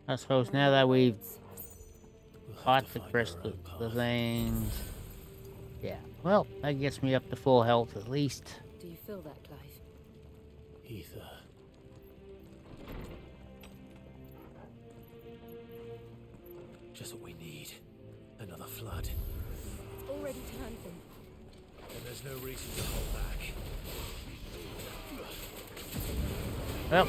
I suppose now that we've caught the crystal, the things. Yeah, well, that gets me up to full health at least. Do you feel that, Clive? Ether. Just what we need. Another flood. It's already turned them. And there's no reason to hold back. Well.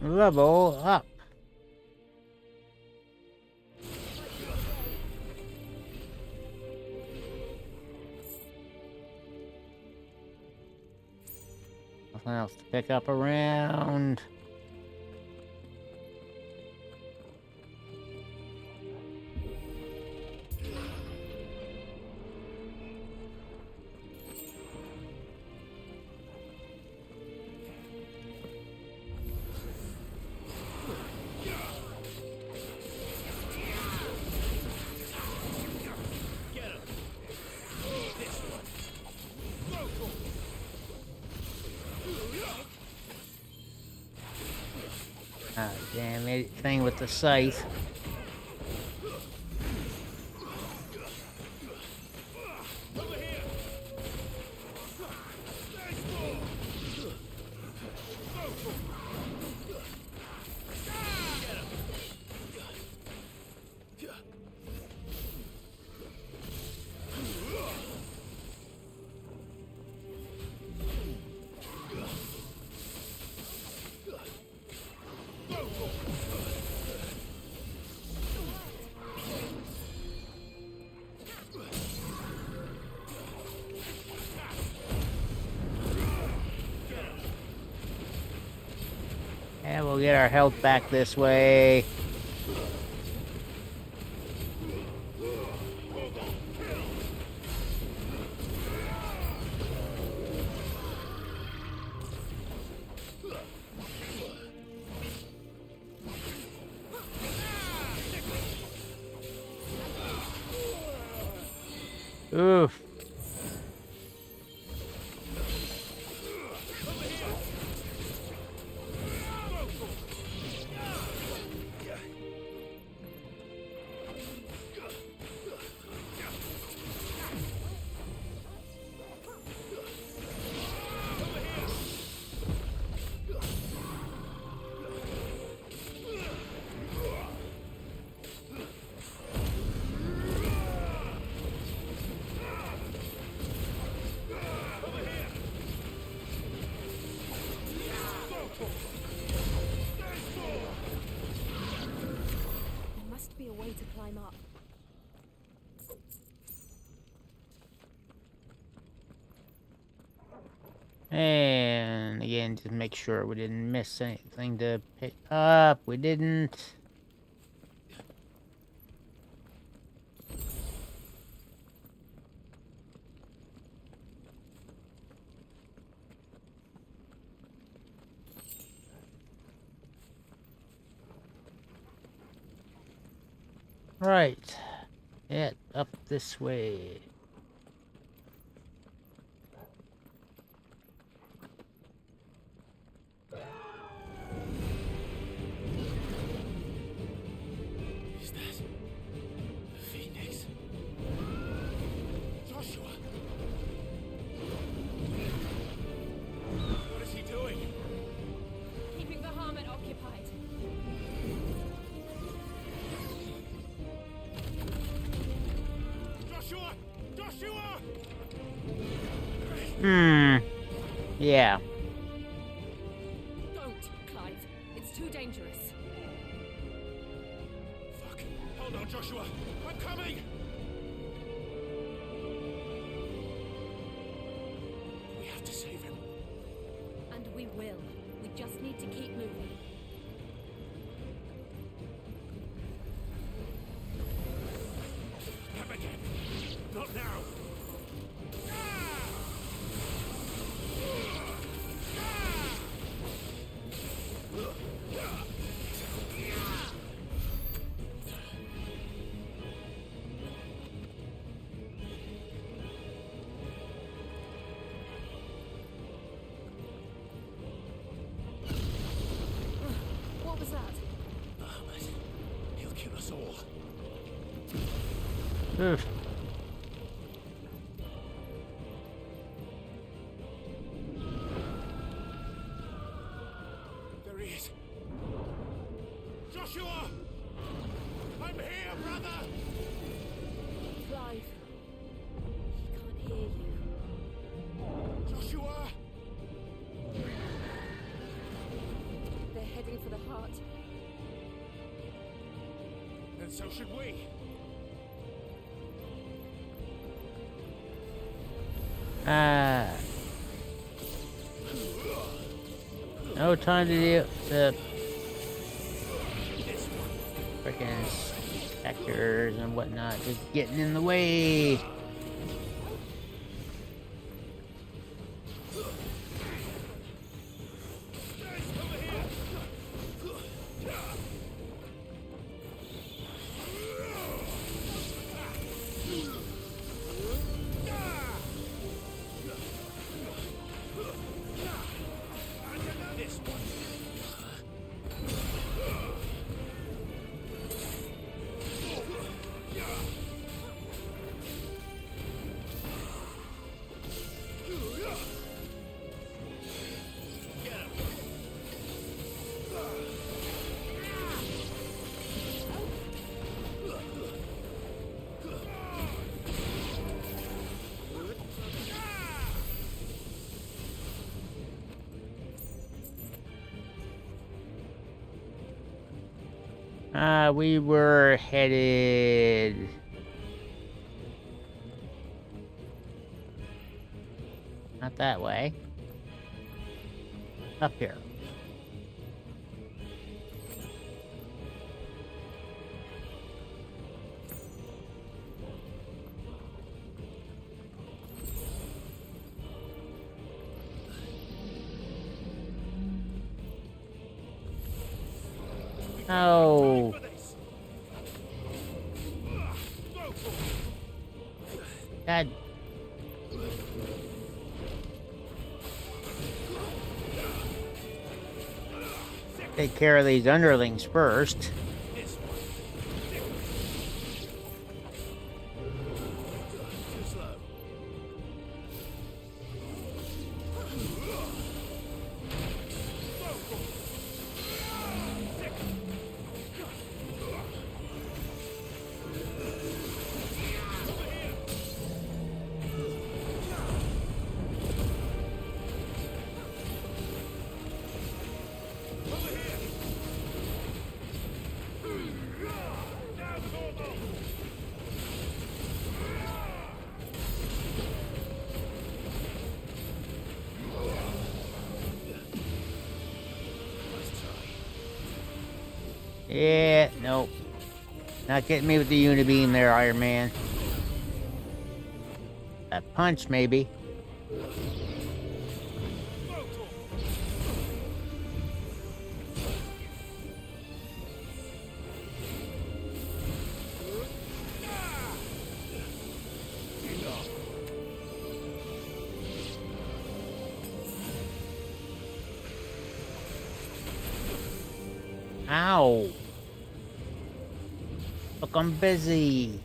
Level up. Nothing else to pick up around. anything with the scythe. And we'll get our health back this way. Oof. There must be a way to climb up. And again, just make sure we didn't miss anything to pick up. We didn't. Right. Yeah, up this way. Is that the Phoenix? Joshua! What is he doing? Keeping the Harmon occupied. Joshua! Joshua! Yeah. Don't, Clive. It's too dangerous. Fuck. Hold on, Joshua. I'm coming! We have to save him. And we will. We just need to keep moving. Come again. Not now. What was that? Bahamut. He'll kill us all. Oof. There he is. Joshua! I'm here, brother! Clive. He can't hear you. Joshua! They're heading for the heart. And so should we. No time to do the freaking specters and whatnot, just getting in the way. We were headed... Not that way. Up here. Oh. God. Take care of these underlings first. Yeah, nope. Not getting me with the unibeam there, Iron Man. That punch, maybe. Ow. Look, I'm busy.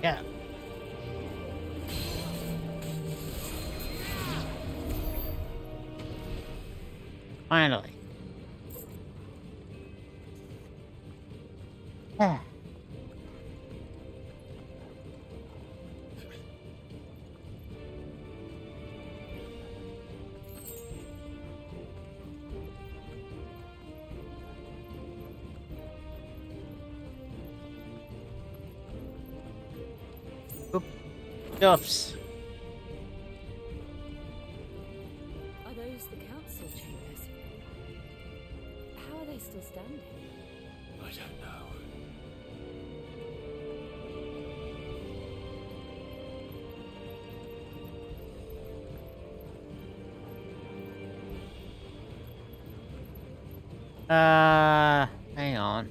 Yeah. Finally. Stuffs. Are those the council chambers? How are they still standing? I don't know. Hang on.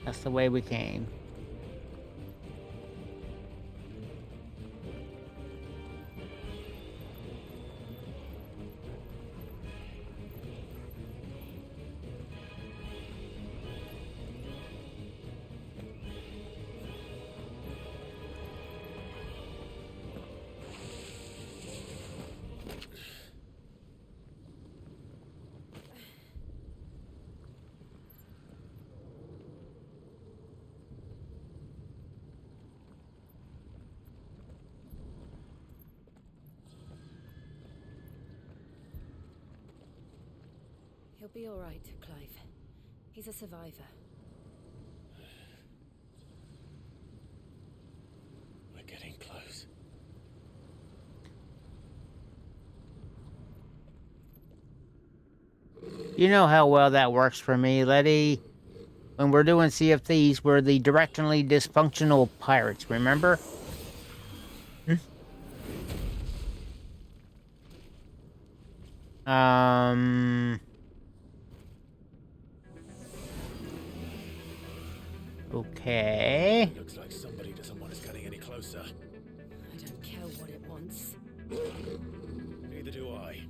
That's the way we came. He'll be all right, Clive. He's a survivor. You know how well that works for me, Letty. When we're doing Sea of Thieves, we're the directionally dysfunctional pirates, remember? Okay. Looks like somebody doesn't want us getting any closer. I don't care what it wants. Neither do I.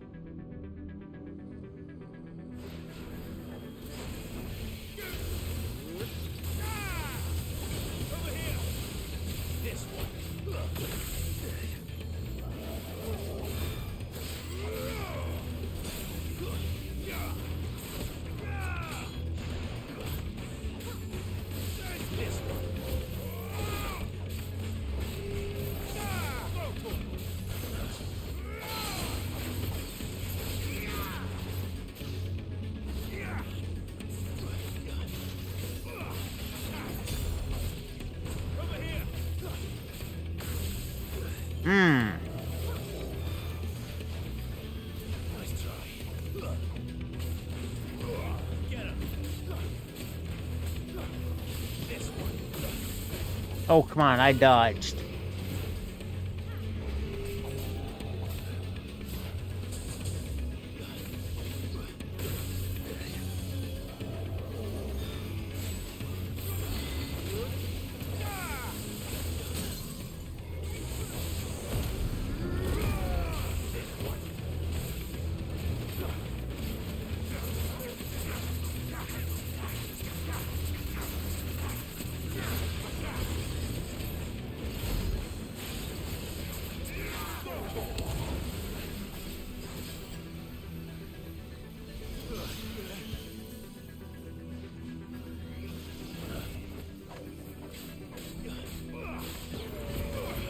Over here! This one! Oh, come on, I dodged.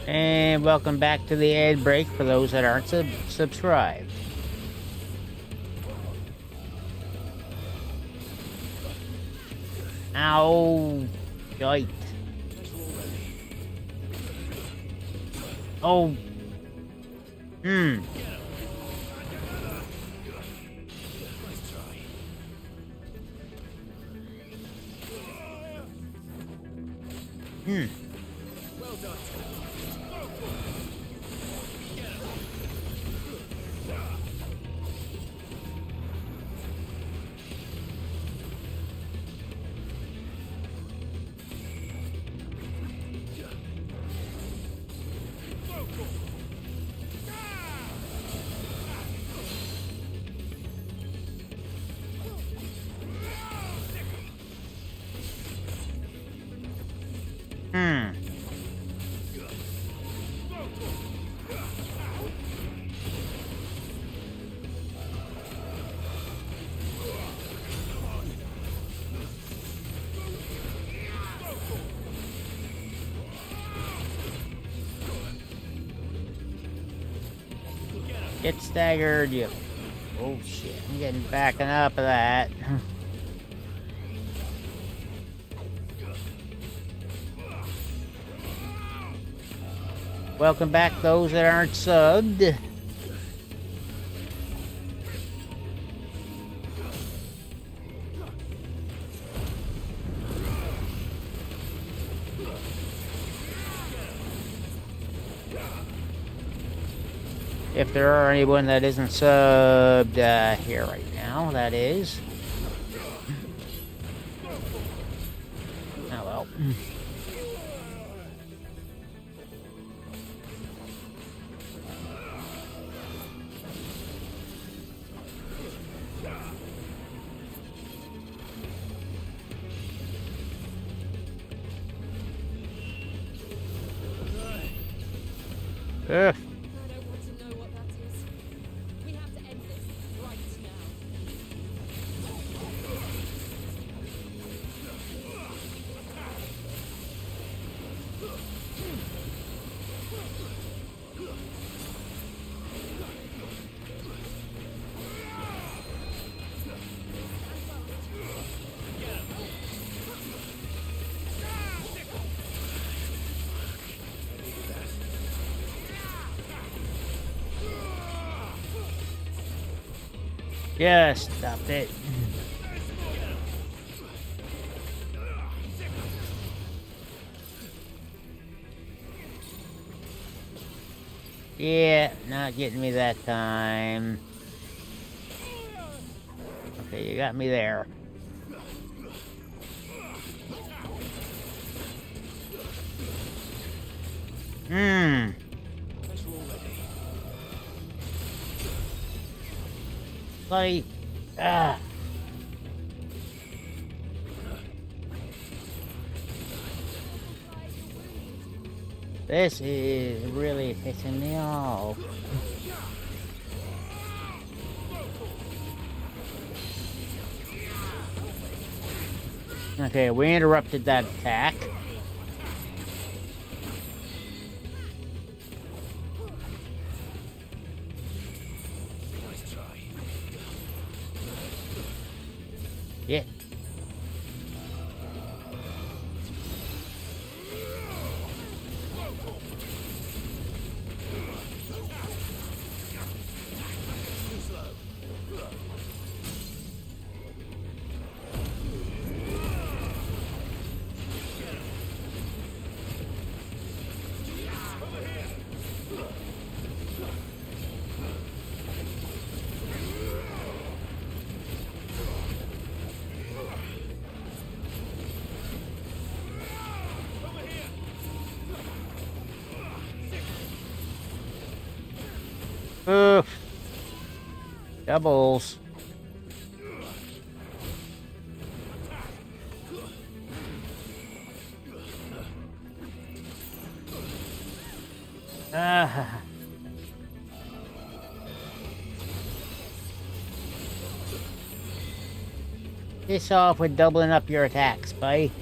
And welcome back to the ad break for those that aren't subscribed. Ow! Yikes. Oh. Well done. Get staggered, you. Oh shit, I'm getting backing up of that. Welcome back, those that aren't subbed. If there are anyone that isn't subbed here right now, that is. Oh well. Ugh. Yeah, stop it. Yeah, not getting me that time. Okay, you got me there. Like, this is really pissing me off. Okay, we interrupted that attack. Nice try. Yeah. Oof. Doubles. Ah. Piss off with doubling up your attacks, buddy.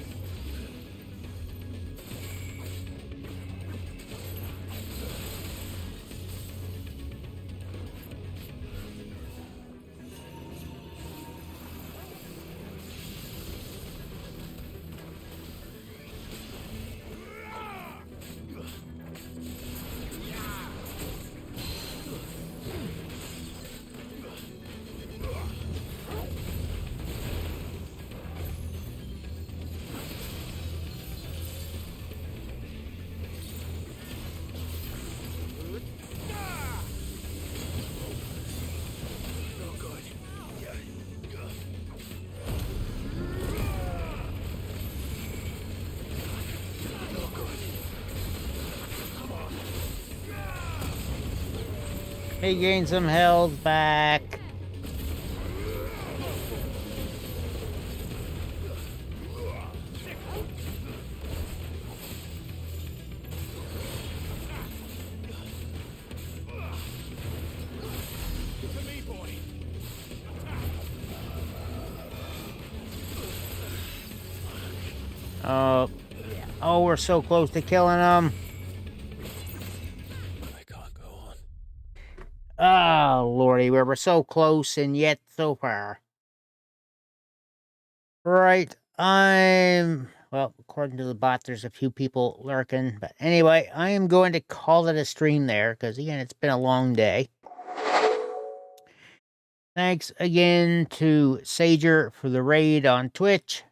He gained some health back. Oh, yeah. Oh, we're so close to killing him. Oh, lordy, we were so close and yet so far. Right, well, according to the bot, there's a few people lurking. But anyway, I am going to call it a stream there, because again, it's been a long day. Thanks again to Sager for the raid on Twitch.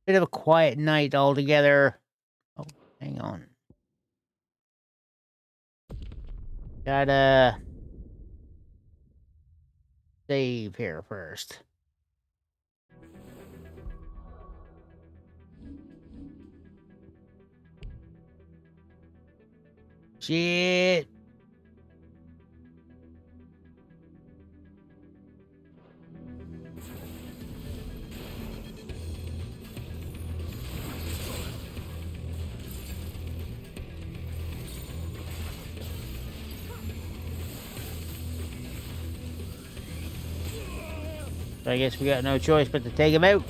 Bit of a quiet night altogether. Oh, hang on. Gotta save here first. Shit. So I guess we got no choice but to take him out.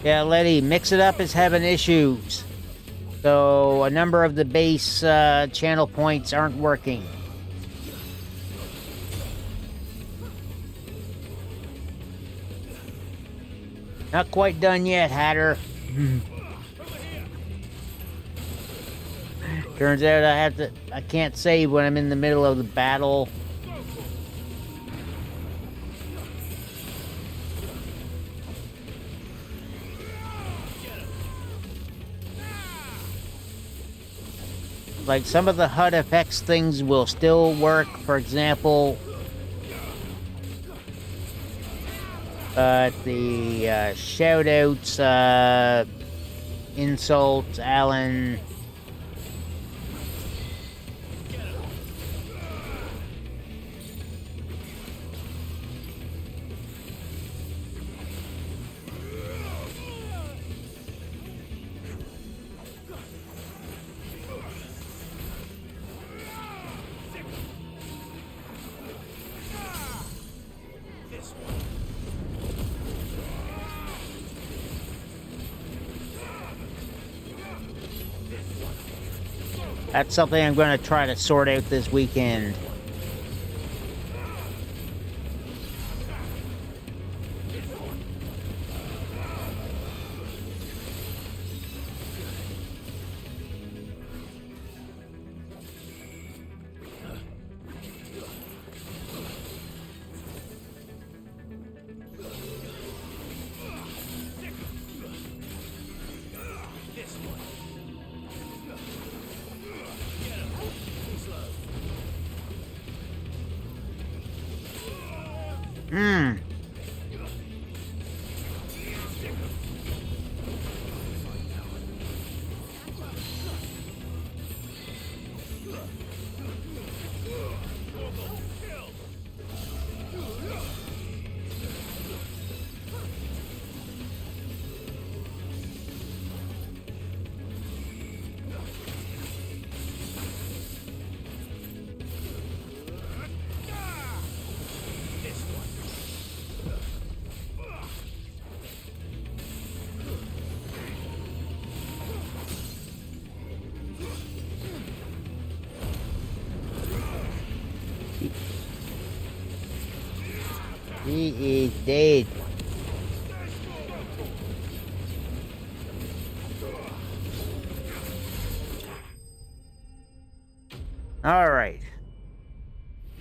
Yeah, Letty, Mix It Up is having issues. So a number of the base channel points aren't working. Not quite done yet, Hatter. Turns out I can't save when I'm in the middle of the battle. Like, some of the HUD effects things will still work, for example. But the shoutouts, insults, Alan. That's something I'm going to try to sort out this weekend. Hmm. He is dead. Alright.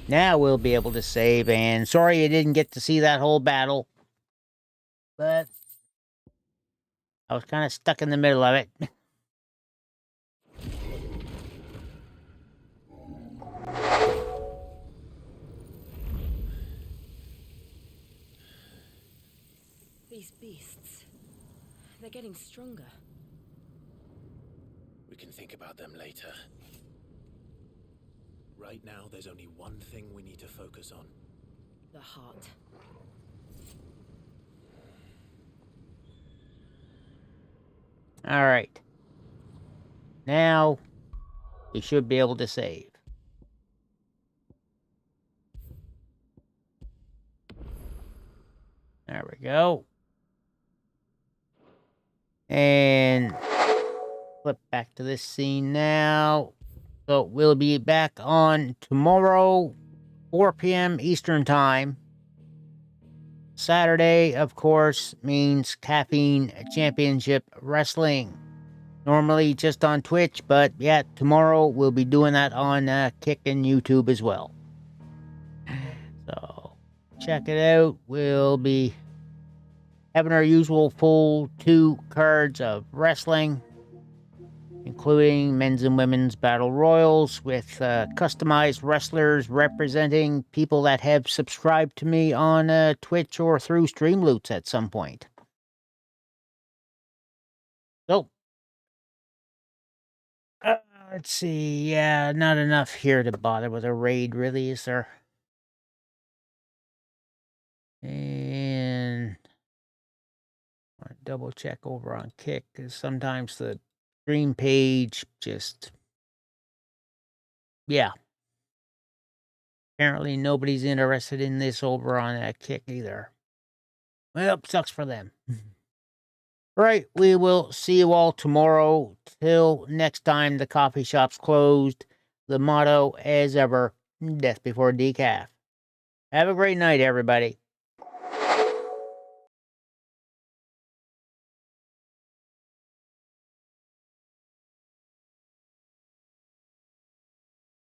Now we'll be able to save, and sorry you didn't get to see that whole battle. But I was kind of stuck in the middle of it. These beasts, they're getting stronger. We can think about them later. Right now, there's only one thing we need to focus on. The heart. Alright. Now, we should be able to save. There we go. And flip back to this scene now. So we'll be back on tomorrow, 4 p.m. Eastern Time. Saturday, of course, means Caffeine Championship Wrestling. Normally just on Twitch, but yeah, tomorrow we'll be doing that on Kick and YouTube as well. So check it out. We'll be having our usual full 2 cards of wrestling, including men's and women's battle royals with customized wrestlers representing people that have subscribed to me on Twitch or through Streamloots at some point. So, let's see. Yeah, not enough here to bother with a raid, really, is there? And I double check over on Kick, because sometimes the stream page just... Yeah. Apparently nobody's interested in this over on Kick either. Well, sucks for them. Right, we will see you all tomorrow. Till next time, the coffee shop's closed. The motto, as ever, death before decaf. Have a great night, everybody.